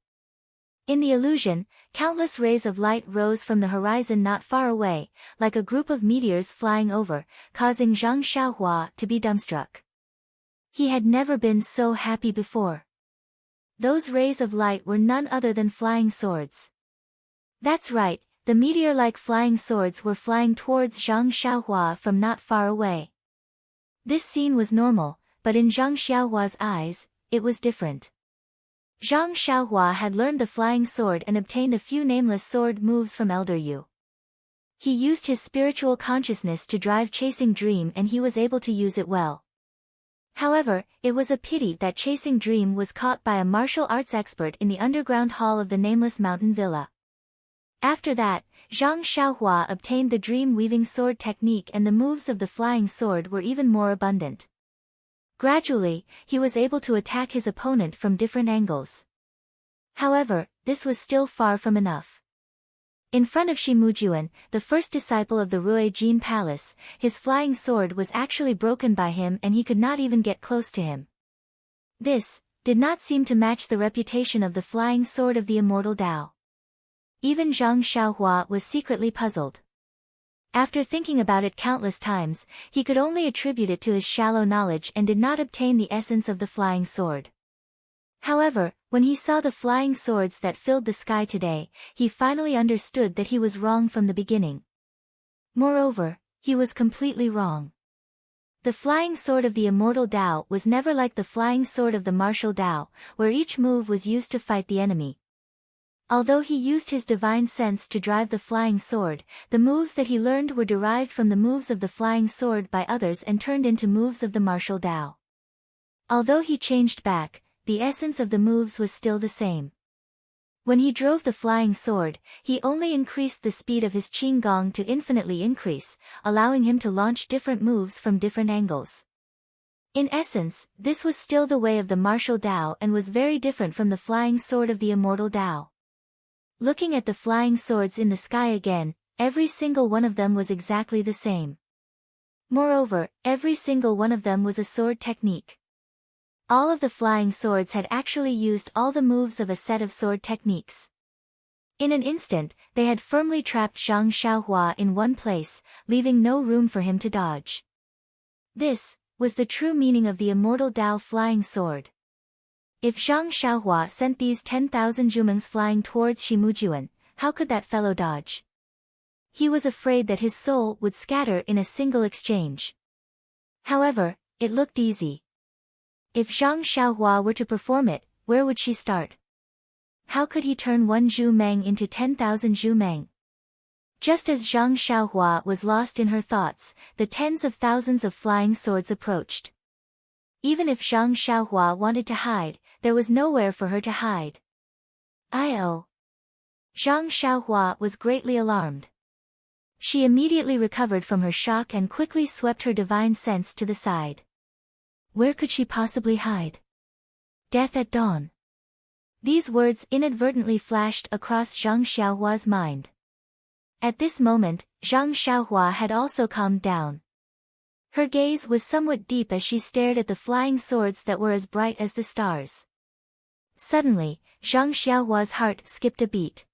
In the illusion, countless rays of light rose from the horizon not far away, like a group of meteors flying over, causing Zhang Xiaohua to be dumbstruck. He had never been so happy before. Those rays of light were none other than flying swords. That's right, the meteor-like flying swords were flying towards Zhang Xiaohua from not far away. This scene was normal, but in Zhang Xiaohua's eyes, it was different. Zhang Xiaohua had learned the flying sword and obtained a few nameless sword moves from Elder Yu. He used his spiritual consciousness to drive Chasing Dream and he was able to use it well. However, it was a pity that Chasing Dream was caught by a martial arts expert in the underground hall of the Nameless Mountain Villa. After that, Zhang Xiaohua obtained the dream-weaving sword technique and the moves of the flying sword were even more abundant. Gradually, he was able to attack his opponent from different angles. However, this was still far from enough. In front of Shimujuan, the first disciple of the Ruijin Palace, his flying sword was actually broken by him and he could not even get close to him. This did not seem to match the reputation of the flying sword of the immortal Tao. Even Zhang Xiaohua was secretly puzzled. After thinking about it countless times, he could only attribute it to his shallow knowledge and did not obtain the essence of the flying sword. However, when he saw the flying swords that filled the sky today, he finally understood that he was wrong from the beginning. Moreover, he was completely wrong. The flying sword of the immortal Tao was never like the flying sword of the martial Tao, where each move was used to fight the enemy. Although he used his divine sense to drive the flying sword, the moves that he learned were derived from the moves of the flying sword by others and turned into moves of the martial Tao. Although he changed back, the essence of the moves was still the same. When he drove the flying sword, he only increased the speed of his qinggong to infinitely increase, allowing him to launch different moves from different angles. In essence, this was still the way of the martial Tao and was very different from the flying sword of the immortal Tao. Looking at the flying swords in the sky again, every single one of them was exactly the same. Moreover, every single one of them was a sword technique. All of the flying swords had actually used all the moves of a set of sword techniques. In an instant, they had firmly trapped Zhang Xiaohua in one place, leaving no room for him to dodge. This was the true meaning of the immortal Tao flying sword. If Zhang Xiaohua sent these 10,000 jumangs flying towards Shimujuan, how could that fellow dodge? He was afraid that his soul would scatter in a single exchange. However, it looked easy. If Zhang Xiaohua were to perform it, where would she start? How could he turn one Zhu Meng into 10,000 Zhu Meng? Just as Zhang Xiaohua was lost in her thoughts, the tens of thousands of flying swords approached. Even if Zhang Xiaohua wanted to hide, there was nowhere for her to hide. Zhang Xiaohua was greatly alarmed. She immediately recovered from her shock and quickly swept her divine sense to the side. Where could she possibly hide? Death at dawn. These words inadvertently flashed across Zhang Xiaohua's mind. At this moment, Zhang Xiaohua had also calmed down. Her gaze was somewhat deep as she stared at the flying swords that were as bright as the stars. Suddenly, Zhang Xiaohua's heart skipped a beat.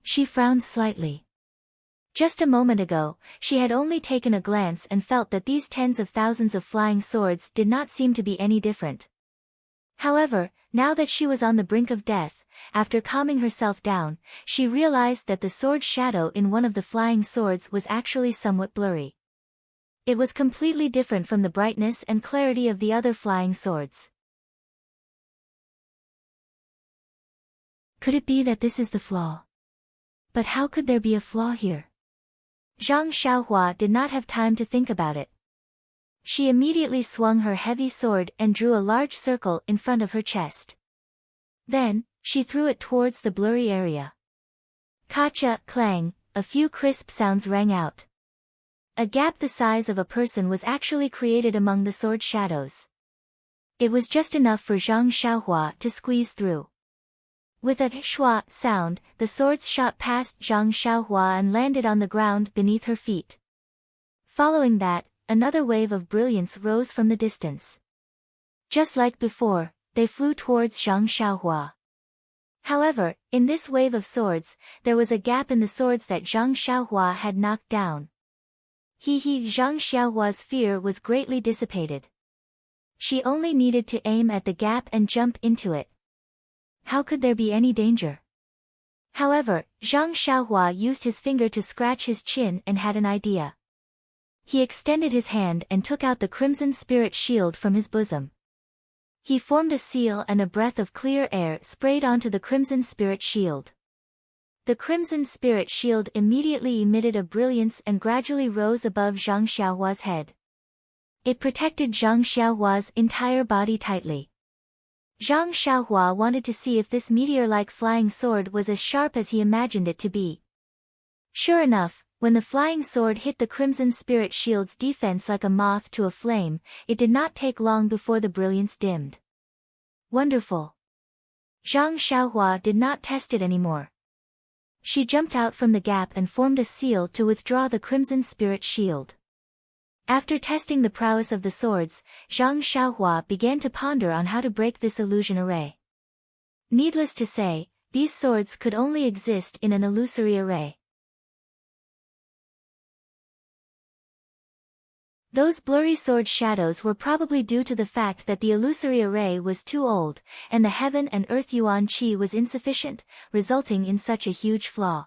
She frowned slightly. Just a moment ago, she had only taken a glance and felt that these tens of thousands of flying swords did not seem to be any different. However, now that she was on the brink of death, after calming herself down, she realized that the sword shadow in one of the flying swords was actually somewhat blurry. It was completely different from the brightness and clarity of the other flying swords. Could it be that this is the flaw? But how could there be a flaw here? Zhang Xiaohua did not have time to think about it. She immediately swung her heavy sword and drew a large circle in front of her chest. Then, she threw it towards the blurry area. Kacha, clang, a few crisp sounds rang out. A gap the size of a person was actually created among the sword shadows. It was just enough for Zhang Xiaohua to squeeze through. With a shua sound, the swords shot past Zhang Xiaohua and landed on the ground beneath her feet. Following that, another wave of brilliance rose from the distance. Just like before, they flew towards Zhang Xiaohua. However, in this wave of swords, there was a gap in the swords that Zhang Xiaohua had knocked down. Zhang Xiaohua's fear was greatly dissipated. She only needed to aim at the gap and jump into it. How could there be any danger? However, Zhang Xiaohua used his finger to scratch his chin and had an idea. He extended his hand and took out the crimson spirit shield from his bosom. He formed a seal and a breath of clear air sprayed onto the crimson spirit shield. The crimson spirit shield immediately emitted a brilliance and gradually rose above Zhang Xiaohua's head. It protected Zhang Xiaohua's entire body tightly. Zhang Xiaohua wanted to see if this meteor-like flying sword was as sharp as he imagined it to be. Sure enough, when the flying sword hit the crimson spirit shield's defense like a moth to a flame, it did not take long before the brilliance dimmed. Wonderful! Zhang Xiaohua did not test it anymore. She jumped out from the gap and formed a seal to withdraw the crimson spirit shield. After testing the prowess of the swords, Zhang Xiaohua began to ponder on how to break this illusion array. Needless to say, these swords could only exist in an illusory array. Those blurry sword shadows were probably due to the fact that the illusory array was too old, and the heaven and earth yuan qi was insufficient, resulting in such a huge flaw.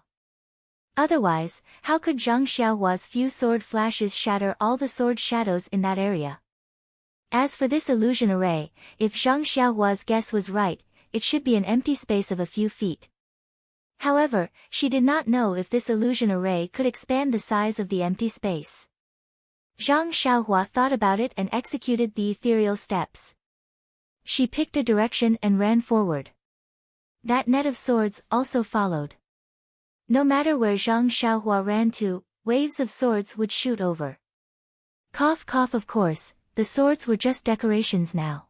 Otherwise, how could Zhang Xiaohua's few sword flashes shatter all the sword shadows in that area? As for this illusion array, if Zhang Xiaohua's guess was right, it should be an empty space of a few feet. However, she did not know if this illusion array could expand the size of the empty space. Zhang Xiaohua thought about it and executed the ethereal steps. She picked a direction and ran forward. That net of swords also followed. No matter where Zhang Xiaohua ran to, waves of swords would shoot over. Cough cough, of course, the swords were just decorations now.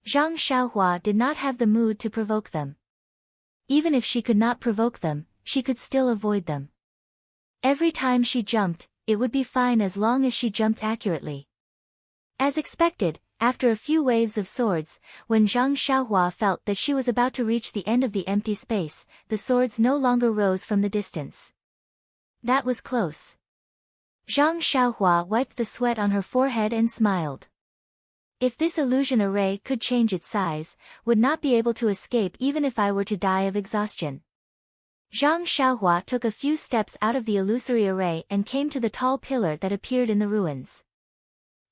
Zhang Xiaohua did not have the mood to provoke them. Even if she could not provoke them, she could still avoid them. Every time she jumped, it would be fine as long as she jumped accurately. As expected, after a few waves of swords, when Zhang Xiaohua felt that she was about to reach the end of the empty space, the swords no longer rose from the distance. That was close. Zhang Xiaohua wiped the sweat on her forehead and smiled. If this illusion array could change its size, would not be able to escape even if I were to die of exhaustion. Zhang Xiaohua took a few steps out of the illusory array and came to the tall pillar that appeared in the ruins.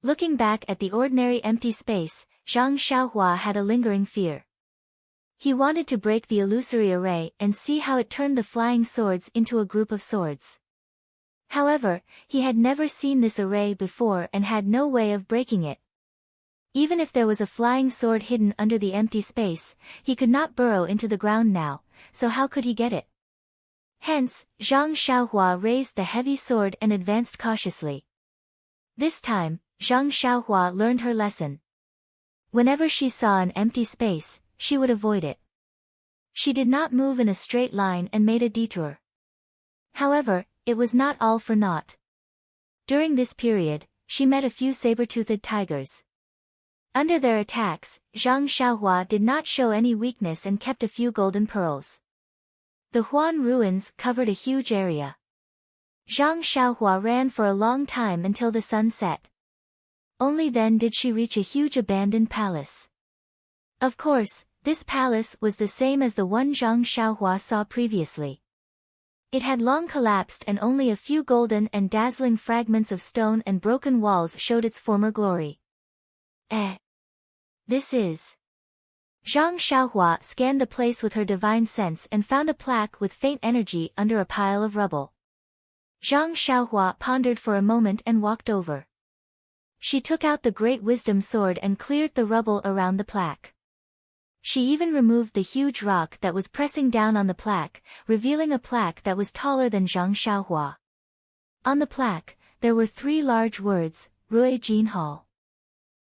Looking back at the ordinary empty space, Zhang Xiaohua had a lingering fear. He wanted to break the illusory array and see how it turned the flying swords into a group of swords. However, he had never seen this array before and had no way of breaking it. Even if there was a flying sword hidden under the empty space, he could not burrow into the ground now, so how could he get it? Hence, Zhang Xiaohua raised the heavy sword and advanced cautiously. This time, Zhang Xiaohua learned her lesson. Whenever she saw an empty space, she would avoid it. She did not move in a straight line and made a detour. However, it was not all for naught. During this period, she met a few saber-toothed tigers. Under their attacks, Zhang Xiaohua did not show any weakness and kept a few golden pearls. The Huan ruins covered a huge area. Zhang Xiaohua ran for a long time until the sun set. Only then did she reach a huge abandoned palace. Of course, this palace was the same as the one Zhang Xiaohua saw previously. It had long collapsed and only a few golden and dazzling fragments of stone and broken walls showed its former glory. This is... Zhang Xiaohua scanned the place with her divine sense and found a plaque with faint energy under a pile of rubble. Zhang Xiaohua pondered for a moment and walked over. She took out the Great Wisdom Sword and cleared the rubble around the plaque. She even removed the huge rock that was pressing down on the plaque, revealing a plaque that was taller than Zhang Xiaohua. On the plaque, there were 3 large words, Rui Jin Hall.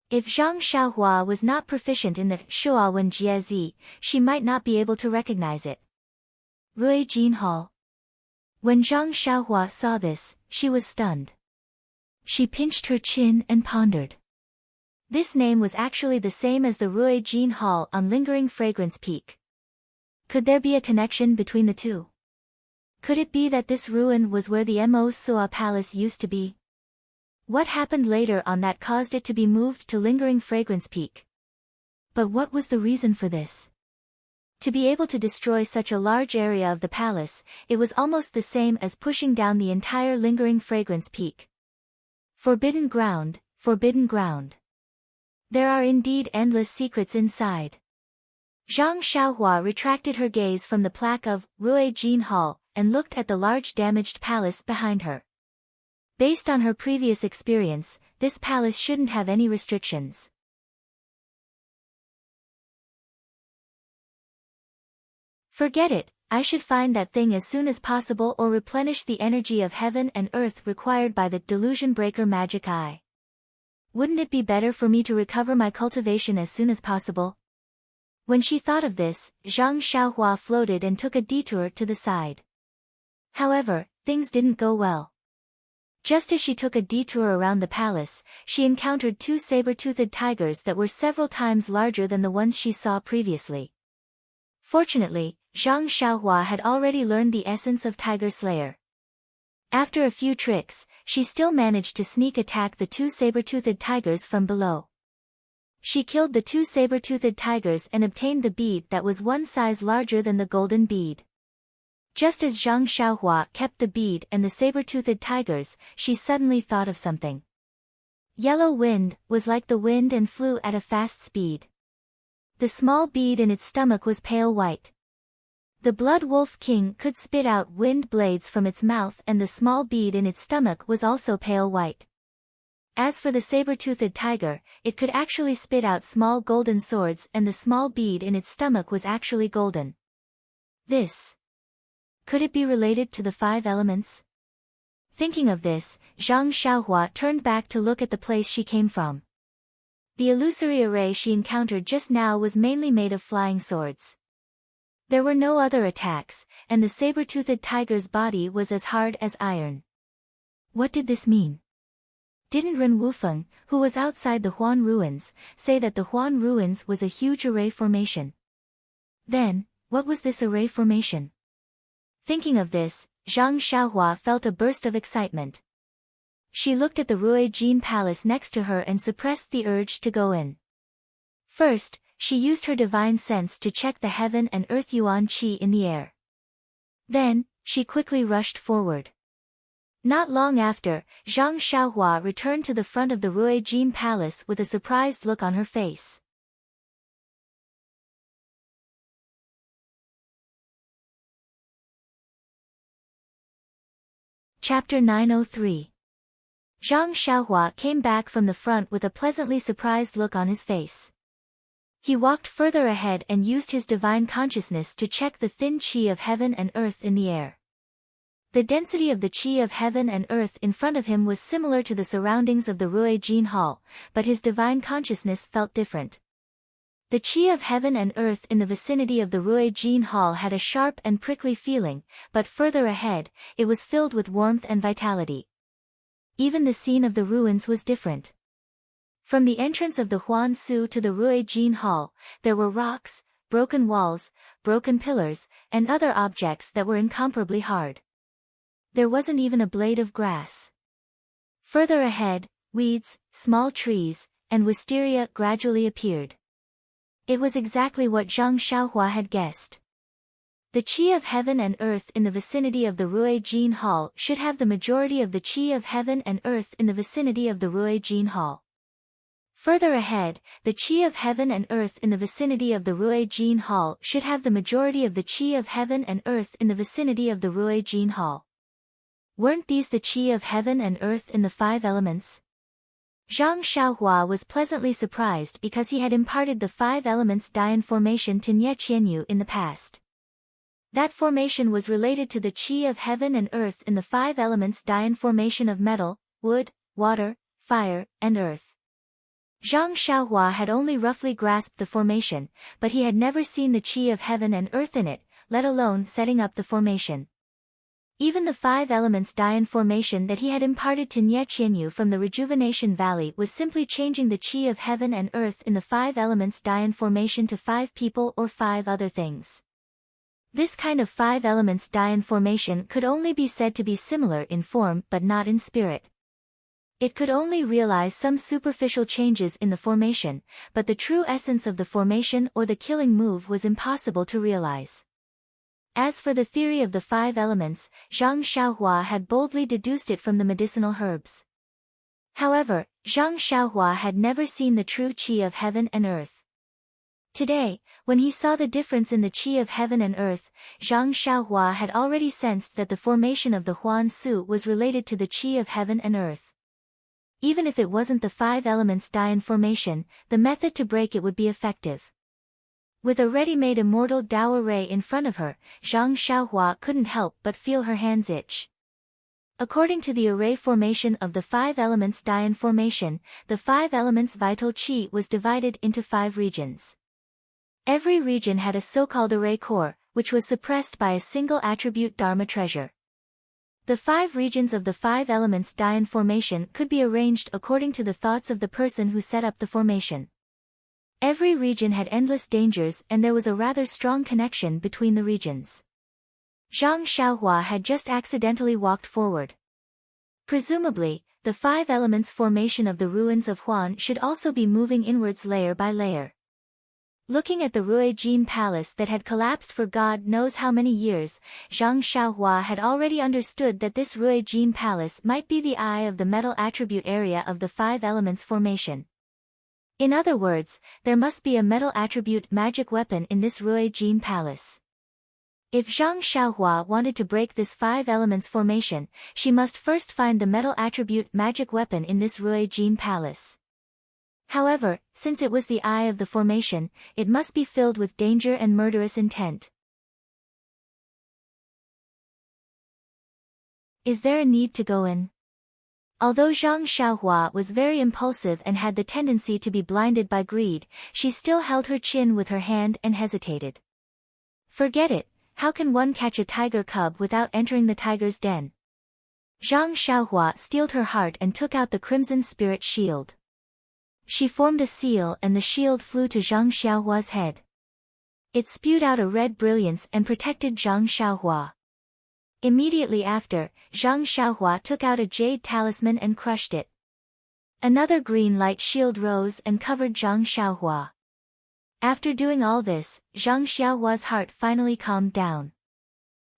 If Zhang Xiaohua was not proficient in the Shuawen Jiezi, she might not be able to recognize it. Rui Jin Hall. When Zhang Xiaohua saw this, she was stunned. She pinched her chin and pondered. This name was actually the same as the Rui Jin Hall on Lingering Fragrance Peak. Could there be a connection between the two? Could it be that this ruin was where the Mo Sua Palace used to be? What happened later on that caused it to be moved to Lingering Fragrance Peak? But what was the reason for this? To be able to destroy such a large area of the palace, it was almost the same as pushing down the entire Lingering Fragrance Peak. Forbidden ground, forbidden ground. There are indeed endless secrets inside. Zhang Xiaohua retracted her gaze from the plaque of Rui Jin Hall and looked at the large damaged palace behind her. Based on her previous experience, this palace shouldn't have any restrictions. Forget it, I should find that thing as soon as possible or replenish the energy of heaven and earth required by the Delusion Breaker Magic Eye. Wouldn't it be better for me to recover my cultivation as soon as possible? When she thought of this, Zhang Xiaohua floated and took a detour to the side. However, things didn't go well. Just as she took a detour around the palace, she encountered 2 saber-toothed tigers that were several times larger than the ones she saw previously. Fortunately, Zhang Xiaohua had already learned the essence of Tiger Slayer. After a few tricks, she still managed to sneak attack the 2 saber-toothed tigers from below. She killed the 2 saber-toothed tigers and obtained the bead that was 1 size larger than the golden bead. Just as Zhang Xiaohua kept the bead and the saber-toothed tigers, she suddenly thought of something. Yellow Wind was like the wind and flew at a fast speed. The small bead in its stomach was pale white. The Blood Wolf King could spit out wind blades from its mouth, and the small bead in its stomach was also pale white. As for the saber-toothed tiger, it could actually spit out small golden swords, and the small bead in its stomach was actually golden. This. Could it be related to the 5 elements? Thinking of this, Zhang Xiaohua turned back to look at the place she came from. The illusory array she encountered just now was mainly made of flying swords. There were no other attacks, and the saber-toothed tiger's body was as hard as iron. What did this mean? Didn't Ren Wufeng, who was outside the Huan ruins, say that the Huan ruins was a huge array formation? Then, what was this array formation? Thinking of this, Zhang Xiaohua felt a burst of excitement. She looked at the Rui Jin Palace next to her and suppressed the urge to go in. First, she used her divine sense to check the heaven and earth yuan qi in the air. Then, she quickly rushed forward. Not long after, Zhang Xiaohua returned to the front of the Rui Jin Palace with a surprised look on her face. Chapter 903. Zhang Xiaohua came back from the front with a pleasantly surprised look on his face. He walked further ahead and used his divine consciousness to check the thin qi of heaven and earth in the air. The density of the qi of heaven and earth in front of him was similar to the surroundings of the Rui Jin Hall, but his divine consciousness felt different. The qi of heaven and earth in the vicinity of the Rui Jin Hall had a sharp and prickly feeling, but further ahead, it was filled with warmth and vitality. Even the scene of the ruins was different. From the entrance of the Huan Su to the Rui Jin Hall, there were rocks, broken walls, broken pillars, and other objects that were incomparably hard. There wasn't even a blade of grass. Further ahead, weeds, small trees, and wisteria gradually appeared. It was exactly what Zhang Xiaohua had guessed. The qi of heaven and earth in the vicinity of the Rui Jin Hall should have the majority of the qi of heaven and earth in the vicinity of the Rui Jin Hall. Further ahead, the qi of heaven and earth in the vicinity of the Rui Jin Hall should have the majority of the qi of heaven and earth in the vicinity of the Rui Jin Hall. Weren't these the qi of heaven and earth in the 5 elements? Zhang Xiaohua was pleasantly surprised because he had imparted the 5 elements Dian formation to Nie Qianyu in the past. That formation was related to the qi of heaven and earth in the 5 elements Dian formation of metal, wood, water, fire, and earth. Zhang Xiaohua had only roughly grasped the formation, but he had never seen the qi of heaven and earth in it, let alone setting up the formation. Even the 5 elements Dian formation that he had imparted to Nie Qianyu from the Rejuvenation Valley was simply changing the qi of heaven and earth in the 5 elements Dian formation to 5 people or 5 other things. This kind of 5 elements Dian formation could only be said to be similar in form but not in spirit. It could only realize some superficial changes in the formation, but the true essence of the formation or the killing move was impossible to realize. As for the theory of the 5 elements, Zhang Xiaohua had boldly deduced it from the medicinal herbs. However, Zhang Xiaohua had never seen the true qi of heaven and earth. Today, when he saw the difference in the qi of heaven and earth, Zhang Xiaohua had already sensed that the formation of the Huan Su was related to the qi of heaven and earth. Even if it wasn't the 5 elements Dian formation, the method to break it would be effective. With a ready-made immortal Dao array in front of her, Zhang Xiaohua couldn't help but feel her hands itch. According to the array formation of the 5 elements Dian formation, the 5 elements vital qi was divided into 5 regions. Every region had a so-called array core, which was suppressed by a single attribute Dharma treasure. The 5 regions of the 5 elements Dian formation could be arranged according to the thoughts of the person who set up the formation. Every region had endless dangers and there was a rather strong connection between the regions. Zhang Xiaohua had just accidentally walked forward. Presumably, the 5 elements formation of the ruins of Huan should also be moving inwards layer by layer. Looking at the Rui Jin Palace that had collapsed for God knows how many years, Zhang Xiaohua had already understood that this Rui Jin Palace might be the eye of the metal attribute area of the 5 elements formation. In other words, there must be a metal attribute magic weapon in this Rui Jin Palace. If Zhang Xiaohua wanted to break this 5 elements formation, she must first find the metal attribute magic weapon in this Rui Jin Palace. However, since it was the eye of the formation, it must be filled with danger and murderous intent. Is there a need to go in? Although Zhang Xiaohua was very impulsive and had the tendency to be blinded by greed, she still held her chin with her hand and hesitated. Forget it, how can one catch a tiger cub without entering the tiger's den? Zhang Xiaohua steeled her heart and took out the crimson spirit shield. She formed a seal and the shield flew to Zhang Xiaohua's head. It spewed out a red brilliance and protected Zhang Xiaohua. Immediately after, Zhang Xiaohua took out a jade talisman and crushed it. Another green light shield rose and covered Zhang Xiaohua. After doing all this, Zhang Xiaohua's heart finally calmed down.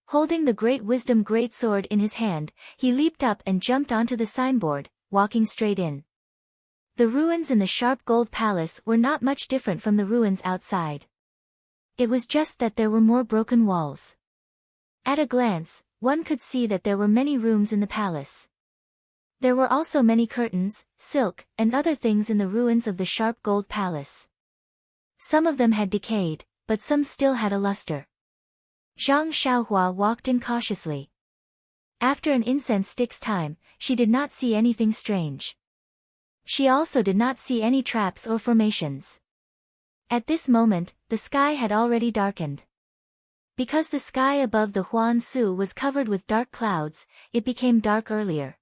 Holding the Great Wisdom greatsword in his hand, he leaped up and jumped onto the signboard, walking straight in. The ruins in the Sharp Gold Palace were not much different from the ruins outside. It was just that there were more broken walls. At a glance, one could see that there were many rooms in the palace. There were also many curtains, silk, and other things in the ruins of the Sharp Gold Palace. Some of them had decayed, but some still had a luster. Zhang Xiaohua walked in cautiously. After an incense stick's time, she did not see anything strange. She also did not see any traps or formations. At this moment, the sky had already darkened. Because the sky above the Huan Su was covered with dark clouds, it became dark earlier.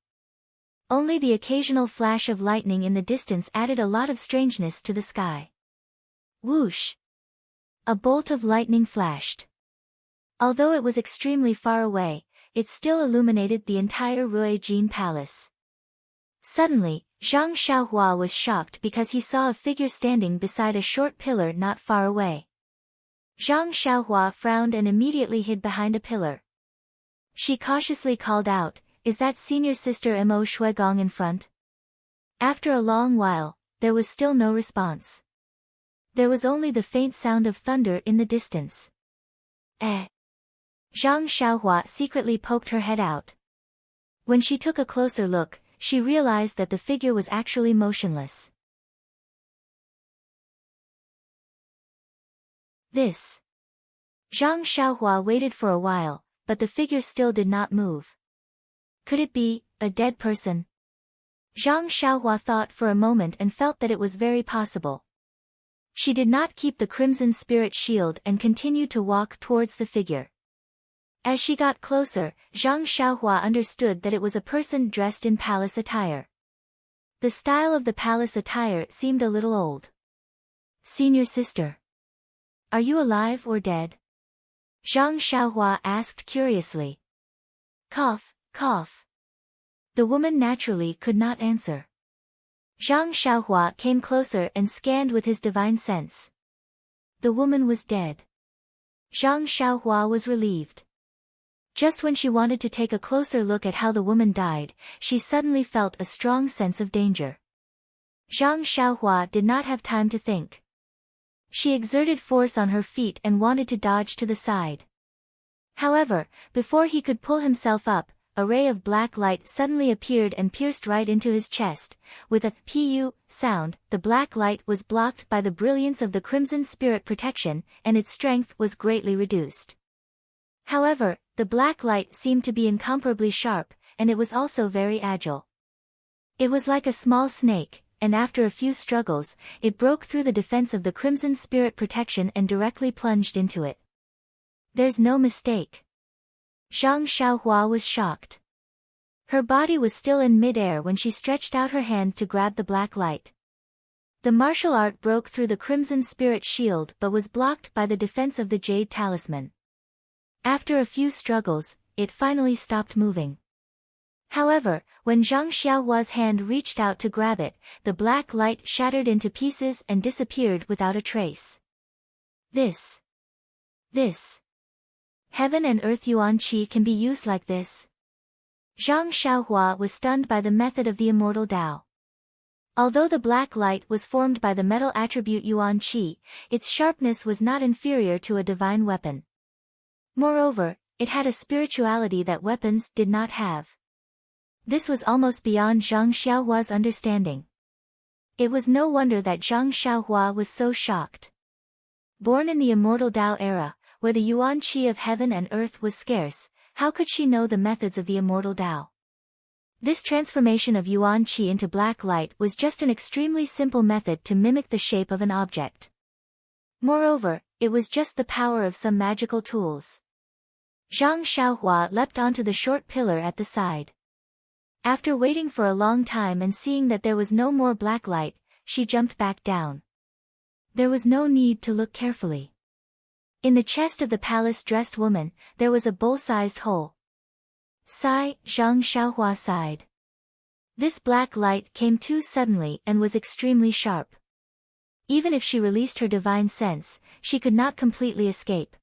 Only the occasional flash of lightning in the distance added a lot of strangeness to the sky. Whoosh! A bolt of lightning flashed. Although it was extremely far away, it still illuminated the entire Rui Jin Palace. Suddenly, Zhang Xiaohua was shocked because he saw a figure standing beside a short pillar not far away. Zhang Xiaohua frowned and immediately hid behind a pillar. She cautiously called out, "Is that senior sister Mo Shuigong in front?" After a long while, there was still no response. There was only the faint sound of thunder in the distance. Eh? Zhang Xiaohua secretly poked her head out. When she took a closer look, she realized that the figure was actually motionless. This. Zhang Xiaohua waited for a while, but the figure still did not move. Could it be a dead person? Zhang Xiaohua thought for a moment and felt that it was very possible. She did not keep the crimson spirit shield and continued to walk towards the figure. As she got closer, Zhang Xiaohua understood that it was a person dressed in palace attire. The style of the palace attire seemed a little old. "Senior sister. Are you alive or dead?" Zhang Xiaohua asked curiously. Cough, cough. The woman naturally could not answer. Zhang Xiaohua came closer and scanned with his divine sense. The woman was dead. Zhang Xiaohua was relieved. Just when she wanted to take a closer look at how the woman died, she suddenly felt a strong sense of danger. Zhang Xiaohua did not have time to think. She exerted force on her feet and wanted to dodge to the side. However, before he could pull himself up, a ray of black light suddenly appeared and pierced right into his chest. With a "pu" sound, the black light was blocked by the brilliance of the crimson spirit protection, and its strength was greatly reduced. However, the black light seemed to be incomparably sharp, and it was also very agile. It was like a small snake, and after a few struggles, it broke through the defense of the crimson spirit protection and directly plunged into it. There's no mistake. Zhang Xiaohua was shocked. Her body was still in mid-air when she stretched out her hand to grab the black light. The martial art broke through the crimson spirit shield but was blocked by the defense of the jade talisman. After a few struggles, it finally stopped moving. However, when Zhang Xiaohua's hand reached out to grab it, the black light shattered into pieces and disappeared without a trace. This. Heaven and earth yuan qi can be used like this. Zhang Xiaohua was stunned by the method of the immortal Tao. Although the black light was formed by the metal attribute yuan qi, its sharpness was not inferior to a divine weapon. Moreover, it had a spirituality that weapons did not have. This was almost beyond Zhang Xiaohua's understanding. It was no wonder that Zhang Xiaohua was so shocked. Born in the immortal Tao era, where the yuan qi of heaven and earth was scarce, how could she know the methods of the immortal Tao? This transformation of yuan qi into black light was just an extremely simple method to mimic the shape of an object. Moreover, it was just the power of some magical tools. Zhang Xiaohua leapt onto the short pillar at the side. After waiting for a long time and seeing that there was no more black light, she jumped back down. There was no need to look carefully. In the chest of the palace-dressed woman, there was a bowl-sized hole. Sigh, Zhang Xiaohua sighed. This black light came too suddenly and was extremely sharp. Even if she released her divine sense, she could not completely escape.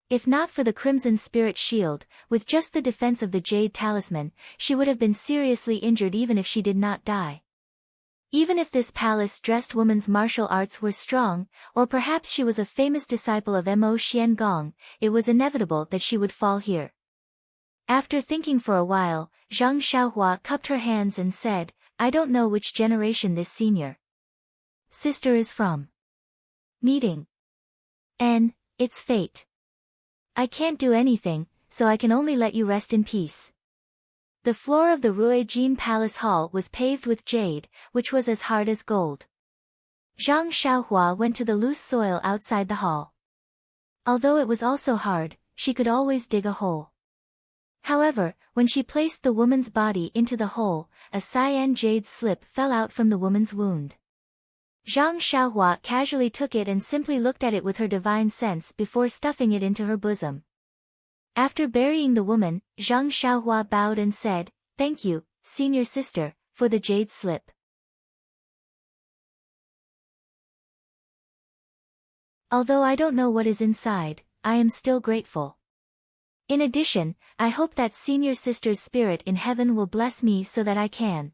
If not for the crimson spirit shield, with just the defense of the jade talisman, she would have been seriously injured even if she did not die. Even if this palace-dressed woman's martial arts were strong, or perhaps she was a famous disciple of Mo Xiangong, it was inevitable that she would fall here. After thinking for a while, Zhang Xiaohua cupped her hands and said, "I don't know which generation this senior sister is from. Meeting. And it's fate. I can't do anything, so I can only let you rest in peace." The floor of the Ruijin Palace Hall was paved with jade, which was as hard as gold. Zhang Xiaohua went to the loose soil outside the hall. Although it was also hard, she could always dig a hole. However, when she placed the woman's body into the hole, a cyan jade slip fell out from the woman's wound. Zhang Xiaohua casually took it and simply looked at it with her divine sense before stuffing it into her bosom. After burying the woman, Zhang Xiaohua bowed and said, "Thank you, senior sister, for the jade slip. Although I don't know what is inside, I am still grateful. In addition, I hope that senior sister's spirit in heaven will bless me so that I can.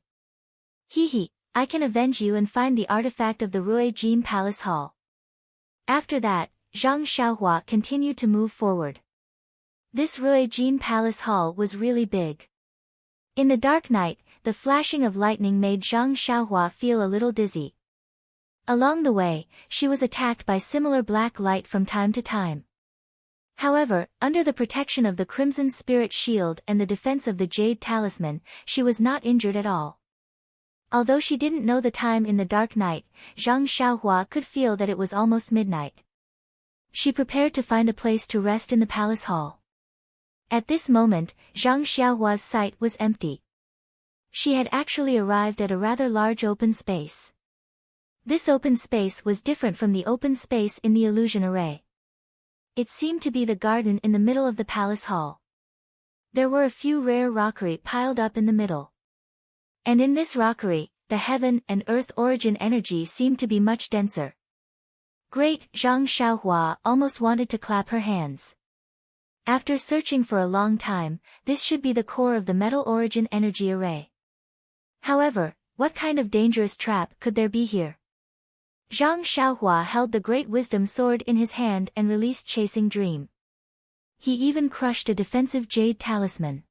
I can avenge you and find the artifact of the Ruijin Palace Hall." After that, Zhang Xiaohua continued to move forward. This Ruijin Palace Hall was really big. In the dark night, the flashing of lightning made Zhang Xiaohua feel a little dizzy. Along the way, she was attacked by similar black light from time to time. However, under the protection of the Crimson Spirit Shield and the defense of the Jade Talisman, she was not injured at all. Although she didn't know the time in the dark night, Zhang Xiaohua could feel that it was almost midnight. She prepared to find a place to rest in the palace hall. At this moment, Zhang Xiaohua's sight was empty. She had actually arrived at a rather large open space. This open space was different from the open space in the illusion array. It seemed to be the garden in the middle of the palace hall. There were a few rare rockery piled up in the middle. And in this rockery, the heaven and earth origin energy seemed to be much denser. Great, Zhang Xiaohua almost wanted to clap her hands. After searching for a long time, this should be the core of the metal origin energy array. However, what kind of dangerous trap could there be here? Zhang Xiaohua held the Great Wisdom Sword in his hand and released Chasing Dream. He even crushed a defensive Jade Talisman.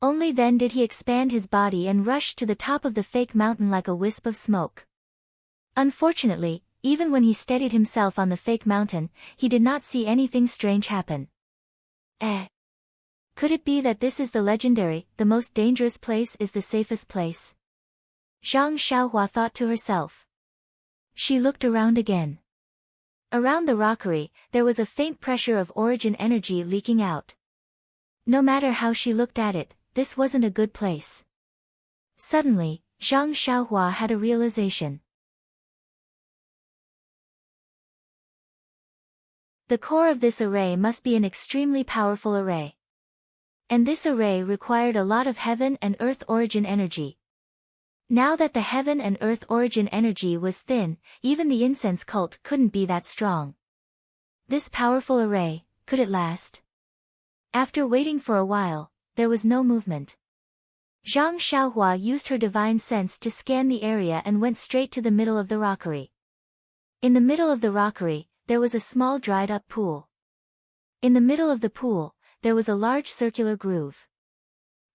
Only then did he expand his body and rush to the top of the fake mountain like a wisp of smoke. Unfortunately, even when he steadied himself on the fake mountain, he did not see anything strange happen. Could it be that this is the legendary, the most dangerous place is the safest place? Zhang Xiaohua thought to herself. She looked around again. Around the rockery, there was a faint pressure of origin energy leaking out. No matter how she looked at it, this wasn't a good place. Suddenly, Zhang Xiaohua had a realization. The core of this array must be an extremely powerful array. And this array required a lot of heaven and earth origin energy. Now that the heaven and earth origin energy was thin, even the incense cult couldn't be that strong. This powerful array, could it last? After waiting for a while, there was no movement. Zhang Xiaohua used her divine sense to scan the area and went straight to the middle of the rockery. In the middle of the rockery, there was a small dried-up pool. In the middle of the pool, there was a large circular groove.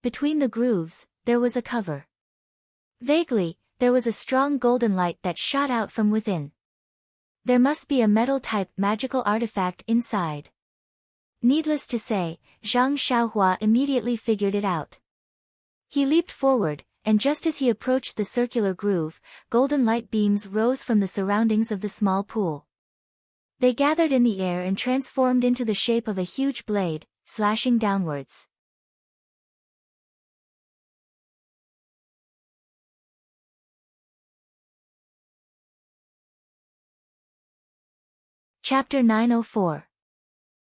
Between the grooves, there was a cover. Vaguely, there was a strong golden light that shot out from within. There must be a metal-type magical artifact inside. Needless to say, Zhang Xiaohua immediately figured it out. He leaped forward, and just as he approached the circular groove, golden light beams rose from the surroundings of the small pool. They gathered in the air and transformed into the shape of a huge blade, slashing downwards. Chapter 904.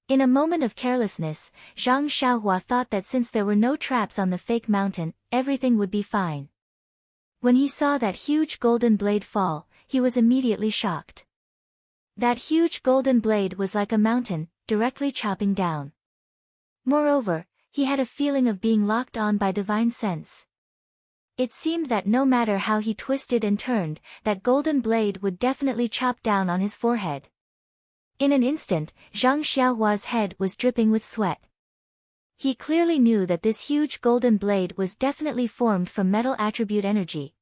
In a moment of carelessness, Zhang Xiaohua thought that since there were no traps on the fake mountain, everything would be fine. When he saw that huge golden blade fall, he was immediately shocked. That huge golden blade was like a mountain, directly chopping down. Moreover, he had a feeling of being locked on by divine sense. It seemed that no matter how he twisted and turned, that golden blade would definitely chop down on his forehead. In an instant, Zhang Xiaohua's head was dripping with sweat. He clearly knew that this huge golden blade was definitely formed from metal attribute energy.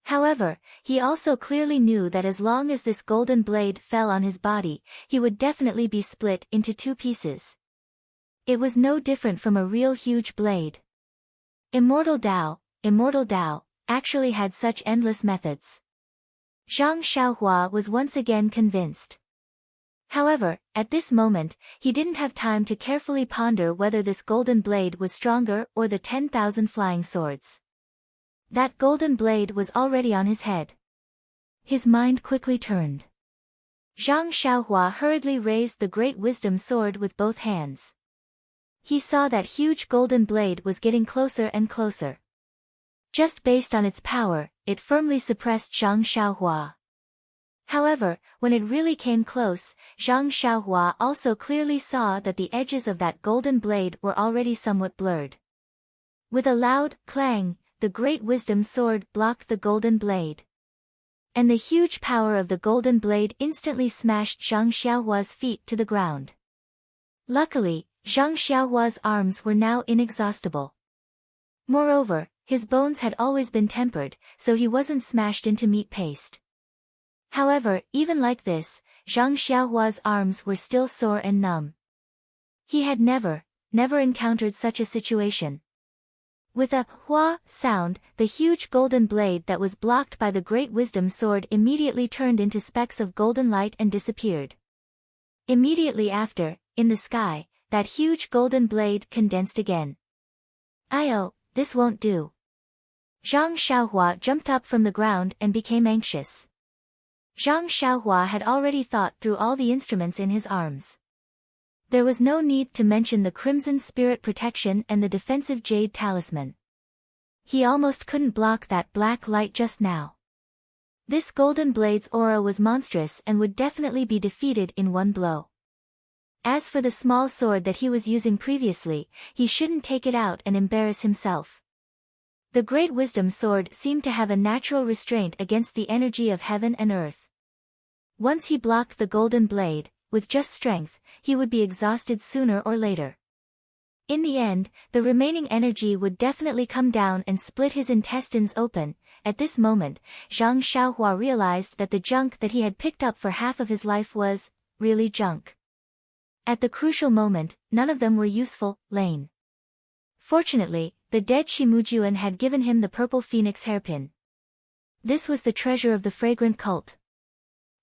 However, he also clearly knew that as long as this golden blade fell on his body, he would definitely be split into two pieces. It was no different from a real huge blade. Immortal Dao, actually had such endless methods. Zhang Xiaohua was once again convinced. However, at this moment, he didn't have time to carefully ponder whether this golden blade was stronger or the 10,000 flying swords. That golden blade was already on his head. His mind quickly turned. Zhang Xiaohua hurriedly raised the Great Wisdom Sword with both hands. He saw that huge golden blade was getting closer and closer. Just based on its power, it firmly suppressed Zhang Xiaohua. However, when it really came close, Zhang Xiaohua also clearly saw that the edges of that golden blade were already somewhat blurred. With a loud clang, the Great Wisdom Sword blocked the golden blade. And the huge power of the golden blade instantly smashed Zhang Xiaohua's feet to the ground. Luckily, Zhang Xiaohua's arms were now inexhaustible. Moreover, his bones had always been tempered, so he wasn't smashed into meat paste. However, even like this, Zhang Xiaohua's arms were still sore and numb. He had never encountered such a situation. With a hua sound, the huge golden blade that was blocked by the great wisdom sword immediately turned into specks of golden light and disappeared. Immediately after, in the sky, that huge golden blade condensed again. "Oh, this won't do." Zhang Xiaohua jumped up from the ground and became anxious. Zhang Xiaohua had already thought through all the instruments in his arms. There was no need to mention the Crimson Spirit Protection and the defensive Jade Talisman. He almost couldn't block that black light just now. This golden blade's aura was monstrous and would definitely be defeated in one blow. As for the small sword that he was using previously, he shouldn't take it out and embarrass himself. The Great Wisdom Sword seemed to have a natural restraint against the energy of heaven and earth. Once he blocked the golden blade, with just strength, he would be exhausted sooner or later. In the end, the remaining energy would definitely come down and split his intestines open. At this moment, Zhang Xiaohua realized that the junk that he had picked up for half of his life was really junk. At the crucial moment, none of them were useful. Lane. Fortunately, the dead Shimujuan had given him the purple phoenix hairpin. This was the treasure of the fragrant cult.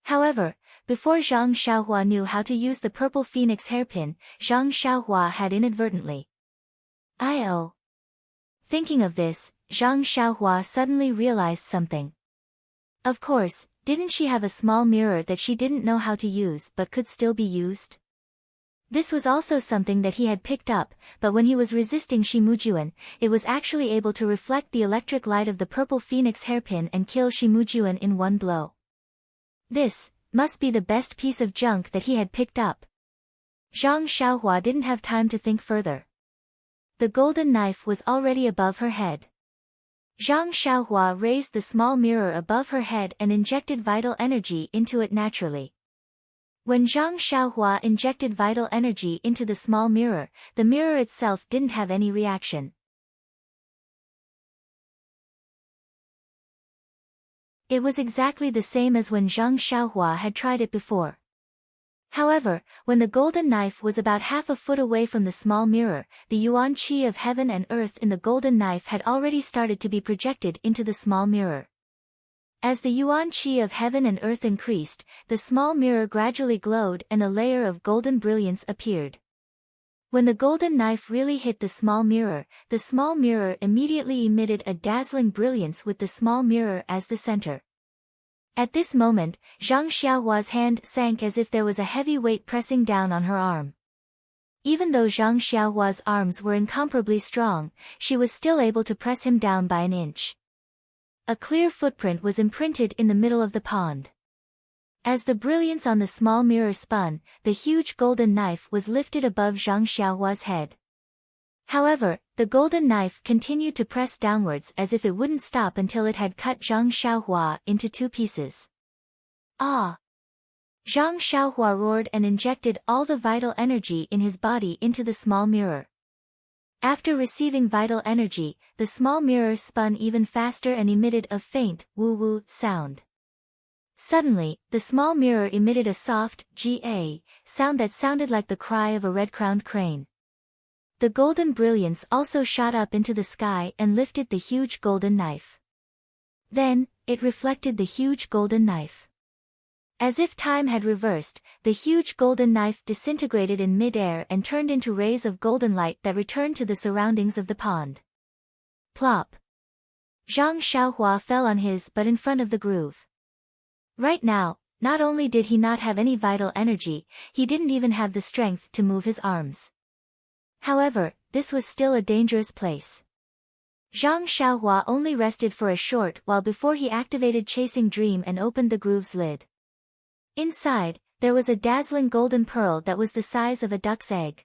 However, before Zhang Xiaohua knew how to use the purple phoenix hairpin, Zhang Xiaohua had inadvertently. "Oh." Thinking of this, Zhang Xiaohua suddenly realized something. Of course, didn't she have a small mirror that she didn't know how to use but could still be used? This was also something that he had picked up, but when he was resisting Shimujuan, it was actually able to reflect the electric light of the purple phoenix hairpin and kill Shimujuan in one blow. This must be the best piece of junk that he had picked up. Zhang Xiaohua didn't have time to think further. The golden knife was already above her head. Zhang Xiaohua raised the small mirror above her head and injected vital energy into it naturally. When Zhang Xiaohua injected vital energy into the small mirror, the mirror itself didn't have any reaction. It was exactly the same as when Zhang Xiaohua had tried it before. However, when the golden knife was about half a foot away from the small mirror, the yuan qi of heaven and earth in the golden knife had already started to be projected into the small mirror. As the yuan qi of heaven and earth increased, the small mirror gradually glowed and a layer of golden brilliance appeared. When the golden knife really hit the small mirror immediately emitted a dazzling brilliance with the small mirror as the center. At this moment, Zhang Xiaohua's hand sank as if there was a heavy weight pressing down on her arm. Even though Zhang Xiaohua's arms were incomparably strong, she was still able to press him down by an inch. A clear footprint was imprinted in the middle of the pond. As the brilliance on the small mirror spun, the huge golden knife was lifted above Zhang Xiaohua's head. However, the golden knife continued to press downwards as if it wouldn't stop until it had cut Zhang Xiaohua into two pieces. "Ah!" Zhang Xiaohua roared and injected all the vital energy in his body into the small mirror. After receiving vital energy, the small mirror spun even faster and emitted a faint, woo-woo sound. Suddenly, the small mirror emitted a soft, ga sound that sounded like the cry of a red-crowned crane. The golden brilliance also shot up into the sky and lifted the huge golden knife. Then, it reflected the huge golden knife. As if time had reversed, the huge golden knife disintegrated in mid-air and turned into rays of golden light that returned to the surroundings of the pond. Plop! Zhang Xiaohua fell on his butt in front of the groove. Right now, not only did he not have any vital energy, he didn't even have the strength to move his arms. However, this was still a dangerous place. Zhang Xiaohua only rested for a short while before he activated Chasing Dream and opened the groove's lid. Inside, there was a dazzling golden pearl that was the size of a duck's egg.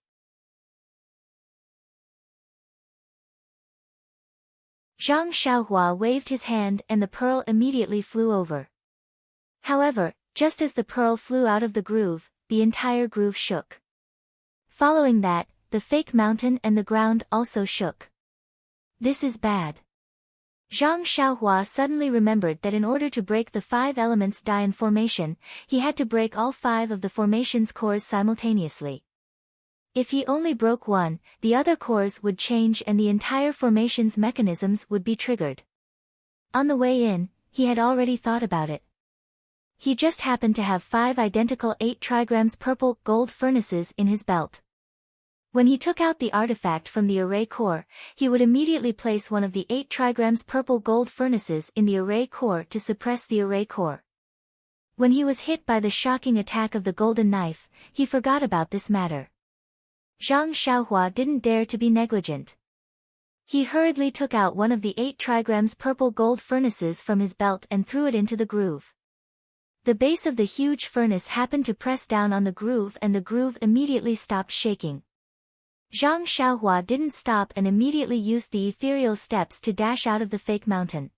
Zhang Xiaohua waved his hand and the pearl immediately flew over. However, just as the pearl flew out of the groove, the entire groove shook. Following that, the fake mountain and the ground also shook. This is bad. Zhang Xiaohua suddenly remembered that in order to break the 5 elements Dian formation, he had to break all 5 of the formation's cores simultaneously. If he only broke one, the other cores would change and the entire formation's mechanisms would be triggered. On the way in, he had already thought about it. He just happened to have 5 identical 8 trigrams purple gold furnaces in his belt. When he took out the artifact from the array core, he would immediately place one of the 8 trigrams purple gold furnaces in the array core to suppress the array core. When he was hit by the shocking attack of the golden knife, he forgot about this matter. Zhang Xiaohua didn't dare to be negligent. He hurriedly took out one of the 8 trigrams purple gold furnaces from his belt and threw it into the groove. The base of the huge furnace happened to press down on the groove and the groove immediately stopped shaking. Zhang Xiaohua didn't stop and immediately used the ethereal steps to dash out of the fake mountain.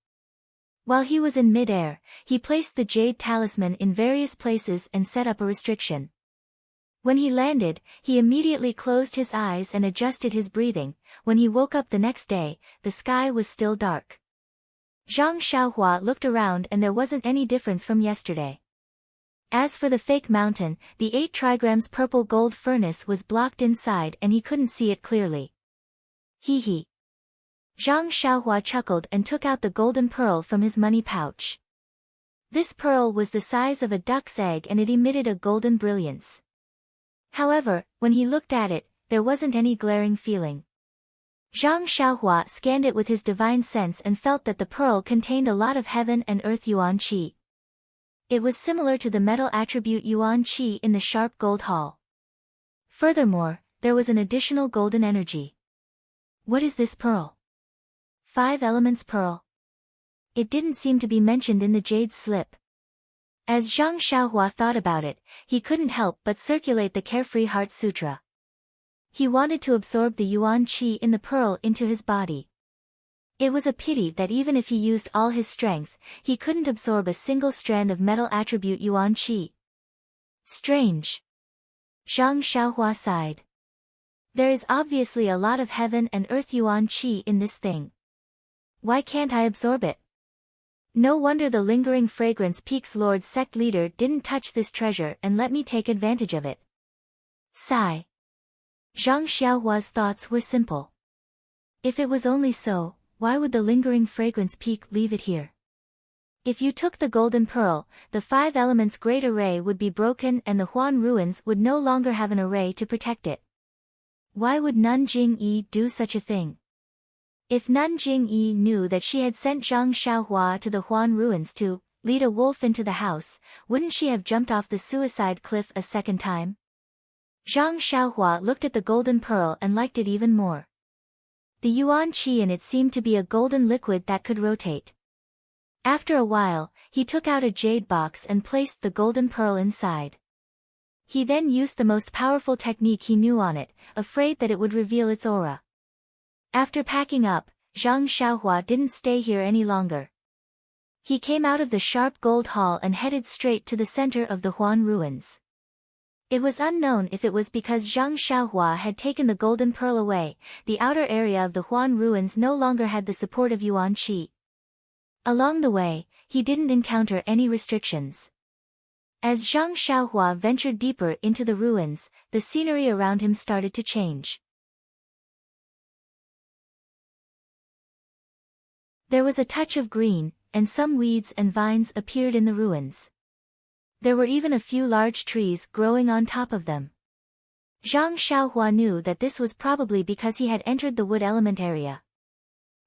While he was in mid-air, he placed the jade talisman in various places and set up a restriction. When he landed, he immediately closed his eyes and adjusted his breathing. When he woke up the next day, the sky was still dark. Zhang Xiaohua looked around and there wasn't any difference from yesterday. As for the fake mountain, the 8 trigrams purple gold furnace was blocked inside and he couldn't see it clearly. Hee hee. Zhang Xiaohua chuckled and took out the golden pearl from his money pouch. This pearl was the size of a duck's egg and it emitted a golden brilliance. However, when he looked at it, there wasn't any glaring feeling. Zhang Xiaohua scanned it with his divine sense and felt that the pearl contained a lot of heaven and earth yuan qi. It was similar to the metal attribute yuan qi in the sharp gold hall. Furthermore, there was an additional golden energy. What is this pearl? 5 elements pearl. It didn't seem to be mentioned in the jade slip. As Zhang Xiaohua thought about it, he couldn't help but circulate the Carefree Heart Sutra. He wanted to absorb the yuan qi in the pearl into his body. It was a pity that even if he used all his strength, he couldn't absorb a single strand of metal attribute yuan qi. Strange. Zhang Xiaohua sighed. There is obviously a lot of heaven and earth yuan qi in this thing. Why can't I absorb it? No wonder the lingering fragrance Peak's Lord sect leader didn't touch this treasure and let me take advantage of it. Sigh. Zhang Xiaohua's thoughts were simple. If it was only so, why would the lingering fragrance Peak leave it here? If you took the golden pearl, the 5 elements great array would be broken and the Huan ruins would no longer have an array to protect it. Why would Nun Jing-yi do such a thing? If Nun Jing-yi knew that she had sent Zhang Xiaohua to the Huan ruins to lead a wolf into the house, wouldn't she have jumped off the suicide cliff a second time? Zhang Xiaohua looked at the golden pearl and liked it even more. The yuan qi in it seemed to be a golden liquid that could rotate. After a while, he took out a jade box and placed the golden pearl inside. He then used the most powerful technique he knew on it, afraid that it would reveal its aura. After packing up, Zhang Xiaohua didn't stay here any longer. He came out of the sharp gold hall and headed straight to the center of the Huan ruins. It was unknown if it was because Zhang Xiaohua had taken the golden pearl away, the outer area of the Huan ruins no longer had the support of yuan qi. Along the way, he didn't encounter any restrictions. As Zhang Xiaohua ventured deeper into the ruins, the scenery around him started to change. There was a touch of green, and some weeds and vines appeared in the ruins. There were even a few large trees growing on top of them. Zhang Xiaohua knew that this was probably because he had entered the wood element area.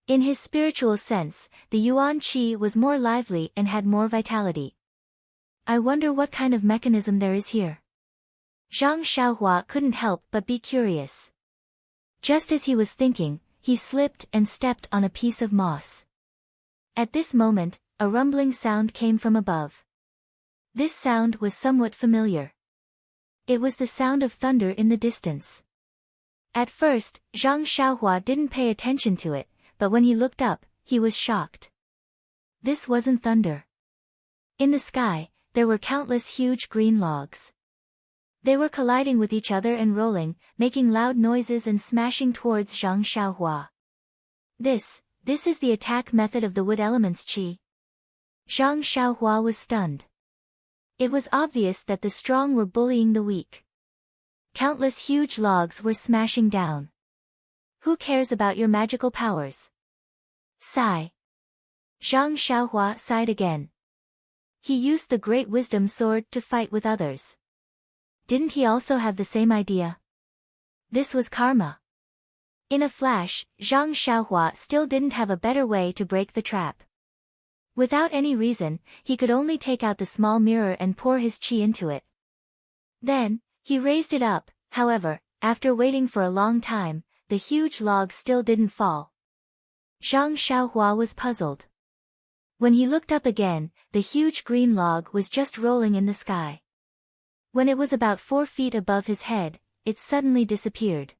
In his spiritual sense, the yuan qi was more lively and had more vitality. I wonder what kind of mechanism there is here. Zhang Xiaohua couldn't help but be curious. Just as he was thinking, he slipped and stepped on a piece of moss. At this moment, a rumbling sound came from above. This sound was somewhat familiar. It was the sound of thunder in the distance. At first, Zhang Xiaohua didn't pay attention to it, but when he looked up, he was shocked. This wasn't thunder. In the sky, there were countless huge green logs. They were colliding with each other and rolling, making loud noises and smashing towards Zhang Xiaohua. This is the attack method of the wood element's qi. Zhang Xiaohua was stunned. It was obvious that the strong were bullying the weak. Countless huge logs were smashing down. Who cares about your magical powers? Sigh. Zhang Xiaohua sighed again. He used the Great Wisdom Sword to fight with others. Didn't he also have the same idea? This was karma. In a flash, Zhang Xiaohua still didn't have a better way to break the trap. Without any reason, he could only take out the small mirror and pour his qi into it. Then, he raised it up. However, after waiting for a long time, the huge log still didn't fall. Zhang Xiaohua was puzzled. When he looked up again, the huge green log was just rolling in the sky. When it was about 4 feet above his head, it suddenly disappeared.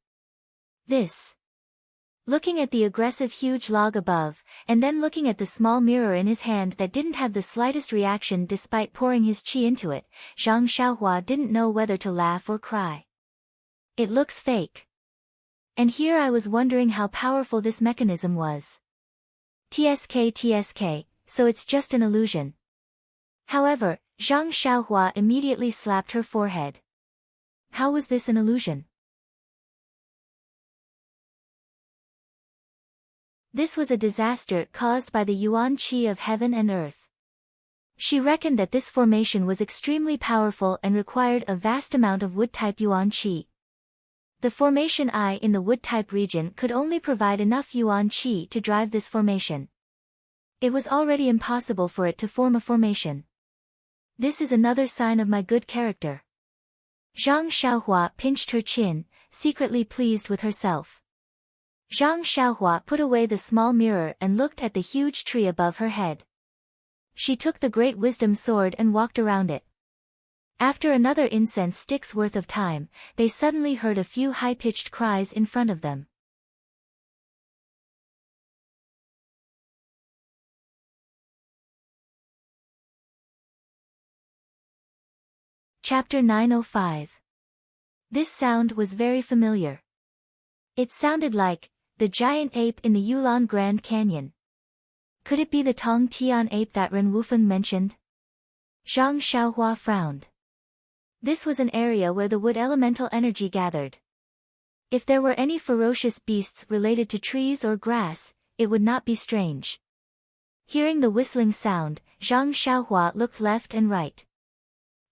Looking at the aggressive huge log above, and then looking at the small mirror in his hand that didn't have the slightest reaction despite pouring his qi into it, Zhang Xiaohua didn't know whether to laugh or cry. It looks fake. And here I was wondering how powerful this mechanism was. TSK, so it's just an illusion. However, Zhang Xiaohua immediately slapped her forehead. How was this an illusion? This was a disaster caused by the yuan qi of heaven and earth. She reckoned that this formation was extremely powerful and required a vast amount of wood-type yuan qi. The formation I in the wood-type region could only provide enough yuan qi to drive this formation. It was already impossible for it to form a formation. This is another sign of my good character. Zhang Xiaohua pinched her chin, secretly pleased with herself. Zhang Xiaohua put away the small mirror and looked at the huge tree above her head. She took the Great Wisdom Sword and walked around it. After another incense stick's worth of time, they suddenly heard a few high-pitched cries in front of them. Chapter 905. This sound was very familiar. It sounded like the giant ape in the Yulon Grand Canyon. Could it be the Tong Tian ape that Ren Wufeng mentioned? Zhang Xiaohua frowned. This was an area where the wood elemental energy gathered. If there were any ferocious beasts related to trees or grass, it would not be strange. Hearing the whistling sound, Zhang Xiaohua looked left and right.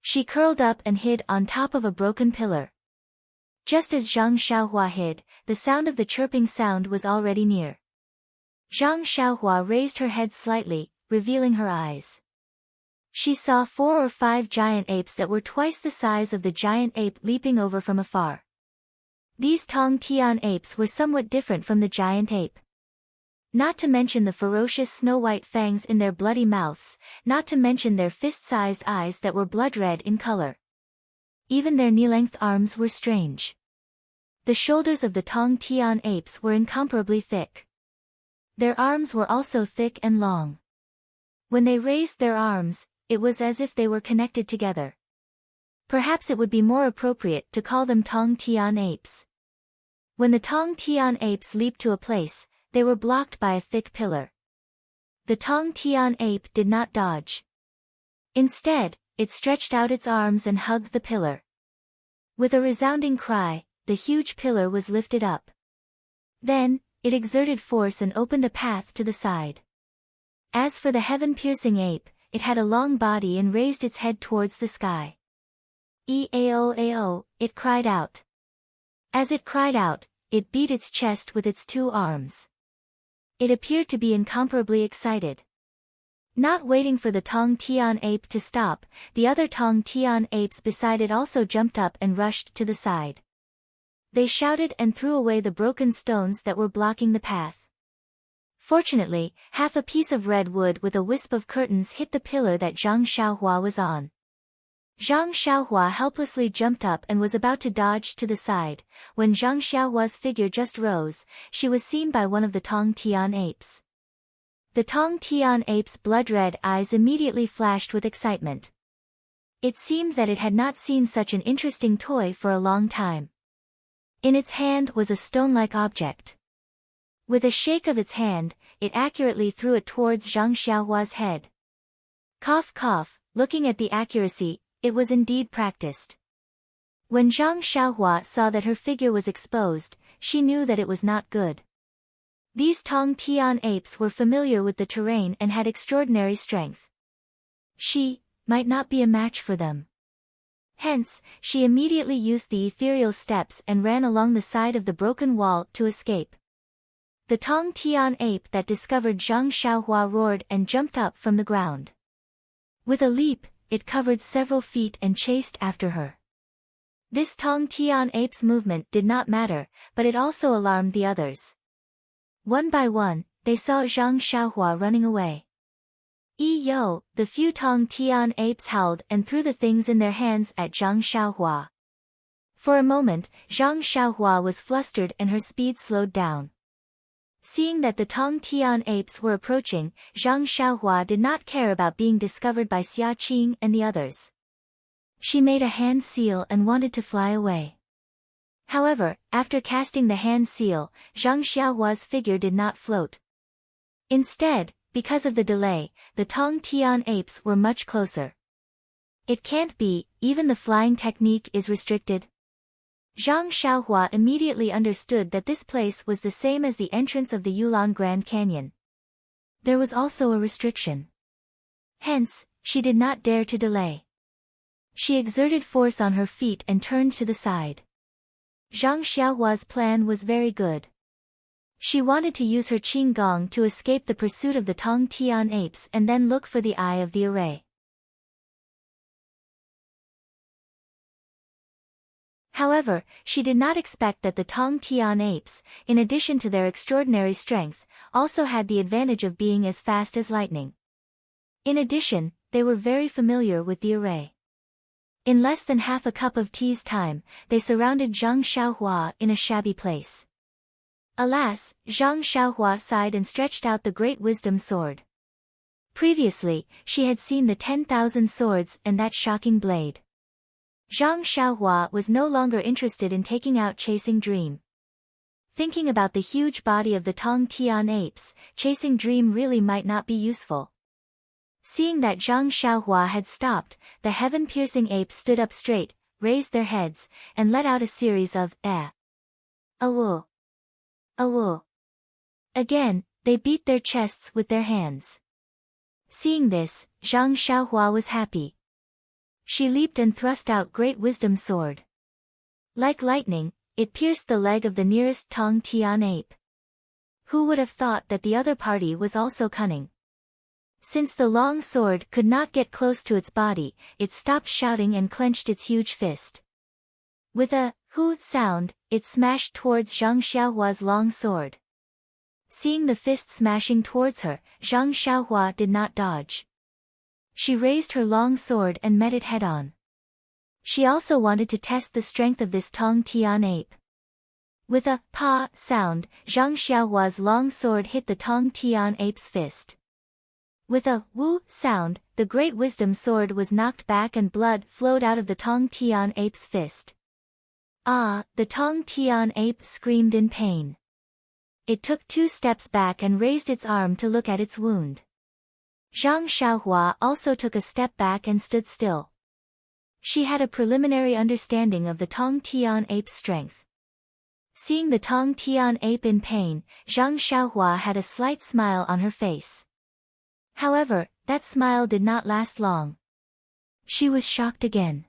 She curled up and hid on top of a broken pillar. Just as Zhang Xiaohua hid, the sound of the chirping sound was already near. Zhang Xiaohua raised her head slightly, revealing her eyes. She saw 4 or 5 giant apes that were twice the size of the giant ape leaping over from afar. These Tong Tian apes were somewhat different from the giant ape. Not to mention the ferocious snow-white fangs in their bloody mouths, not to mention their fist-sized eyes that were blood-red in color. Even their knee-length arms were strange. The shoulders of the Tong Tian apes were incomparably thick. Their arms were also thick and long. When they raised their arms, it was as if they were connected together. Perhaps it would be more appropriate to call them Tong Tian apes. When the Tong Tian apes leaped to a place, they were blocked by a thick pillar. The Tong Tian ape did not dodge. Instead, it stretched out its arms and hugged the pillar. With a resounding cry, the huge pillar was lifted up. Then, it exerted force and opened a path to the side. As for the heaven-piercing ape, it had a long body and raised its head towards the sky. "E-A-O-A-O," it cried out. As it cried out, it beat its chest with its 2 arms. It appeared to be incomparably excited. Not waiting for the Tong Tian ape to stop, the other Tong Tian apes beside it also jumped up and rushed to the side. They shouted and threw away the broken stones that were blocking the path. Fortunately, half a piece of red wood with a wisp of curtains hit the pillar that Zhang Xiaohua was on. Zhang Xiaohua helplessly jumped up and was about to dodge to the side. When Zhang Xiaohua's figure just rose, she was seen by one of the Tong Tian apes. The Tong Tian ape's blood-red eyes immediately flashed with excitement. It seemed that it had not seen such an interesting toy for a long time. In its hand was a stone-like object. With a shake of its hand, it accurately threw it towards Zhang Xiaohua's head. Cough cough, looking at the accuracy, it was indeed practiced. When Zhang Xiaohua saw that her figure was exposed, she knew that it was not good. These Tong Tian apes were familiar with the terrain and had extraordinary strength. She might not be a match for them. Hence, she immediately used the ethereal steps and ran along the side of the broken wall to escape. The Tong Tian ape that discovered Zhang Xiaohua roared and jumped up from the ground. With a leap, it covered several feet and chased after her. This Tong Tian ape's movement did not matter, but it also alarmed the others. One by one, they saw Zhang Xiaohua running away. Yo! The few Tong Tian apes howled and threw the things in their hands at Zhang Xiaohua. For a moment, Zhang Xiaohua was flustered and her speed slowed down. Seeing that the Tong Tian apes were approaching, Zhang Xiaohua did not care about being discovered by Xia Qing and the others. She made a hand seal and wanted to fly away. However, after casting the hand seal, Zhang Xiaohua's figure did not float. Instead, because of the delay, the Tong Tian apes were much closer. It can't be, even the flying technique is restricted. Zhang Xiaohua immediately understood that this place was the same as the entrance of the Yulon Grand Canyon. There was also a restriction. Hence, she did not dare to delay. She exerted force on her feet and turned to the side. Zhang Xiaohua's plan was very good. She wanted to use her qing gong to escape the pursuit of the Tong Tian apes and then look for the eye of the array. However, she did not expect that the Tong Tian apes, in addition to their extraordinary strength, also had the advantage of being as fast as lightning. In addition, they were very familiar with the array. In less than half a cup of tea's time, they surrounded Zhang Xiaohua in a shabby place. Alas, Zhang Xiaohua sighed and stretched out the great wisdom sword. Previously, she had seen the 10,000 swords and that shocking blade. Zhang Xiaohua was no longer interested in taking out Chasing Dream. Thinking about the huge body of the Tong Tian apes, Chasing Dream really might not be useful. Seeing that Zhang Xiaohua had stopped, the heaven-piercing apes stood up straight, raised their heads, and let out a series of "Awu! Awu!" Again, they beat their chests with their hands. Seeing this, Zhang Xiaohua was happy. She leaped and thrust out Great Wisdom Sword. Like lightning, it pierced the leg of the nearest Tong Tian ape. Who would have thought that the other party was also cunning? Since the long sword could not get close to its body, it stopped shouting and clenched its huge fist. With a "hoo" sound, it smashed towards Zhang Xiaohua's long sword. Seeing the fist smashing towards her, Zhang Xiaohua did not dodge. She raised her long sword and met it head-on. She also wanted to test the strength of this Tong Tian ape. With a "pa" sound, Zhang Xiaohua's long sword hit the Tong Tian ape's fist. With a "woo" sound, the Great Wisdom Sword was knocked back and blood flowed out of the Tong Tian ape's fist. Ah! The Tong Tian ape screamed in pain. It took 2 steps back and raised its arm to look at its wound. Zhang Xiaohua also took a step back and stood still. She had a preliminary understanding of the Tong Tian ape's strength. Seeing the Tong Tian ape in pain, Zhang Xiaohua had a slight smile on her face. However, that smile did not last long. She was shocked again.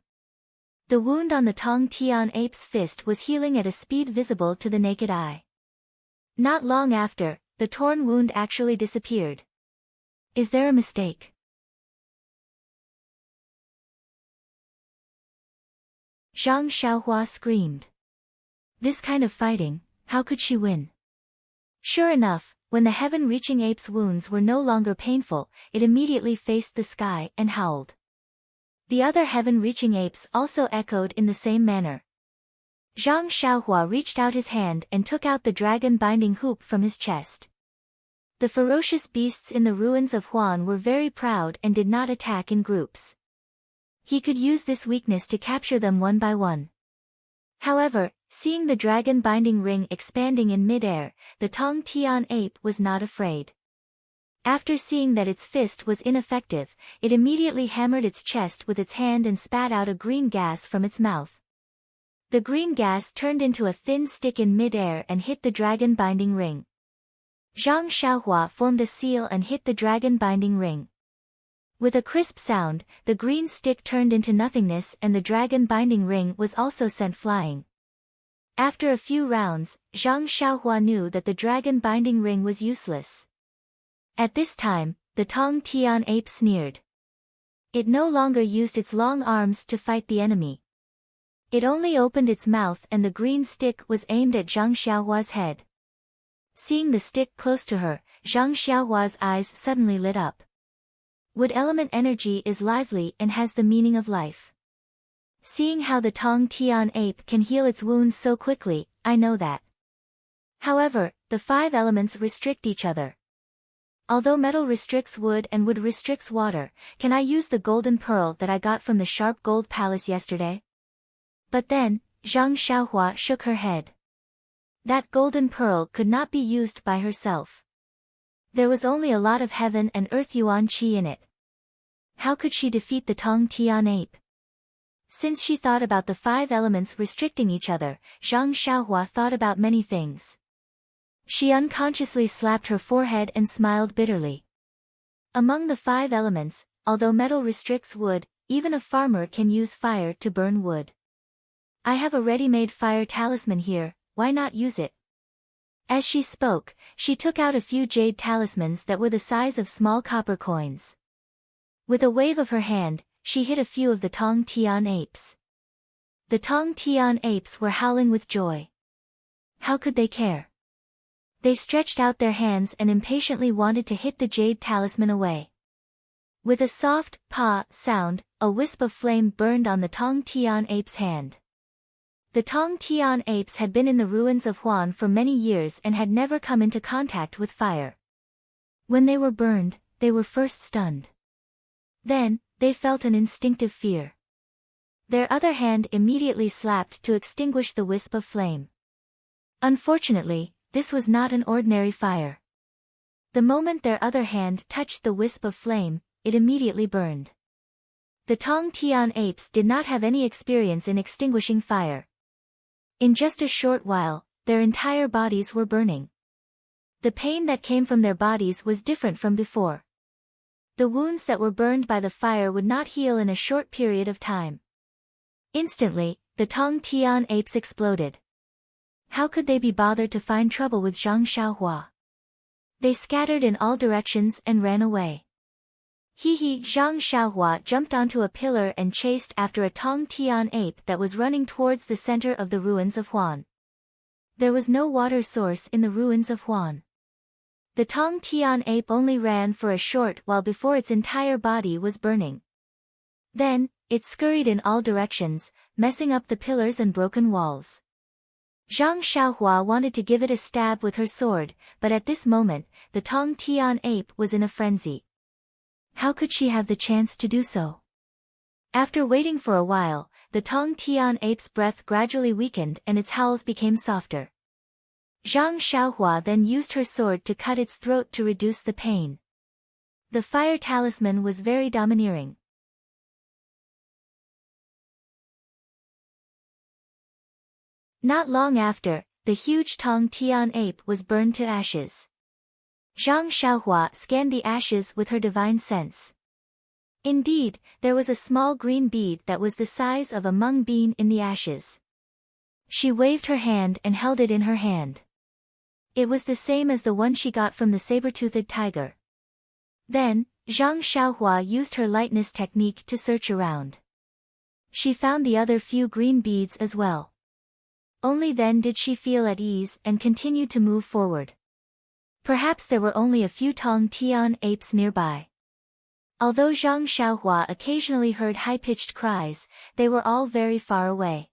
The wound on the Tong Tian ape's fist was healing at a speed visible to the naked eye. Not long after, the torn wound actually disappeared. Is there a mistake? Zhang Xiaohua screamed. This kind of fighting, how could she win? Sure enough, when the heaven-reaching ape's wounds were no longer painful, it immediately faced the sky and howled. The other heaven-reaching apes also echoed in the same manner. Zhang Xiaohua reached out his hand and took out the dragon-binding hoop from his chest. The ferocious beasts in the ruins of Huan were very proud and did not attack in groups. He could use this weakness to capture them one by one. However, Seeing the dragon binding ring expanding in midair, the Tong Tian ape was not afraid. After seeing that its fist was ineffective, it immediately hammered its chest with its hand and spat out a green gas from its mouth. The green gas turned into a thin stick in midair and hit the dragon binding ring. Zhang Xiaohua formed a seal and hit the dragon binding ring. With a crisp sound, the green stick turned into nothingness and the dragon binding ring was also sent flying. After a few rounds, Zhang Xiaohua knew that the dragon binding ring was useless. At this time, the Tong Tian ape sneered. It no longer used its long arms to fight the enemy. It only opened its mouth and the green stick was aimed at Zhang Xiaohua's head. Seeing the stick close to her, Zhang Xiaohua's eyes suddenly lit up. Wood element energy is lively and has the meaning of life. Seeing how the Tong Tian ape can heal its wounds so quickly, I know that. However, the 5 elements restrict each other. Although metal restricts wood and wood restricts water, can I use the golden pearl that I got from the sharp gold palace yesterday? But then, Zhang Xiaohua shook her head. That golden pearl could not be used by herself. There was only a lot of heaven and earth yuan qi in it. How could she defeat the Tong Tian ape? Since she thought about the 5 elements restricting each other, Zhang Xiaohua thought about many things. She unconsciously slapped her forehead and smiled bitterly. Among the 5 elements, although metal restricts wood, even a farmer can use fire to burn wood. I have a ready-made fire talisman here, why not use it? As she spoke, she took out a few jade talismans that were the size of small copper coins. With a wave of her hand, she hit a few of the Tong Tian apes. The Tong Tian apes were howling with joy. How could they care? They stretched out their hands and impatiently wanted to hit the jade talisman away. With a soft, pa sound, a wisp of flame burned on the Tong Tian ape's hand. The Tong Tian apes had been in the ruins of Huan for many years and had never come into contact with fire. When they were burned, they were first stunned. Then, they felt an instinctive fear. Their other hand immediately slapped to extinguish the wisp of flame. Unfortunately, this was not an ordinary fire. The moment their other hand touched the wisp of flame, it immediately burned. The Tong Tian apes did not have any experience in extinguishing fire. In just a short while, their entire bodies were burning. The pain that came from their bodies was different from before. The wounds that were burned by the fire would not heal in a short period of time. Instantly, the Tong Tian apes exploded. How could they be bothered to find trouble with Zhang Xiaohua? They scattered in all directions and ran away. Zhang Xiaohua jumped onto a pillar and chased after a Tong Tian ape that was running towards the center of the ruins of Huan. There was no water source in the ruins of Huan. The Tong Tian ape only ran for a short while before its entire body was burning. Then, it scurried in all directions, messing up the pillars and broken walls. Zhang Xiaohua wanted to give it a stab with her sword, but at this moment, the Tong Tian ape was in a frenzy. How could she have the chance to do so? After waiting for a while, the Tong Tian ape's breath gradually weakened and its howls became softer. Zhang Xiaohua then used her sword to cut its throat to reduce the pain. The fire talisman was very domineering. Not long after, the huge Tong Tian ape was burned to ashes. Zhang Xiaohua scanned the ashes with her divine sense. Indeed, there was a small green bead that was the size of a mung bean in the ashes. She waved her hand and held it in her hand. It was the same as the one she got from the saber-toothed tiger. Then, Zhang Xiaohua used her lightness technique to search around. She found the other few green beads as well. Only then did she feel at ease and continued to move forward. Perhaps there were only a few Tong Tian apes nearby. Although Zhang Xiaohua occasionally heard high-pitched cries, they were all very far away.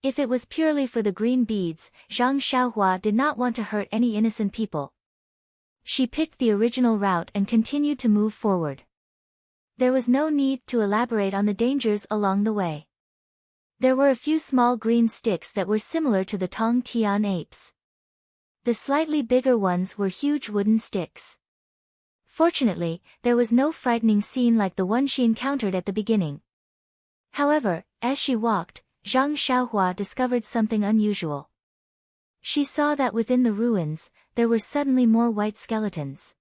If it was purely for the green beads, Zhang Xiaohua did not want to hurt any innocent people. She picked the original route and continued to move forward. There was no need to elaborate on the dangers along the way. There were a few small green sticks that were similar to the Tong Tian apes. The slightly bigger ones were huge wooden sticks. Fortunately, there was no frightening scene like the one she encountered at the beginning. However, as she walked, Zhang Xiaohua discovered something unusual. She saw that within the ruins, there were suddenly more white skeletons.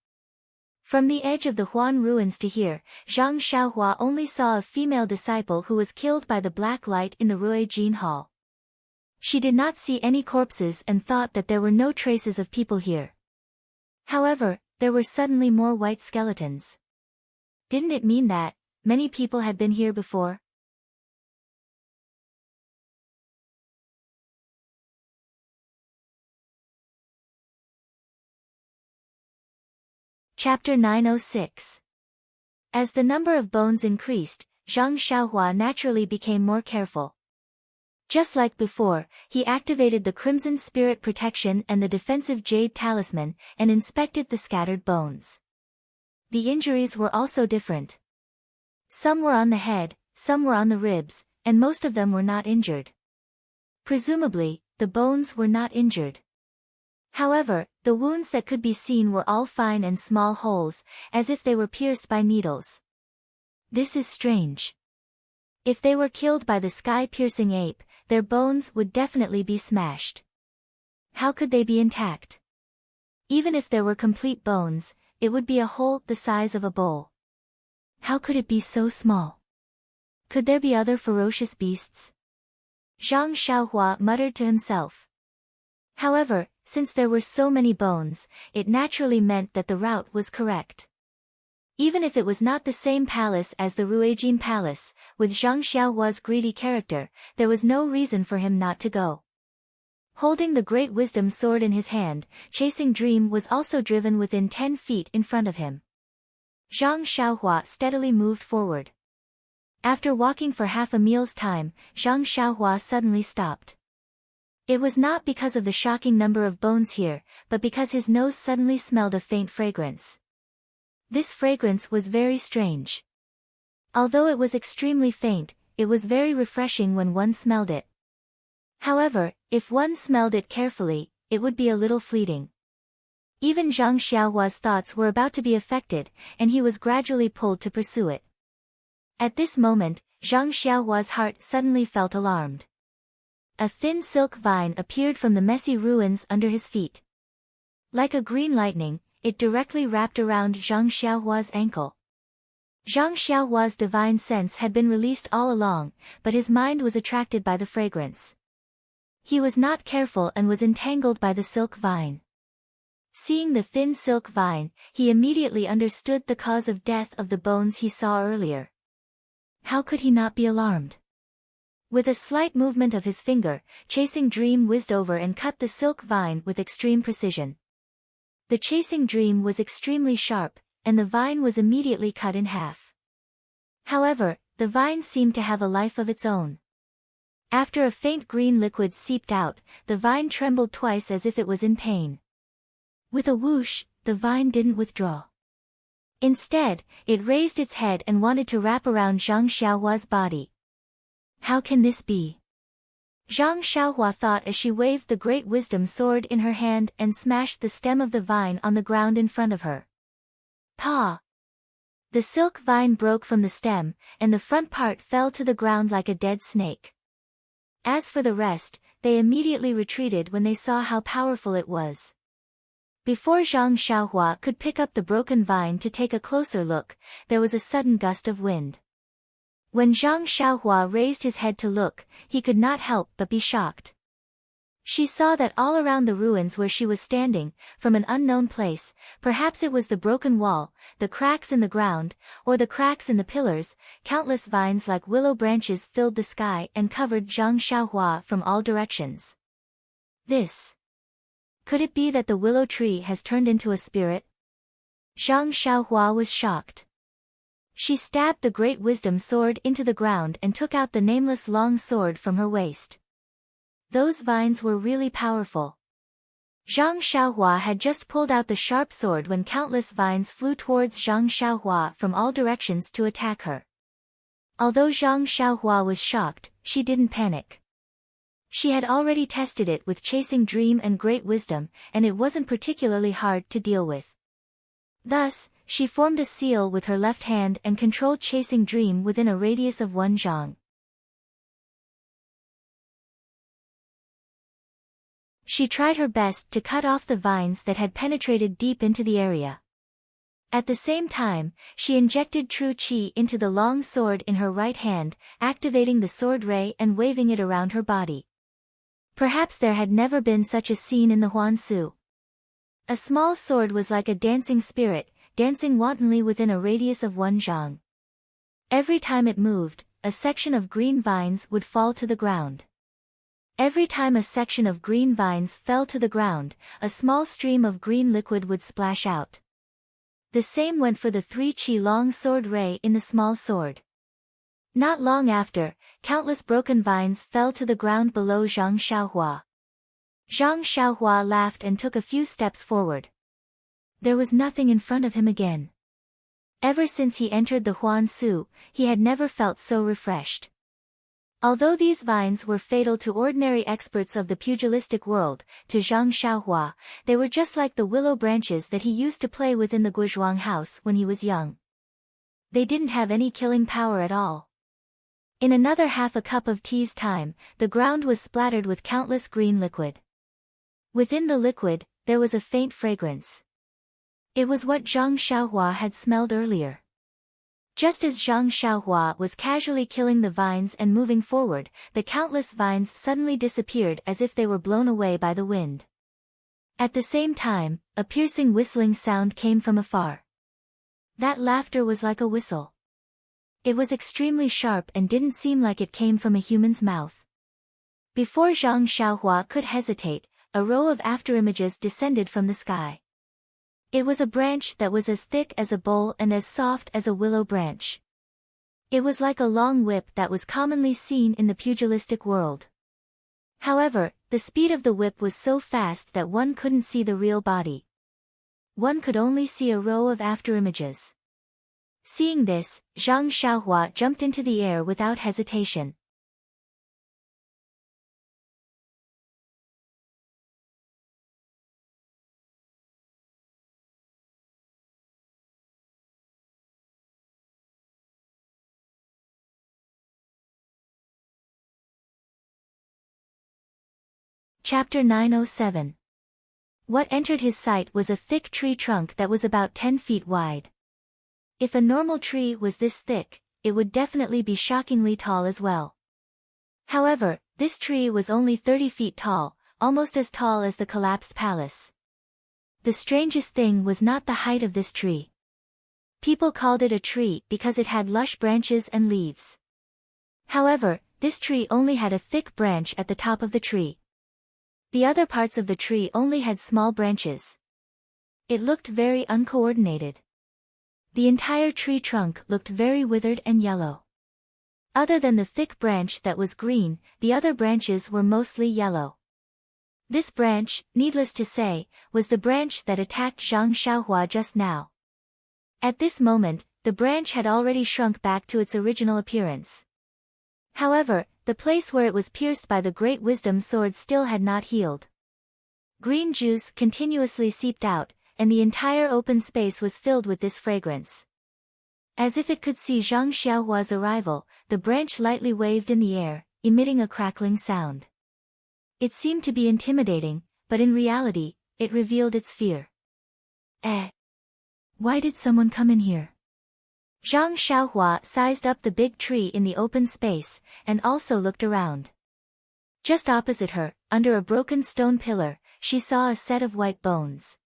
From the edge of the Huan ruins to here, Zhang Xiaohua only saw a female disciple who was killed by the black light in the Ruijin Hall. She did not see any corpses and thought that there were no traces of people here. However, there were suddenly more white skeletons. Didn't it mean that many people had been here before? Chapter 906. As the number of bones increased, Zhang Xiaohua naturally became more careful. Just like before, he activated the Crimson Spirit Protection and the defensive Jade Talisman, and inspected the scattered bones. The injuries were also different. Some were on the head, some were on the ribs, and most of them were not injured. Presumably, the bones were not injured. However, the wounds that could be seen were all fine and small holes, as if they were pierced by needles. This is strange. If they were killed by the sky-piercing ape, their bones would definitely be smashed. How could they be intact? Even if there were complete bones, it would be a hole the size of a bowl. How could it be so small? Could there be other ferocious beasts? Zhang Xiaohua muttered to himself. However, since there were so many bones, it naturally meant that the route was correct. Even if it was not the same palace as the Ruijin Palace, with Zhang Xiaohua's greedy character, there was no reason for him not to go. Holding the Great Wisdom Sword in his hand, Chasing Dream was also driven within 10 feet in front of him. Zhang Xiaohua steadily moved forward. After walking for half a meal's time, Zhang Xiaohua suddenly stopped. It was not because of the shocking number of bones here, but because his nose suddenly smelled a faint fragrance. This fragrance was very strange. Although it was extremely faint, it was very refreshing when one smelled it. However, if one smelled it carefully, it would be a little fleeting. Even Zhang Xiaohua's thoughts were about to be affected, and he was gradually pulled to pursue it. At this moment, Zhang Xiaohua's heart suddenly felt alarmed. A thin silk vine appeared from the messy ruins under his feet. Like a green lightning, it directly wrapped around Zhang Xiaohua's ankle. Zhang Xiaohua's divine sense had been released all along, but his mind was attracted by the fragrance. He was not careful and was entangled by the silk vine. Seeing the thin silk vine, he immediately understood the cause of death of the bones he saw earlier. How could he not be alarmed? With a slight movement of his finger, Chasing Dream whizzed over and cut the silk vine with extreme precision. The Chasing Dream was extremely sharp, and the vine was immediately cut in half. However, the vine seemed to have a life of its own. After a faint green liquid seeped out, the vine trembled twice as if it was in pain. With a whoosh, the vine didn't withdraw. Instead, it raised its head and wanted to wrap around Zhang Xiaohua's body. How can this be? Zhang Xiaohua thought as she waved the Great Wisdom Sword in her hand and smashed the stem of the vine on the ground in front of her. Pa! The silk vine broke from the stem, and the front part fell to the ground like a dead snake. As for the rest, they immediately retreated when they saw how powerful it was. Before Zhang Xiaohua could pick up the broken vine to take a closer look, there was a sudden gust of wind. When Zhang Xiaohua raised his head to look, he could not help but be shocked. She saw that all around the ruins where she was standing, from an unknown place, perhaps it was the broken wall, the cracks in the ground, or the cracks in the pillars, countless vines like willow branches filled the sky and covered Zhang Xiaohua from all directions. This. Could it be that the willow tree has turned into a spirit? Zhang Xiaohua was shocked. She stabbed the Great Wisdom Sword into the ground and took out the nameless long sword from her waist. Those vines were really powerful. Zhang Xiaohua had just pulled out the sharp sword when countless vines flew towards Zhang Xiaohua from all directions to attack her. Although Zhang Xiaohua was shocked, she didn't panic. She had already tested it with Chasing Dream and Great Wisdom, and it wasn't particularly hard to deal with. Thus, she formed a seal with her left hand and controlled Chasing Dream within a radius of 1 zhang. She tried her best to cut off the vines that had penetrated deep into the area. At the same time, she injected true qi into the long sword in her right hand, activating the sword ray and waving it around her body. Perhaps there had never been such a scene in the Huansu. A small sword was like a dancing spirit, dancing wantonly within a radius of 1 zhang. Every time it moved, a section of green vines would fall to the ground. Every time a section of green vines fell to the ground, a small stream of green liquid would splash out. The same went for the 3 qi long sword ray in the small sword. Not long after, countless broken vines fell to the ground below Zhang Xiaohua. Zhang Xiaohua laughed and took a few steps forward. There was nothing in front of him again. Ever since he entered the Huansu, he had never felt so refreshed. Although these vines were fatal to ordinary experts of the pugilistic world, to Zhang Xiaohua, they were just like the willow branches that he used to play with in the Guizhuang house when he was young. They didn't have any killing power at all. In another half a cup of tea's time, the ground was splattered with countless green liquid. Within the liquid, there was a faint fragrance. It was what Zhang Xiaohua had smelled earlier. Just as Zhang Xiaohua was casually killing the vines and moving forward, the countless vines suddenly disappeared as if they were blown away by the wind. At the same time, a piercing whistling sound came from afar. That laughter was like a whistle. It was extremely sharp and didn't seem like it came from a human's mouth. Before Zhang Xiaohua could hesitate, a row of afterimages descended from the sky. It was a branch that was as thick as a bowl and as soft as a willow branch. It was like a long whip that was commonly seen in the pugilistic world. However, the speed of the whip was so fast that one couldn't see the real body. One could only see a row of afterimages. Seeing this, Zhang Xiaohua jumped into the air without hesitation. Chapter 907. What entered his sight was a thick tree trunk that was about 10 feet wide. If a normal tree was this thick, it would definitely be shockingly tall as well. However, this tree was only 30 feet tall, almost as tall as the collapsed palace. The strangest thing was not the height of this tree. People called it a tree because it had lush branches and leaves. However, this tree only had a thick branch at the top of the tree. The other parts of the tree only had small branches. It looked very uncoordinated. The entire tree trunk looked very withered and yellow. Other than the thick branch that was green, the other branches were mostly yellow. This branch, needless to say, was the branch that attacked Zhang Xiaohua just now. At this moment, the branch had already shrunk back to its original appearance. However, the place where it was pierced by the Great Wisdom sword still had not healed. Green juice continuously seeped out, and the entire open space was filled with this fragrance. As if it could see Zhang Xiaohua's arrival, the branch lightly waved in the air, emitting a crackling sound. It seemed to be intimidating, but in reality, it revealed its fear. Why did someone come in here? Zhang Xiaohua sized up the big tree in the open space, and also looked around. Just opposite her, under a broken stone pillar, she saw a set of white bones.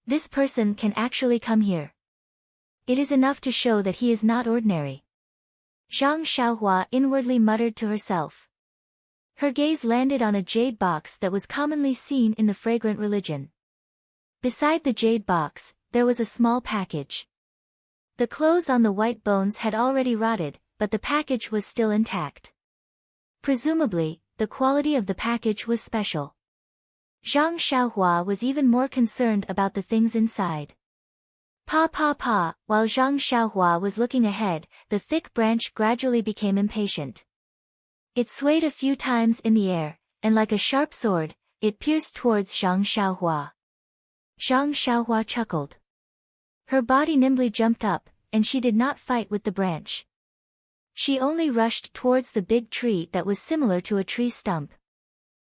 This person can actually come here. It is enough to show that he is not ordinary. Zhang Xiaohua inwardly muttered to herself. Her gaze landed on a jade box that was commonly seen in the fragrant religion. Beside the jade box, there was a small package. The clothes on the white bones had already rotted, but the package was still intact. Presumably, the quality of the package was special. Zhang Xiaohua was even more concerned about the things inside. While Zhang Xiaohua was looking ahead, the thick branch gradually became impatient. It swayed a few times in the air, and like a sharp sword, it pierced towards Zhang Xiaohua. Zhang Xiaohua chuckled. Her body nimbly jumped up, and she did not fight with the branch. She only rushed towards the big tree that was similar to a tree stump.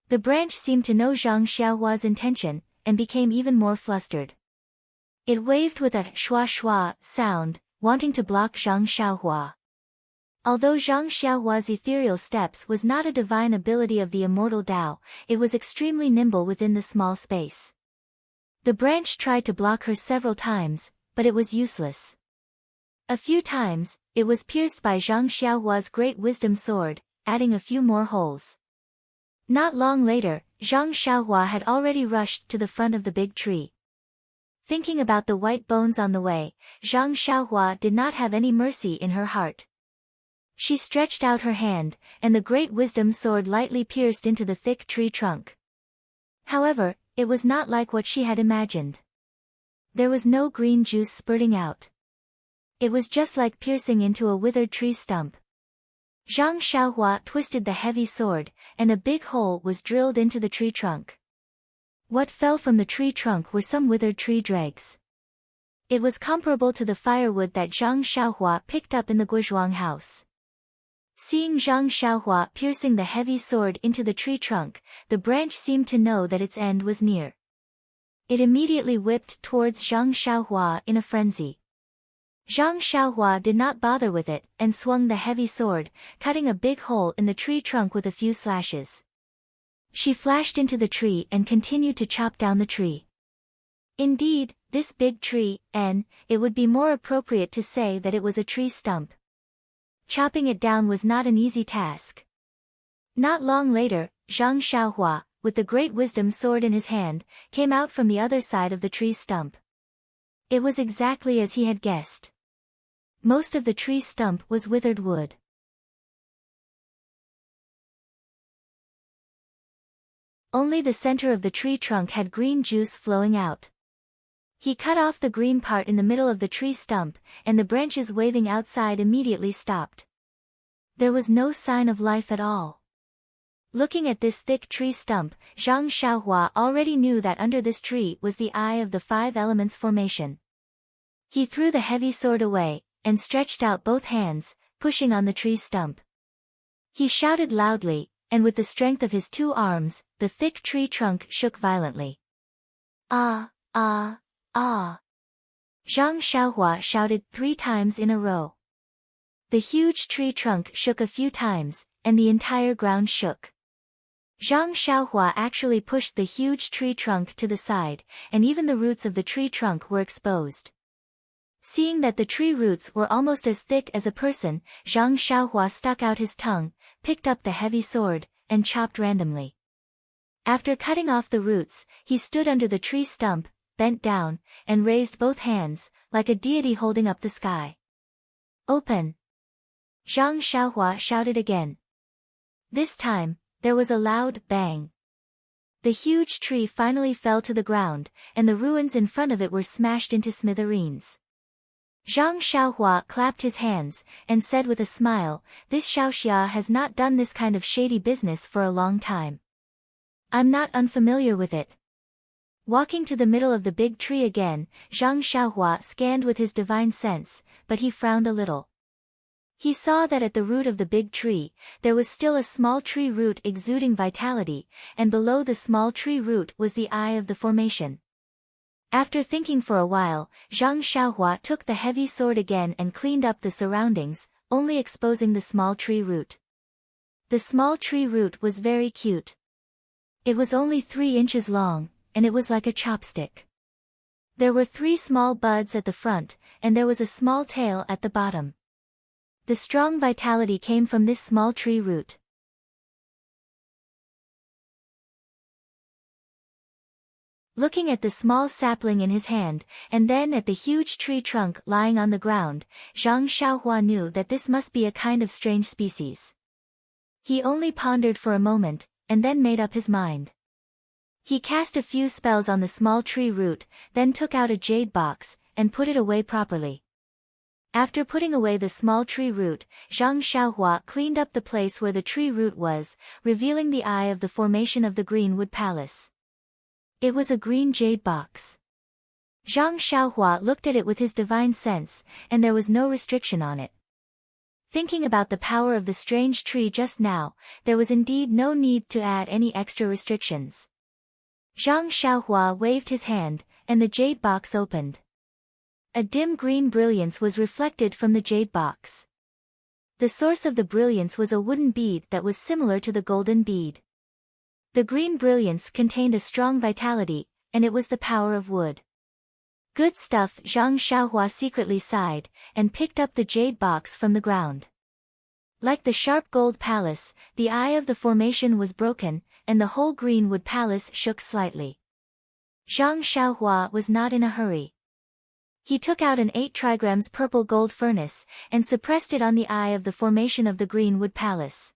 The branch seemed to know Zhang Xiaohua's intention, and became even more flustered. It waved with a shua shua sound, wanting to block Zhang Xiaohua. Although Zhang Xiaohua's ethereal steps was not a divine ability of the immortal Tao, it was extremely nimble within the small space. The branch tried to block her several times, but it was useless. A few times, it was pierced by Zhang Xiaohua's great wisdom sword, adding a few more holes. Not long later, Zhang Xiaohua had already rushed to the front of the big tree. Thinking about the white bones on the way, Zhang Xiaohua did not have any mercy in her heart. She stretched out her hand, and the great wisdom sword lightly pierced into the thick tree trunk. However, it was not like what she had imagined. There was no green juice spurting out. It was just like piercing into a withered tree stump. Zhang Xiaohua twisted the heavy sword, and a big hole was drilled into the tree trunk. What fell from the tree trunk were some withered tree dregs. It was comparable to the firewood that Zhang Xiaohua picked up in the Guozhuang house. Seeing Zhang Xiaohua piercing the heavy sword into the tree trunk, the branch seemed to know that its end was near. It immediately whipped towards Zhang Xiaohua in a frenzy. Zhang Xiaohua did not bother with it, and swung the heavy sword, cutting a big hole in the tree trunk with a few slashes. She flashed into the tree and continued to chop down the tree. Indeed, this big tree, it would be more appropriate to say that it was a tree stump. Chopping it down was not an easy task. Not long later, Zhang Xiaohua, with the great wisdom sword in his hand, came out from the other side of the tree stump. It was exactly as he had guessed. Most of the tree stump was withered wood. Only the center of the tree trunk had green juice flowing out. He cut off the green part in the middle of the tree stump, and the branches waving outside immediately stopped. There was no sign of life at all. Looking at this thick tree stump, Zhang Xiaohua already knew that under this tree was the eye of the five elements formation. He threw the heavy sword away, and stretched out both hands, pushing on the tree stump. He shouted loudly, and with the strength of his two arms, the thick tree trunk shook violently. Ah, ah, ah! Zhang Xiaohua shouted 3 times in a row. The huge tree trunk shook a few times, and the entire ground shook. Zhang Xiaohua actually pushed the huge tree trunk to the side, and even the roots of the tree trunk were exposed. Seeing that the tree roots were almost as thick as a person, Zhang Xiaohua stuck out his tongue, picked up the heavy sword, and chopped randomly. After cutting off the roots, he stood under the tree stump, bent down, and raised both hands, like a deity holding up the sky. Open! Zhang Xiaohua shouted again. This time, there was a loud bang. The huge tree finally fell to the ground, and the ruins in front of it were smashed into smithereens. Zhang Xiaohua clapped his hands, and said with a smile, "This Xiaoxia has not done this kind of shady business for a long time. I'm not unfamiliar with it." Walking to the middle of the big tree again, Zhang Xiaohua scanned with his divine sense, but he frowned a little. He saw that at the root of the big tree, there was still a small tree root exuding vitality, and below the small tree root was the eye of the formation. After thinking for a while, Zhang Xiaohua took the heavy sword again and cleaned up the surroundings, only exposing the small tree root. The small tree root was very cute. It was only 3 inches long, and it was like a chopstick. There were 3 small buds at the front, and there was a small tail at the bottom. The strong vitality came from this small tree root. Looking at the small sapling in his hand, and then at the huge tree trunk lying on the ground, Zhang Xiaohua knew that this must be a kind of strange species. He only pondered for a moment, and then made up his mind. He cast a few spells on the small tree root, then took out a jade box, and put it away properly. After putting away the small tree root, Zhang Xiaohua cleaned up the place where the tree root was, revealing the eye of the formation of the Greenwood Palace. It was a green jade box. Zhang Xiaohua looked at it with his divine sense, and there was no restriction on it. Thinking about the power of the strange tree just now, there was indeed no need to add any extra restrictions. Zhang Xiaohua waved his hand, and the jade box opened. A dim green brilliance was reflected from the jade box. The source of the brilliance was a wooden bead that was similar to the golden bead. The green brilliance contained a strong vitality, and it was the power of wood. Good stuff, Zhang Xiaohua secretly sighed, and picked up the jade box from the ground. Like the sharp gold palace, the eye of the formation was broken, and the whole Greenwood Palace shook slightly. Zhang Xiaohua was not in a hurry. He took out an 8 trigrams purple gold furnace, and suppressed it on the eye of the formation of the Greenwood Palace.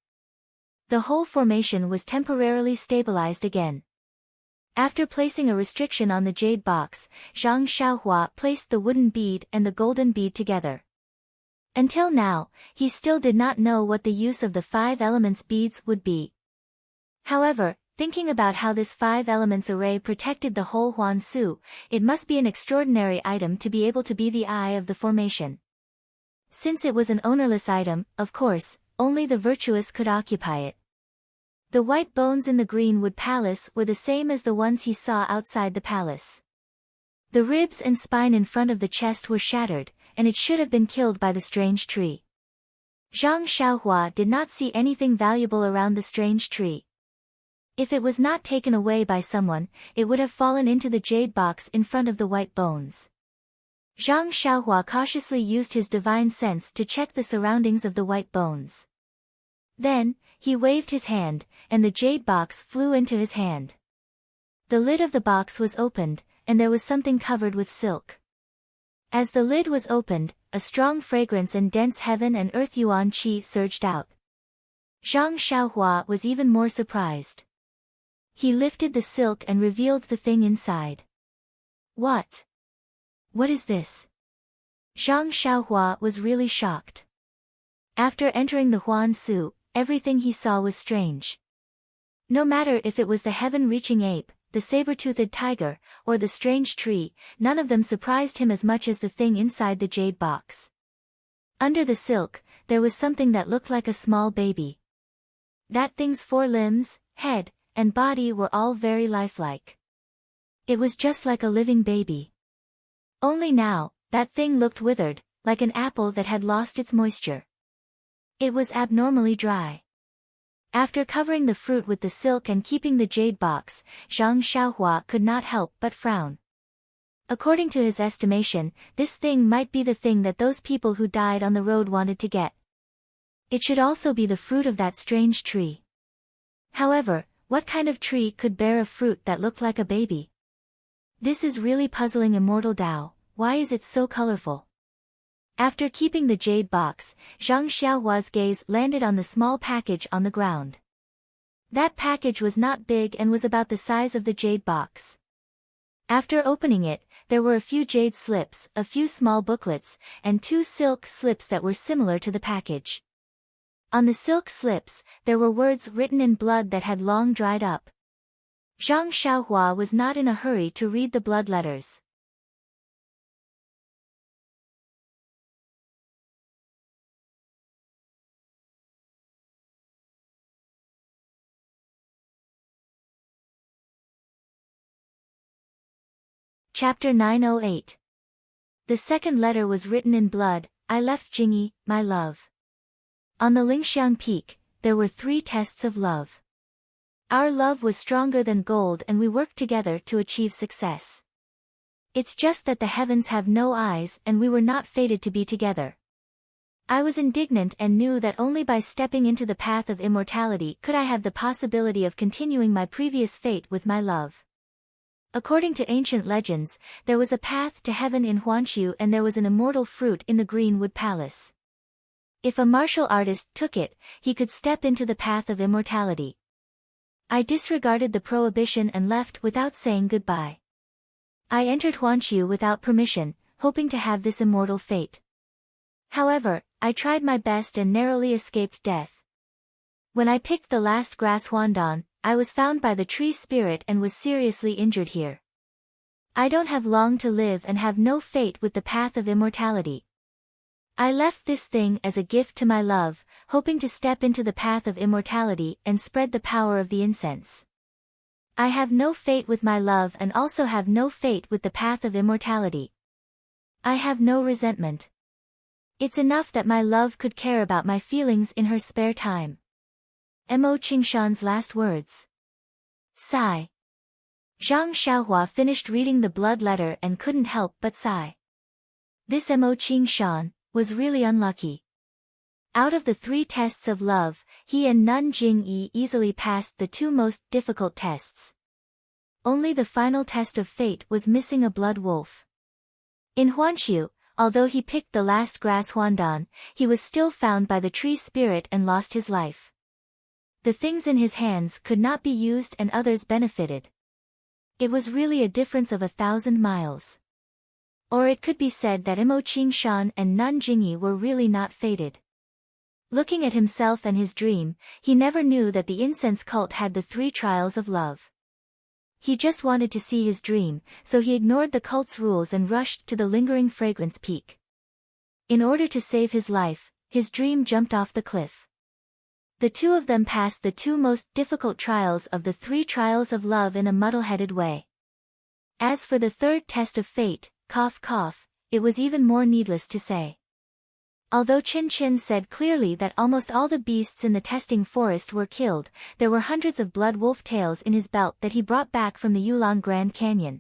The whole formation was temporarily stabilized again. After placing a restriction on the jade box, Zhang Xiaohua placed the wooden bead and the golden bead together. Until now, he still did not know what the use of the 5 elements beads would be. However, thinking about how this 5 elements array protected the whole Huan Su, it must be an extraordinary item to be able to be the eye of the formation. Since it was an ownerless item, of course, only the virtuous could occupy it. The white bones in the Greenwood Palace were the same as the ones he saw outside the palace. The ribs and spine in front of the chest were shattered, and it should have been killed by the strange tree. Zhang Xiaohua did not see anything valuable around the strange tree. If it was not taken away by someone, it would have fallen into the jade box in front of the white bones. Zhang Xiaohua cautiously used his divine sense to check the surroundings of the white bones. Then, he waved his hand, and the jade box flew into his hand. The lid of the box was opened, and there was something covered with silk. As the lid was opened, a strong fragrance and dense heaven and earth yuan qi surged out. Zhang Xiaohua was even more surprised. He lifted the silk and revealed the thing inside. What? What is this? Zhang Xiaohua was really shocked. After entering the Huan Su, everything he saw was strange. No matter if it was the heaven-reaching ape, the saber-toothed tiger, or the strange tree, none of them surprised him as much as the thing inside the jade box. Under the silk, there was something that looked like a small baby. That thing's 4 limbs, head, and body were all very lifelike. It was just like a living baby. Only now, that thing looked withered, like an apple that had lost its moisture. It was abnormally dry. After covering the fruit with the silk and keeping the jade box, Zhang Xiaohua could not help but frown. According to his estimation, this thing might be the thing that those people who died on the road wanted to get. It should also be the fruit of that strange tree. However, what kind of tree could bear a fruit that looked like a baby? This is really puzzling Immortal Tao. Why is it so colorful? After keeping the jade box, Zhang Xiaohua's gaze landed on the small package on the ground. That package was not big and was about the size of the jade box. After opening it, there were a few jade slips, a few small booklets, and 2 silk slips that were similar to the package. On the silk slips, there were words written in blood that had long dried up. Zhang Xiaohua was not in a hurry to read the blood letters. Chapter 908. The second letter was written in blood. I left Jingyi, my love. On the Lingxiang Peak, there were 3 tests of love. Our love was stronger than gold and we worked together to achieve success. It's just that the heavens have no eyes and we were not fated to be together. I was indignant and knew that only by stepping into the path of immortality could I have the possibility of continuing my previous fate with my love. According to ancient legends, there was a path to heaven in Huanshu and there was an immortal fruit in the Greenwood Palace. If a martial artist took it, he could step into the path of immortality. I disregarded the prohibition and left without saying goodbye. I entered Huanshu without permission, hoping to have this immortal fate. However, I tried my best and narrowly escaped death. When I picked the last grass huandan, I was found by the tree spirit and was seriously injured here. I don't have long to live and have no fate with the path of immortality. I left this thing as a gift to my love, hoping to step into the path of immortality and spread the power of the incense. I have no fate with my love and also have no fate with the path of immortality. I have no resentment. It's enough that my love could care about my feelings in her spare time. Mo Qingshan's last words. Sigh. Zhang Xiaohua finished reading the blood letter and couldn't help but sigh. This Mo Qingshan was really unlucky. Out of the 3 tests of love, he and Nun Jingyi easily passed the 2 most difficult tests. Only the final test of fate was missing a blood wolf. In Huanshu, although he picked the last grass huandan, he was still found by the tree spirit and lost his life. The things in his hands could not be used and others benefited. It was really a difference of 1,000 miles. Or it could be said that Mo Qingshan and Nun Jingyi were really not fated. Looking at himself and his dream, he never knew that the incense cult had the 3 trials of love. He just wanted to see his dream, so he ignored the cult's rules and rushed to the lingering fragrance peak. In order to save his life, his dream jumped off the cliff. The 2 of them passed the 2 most difficult trials of the 3 trials of love in a muddle-headed way. As for the 3rd test of fate, cough cough, it was even more needless to say. Although Qin Qin said clearly that almost all the beasts in the testing forest were killed, there were hundreds of blood wolf tails in his belt that he brought back from the Yulong Grand Canyon.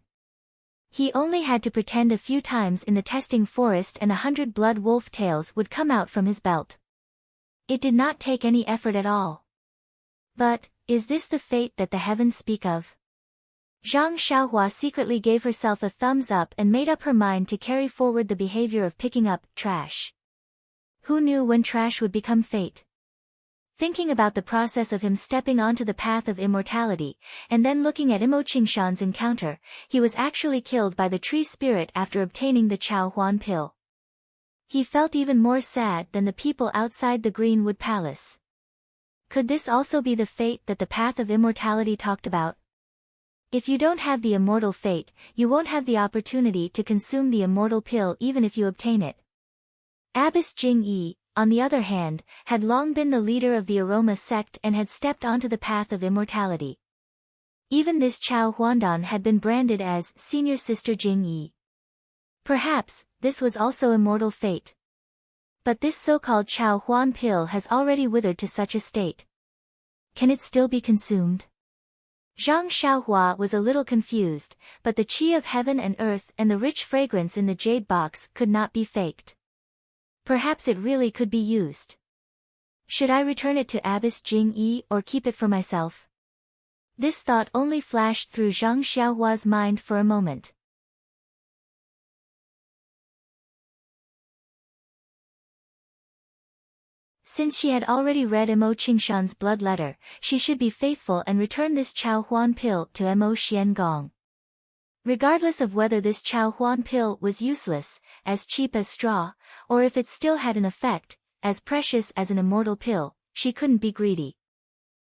He only had to pretend a few times in the testing forest and 100 blood wolf tails would come out from his belt. It did not take any effort at all. But, is this the fate that the heavens speak of? Zhang Xiaohua secretly gave herself a thumbs up and made up her mind to carry forward the behavior of picking up trash. Who knew when trash would become fate? Thinking about the process of him stepping onto the path of immortality, and then looking at Mo Qingshan's encounter, he was actually killed by the tree spirit after obtaining the Chao Huan pill. He felt even more sad than the people outside the Greenwood Palace. Could this also be the fate that the path of immortality talked about? If you don't have the immortal fate, you won't have the opportunity to consume the immortal pill even if you obtain it. Abbess Jing-yi, on the other hand, had long been the leader of the aroma sect and had stepped onto the path of immortality. Even this Chao Huandan had been branded as Senior Sister Jing-yi. Perhaps, this was also immortal fate. But this so-called Chao Huan pill has already withered to such a state. Can it still be consumed? Zhang Xiaohua was a little confused, but the qi of heaven and earth and the rich fragrance in the jade box could not be faked. Perhaps it really could be used. Should I return it to Abbess Jing-yi or keep it for myself? This thought only flashed through Zhang Xiaohua's mind for a moment. Since she had already read Mo Qingshan's blood letter, she should be faithful and return this Chao Huan pill to Mo Xiangong. Regardless of whether this Chao Huan pill was useless, as cheap as straw, or if it still had an effect, as precious as an immortal pill, she couldn't be greedy.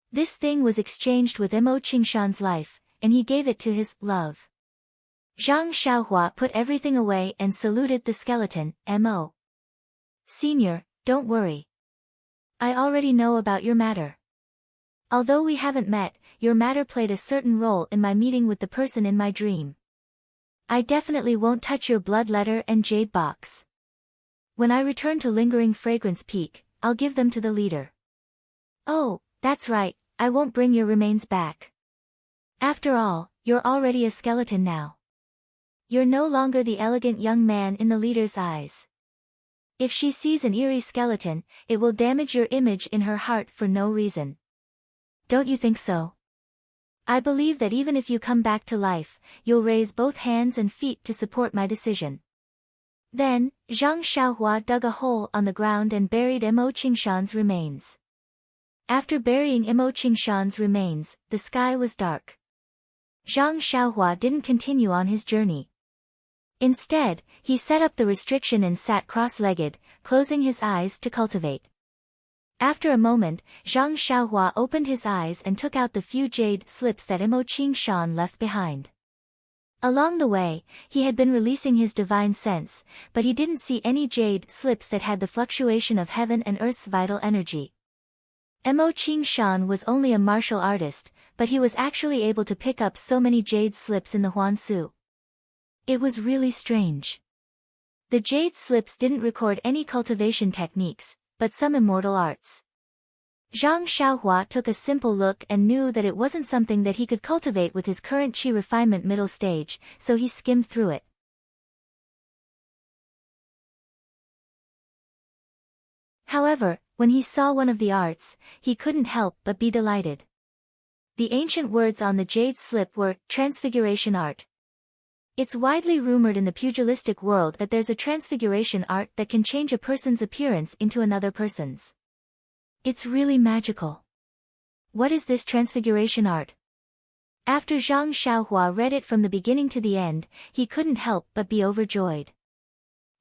This thing was exchanged with Mo Qingshan's life, and he gave it to his love. Zhang Xiaohua put everything away and saluted the skeleton. Mo. Senior, don't worry. I already know about your matter. Although we haven't met, your matter played a certain role in my meeting with the person in my dream. I definitely won't touch your blood letter and jade box. When I return to Lingering Fragrance Peak, I'll give them to the leader. Oh, that's right, I won't bring your remains back. After all, you're already a skeleton now. You're no longer the elegant young man in the leader's eyes. If she sees an eerie skeleton, it will damage your image in her heart for no reason. Don't you think so? I believe that even if you come back to life, you'll raise both hands and feet to support my decision. Then, Zhang Xiaohua dug a hole on the ground and buried Mo Qingshan's remains. After burying Mo Qingshan's remains, the sky was dark. Zhang Xiaohua didn't continue on his journey. Instead, he set up the restriction and sat cross-legged, closing his eyes to cultivate. After a moment, Zhang Xiaohua opened his eyes and took out the few jade slips that Imo Qingshan left behind. Along the way, he had been releasing his divine sense, but he didn't see any jade slips that had the fluctuation of heaven and earth's vital energy. Imo Qingshan was only a martial artist, but he was actually able to pick up so many jade slips in the Huansu. It was really strange. The jade slips didn't record any cultivation techniques, but some immortal arts. Zhang Xiaohua took a simple look and knew that it wasn't something that he could cultivate with his current qi refinement middle stage, so he skimmed through it. However, when he saw one of the arts, he couldn't help but be delighted. The ancient words on the jade slip were, Transfiguration Art. It's widely rumored in the pugilistic world that there's a transfiguration art that can change a person's appearance into another person's. It's really magical. What is this transfiguration art? After Zhang Xiaohua read it from the beginning to the end, he couldn't help but be overjoyed.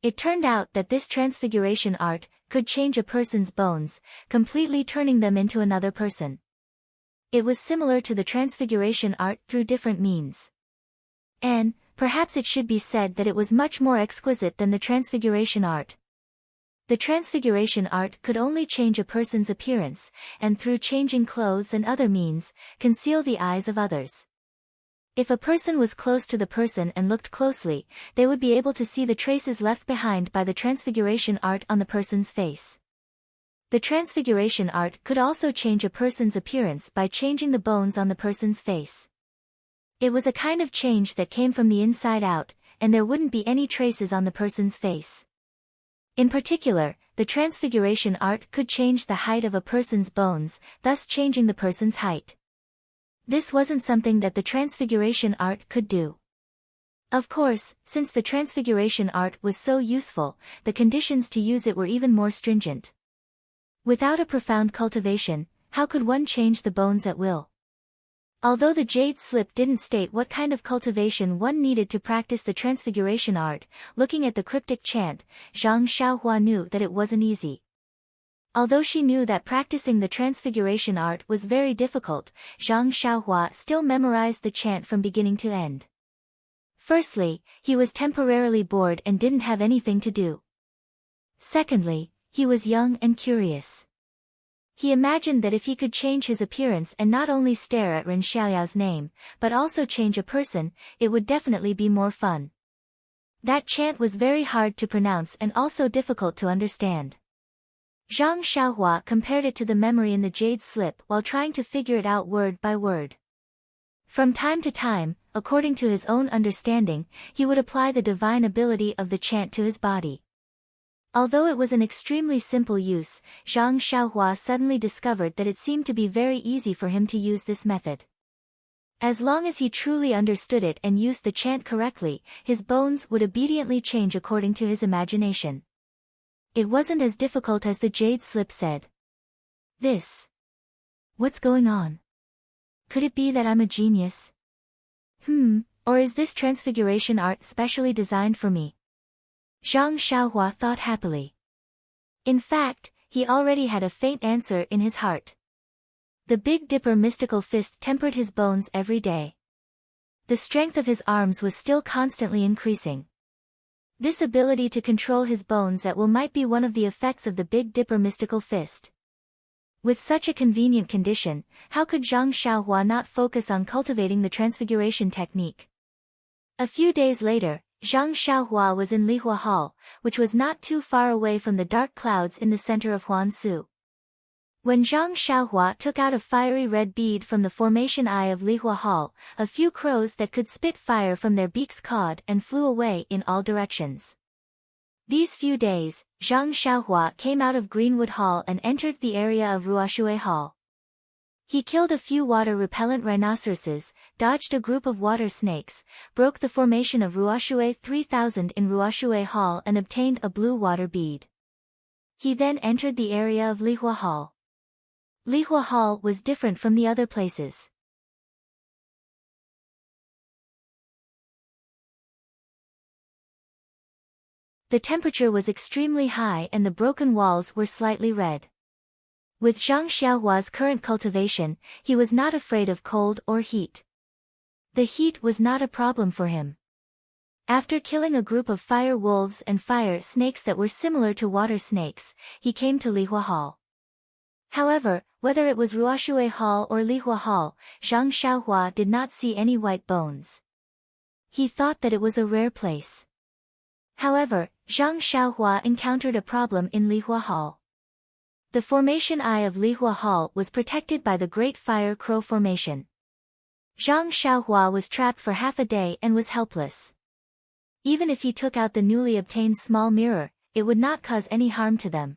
It turned out that this transfiguration art could change a person's bones, completely turning them into another person. It was similar to the transfiguration art through different means. And, perhaps it should be said that it was much more exquisite than the transfiguration art. The transfiguration art could only change a person's appearance, and through changing clothes and other means, conceal the eyes of others. If a person was close to the person and looked closely, they would be able to see the traces left behind by the transfiguration art on the person's face. The transfiguration art could also change a person's appearance by changing the bones on the person's face. It was a kind of change that came from the inside out, and there wouldn't be any traces on the person's face. In particular, the transfiguration art could change the height of a person's bones, thus changing the person's height. This wasn't something that the transfiguration art could do. Of course, since the transfiguration art was so useful, the conditions to use it were even more stringent. Without a profound cultivation, how could one change the bones at will? Although the jade slip didn't state what kind of cultivation one needed to practice the transfiguration art, looking at the cryptic chant, Zhang Xiaohua knew that it wasn't easy. Although she knew that practicing the transfiguration art was very difficult, Zhang Xiaohua still memorized the chant from beginning to end. Firstly, he was temporarily bored and didn't have anything to do. Secondly, he was young and curious. He imagined that if he could change his appearance and not only stare at Ren Xiaoyao's name, but also change a person, it would definitely be more fun. That chant was very hard to pronounce and also difficult to understand. Zhang Xiaohua compared it to the memory in the jade slip while trying to figure it out word by word. From time to time, according to his own understanding, he would apply the divine ability of the chant to his body. Although it was an extremely simple use, Zhang Xiaohua suddenly discovered that it seemed to be very easy for him to use this method. As long as he truly understood it and used the chant correctly, his bones would obediently change according to his imagination. It wasn't as difficult as the jade slip said. What's going on? Could it be that I'm a genius? Or is this transfiguration art specially designed for me? Zhang Xiaohua thought happily. In fact, he already had a faint answer in his heart. The Big Dipper mystical fist tempered his bones every day. The strength of his arms was still constantly increasing. This ability to control his bones at will might be one of the effects of the Big Dipper mystical fist. With such a convenient condition, how could Zhang Xiaohua not focus on cultivating the transfiguration technique? A few days later, Zhang Xiaohua was in Lihua Hall, which was not too far away from the dark clouds in the center of Huansu. When Zhang Xiaohua took out a fiery red bead from the formation eye of Lihua Hall, a few crows that could spit fire from their beaks cawed and flew away in all directions. These few days, Zhang Xiaohua came out of Greenwood Hall and entered the area of Ruoshui Hall. He killed a few water-repellent rhinoceroses, dodged a group of water snakes, broke the formation of Ruoshui 3000 in Ruoshui Hall and obtained a blue water bead. He then entered the area of Lihua Hall. Lihua Hall was different from the other places. The temperature was extremely high and the broken walls were slightly red. With Zhang Xiaohua's current cultivation, he was not afraid of cold or heat. The heat was not a problem for him. After killing a group of fire wolves and fire snakes that were similar to water snakes, he came to Lihua Hall. However, whether it was Ruoshui Hall or Lihua Hall, Zhang Xiaohua did not see any white bones. He thought that it was a rare place. However, Zhang Xiaohua encountered a problem in Lihua Hall. The formation eye of Lihua Hall was protected by the Great Fire Crow Formation. Zhang Xiaohua was trapped for half a day and was helpless. Even if he took out the newly obtained small mirror, it would not cause any harm to them.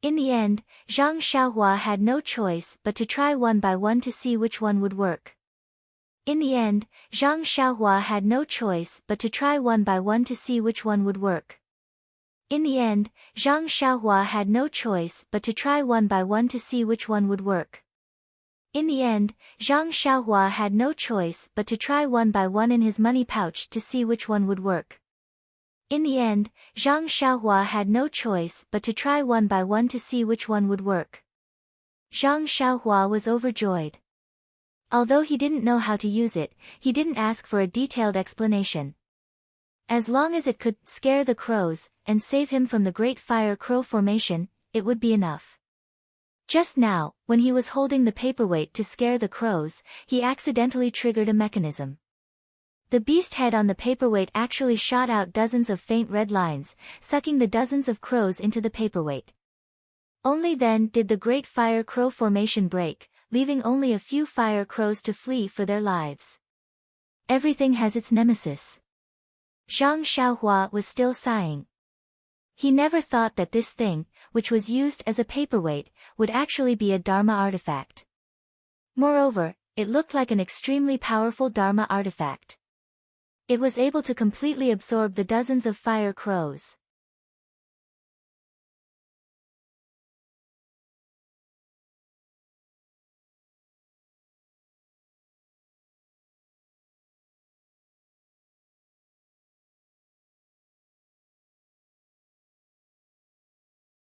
In the end, Zhang Xiaohua had no choice but to try one by one to see which one would work. In the end, Zhang Xiaohua had no choice but to try one by one to see which one would work. In the end, Zhang Xiaohua had no choice but to try one by one to see which one would work. In the end, Zhang Xiaohua had no choice but to try one by one in his money pouch to see which one would work. In the end, Zhang Xiaohua had no choice but to try one by one to see which one would work. Zhang Xiaohua was overjoyed. Although he didn't know how to use it, he didn't ask for a detailed explanation. As long as it could scare the crows and save him from the Great Fire Crow Formation, it would be enough. Just now, when he was holding the paperweight to scare the crows, he accidentally triggered a mechanism. The beast head on the paperweight actually shot out dozens of faint red lines, sucking the dozens of crows into the paperweight. Only then did the Great Fire Crow Formation break, leaving only a few fire crows to flee for their lives. Everything has its nemesis. Zhang Xiaohua was still sighing. He never thought that this thing, which was used as a paperweight, would actually be a Dharma artifact. Moreover, it looked like an extremely powerful Dharma artifact. It was able to completely absorb the dozens of fire crows.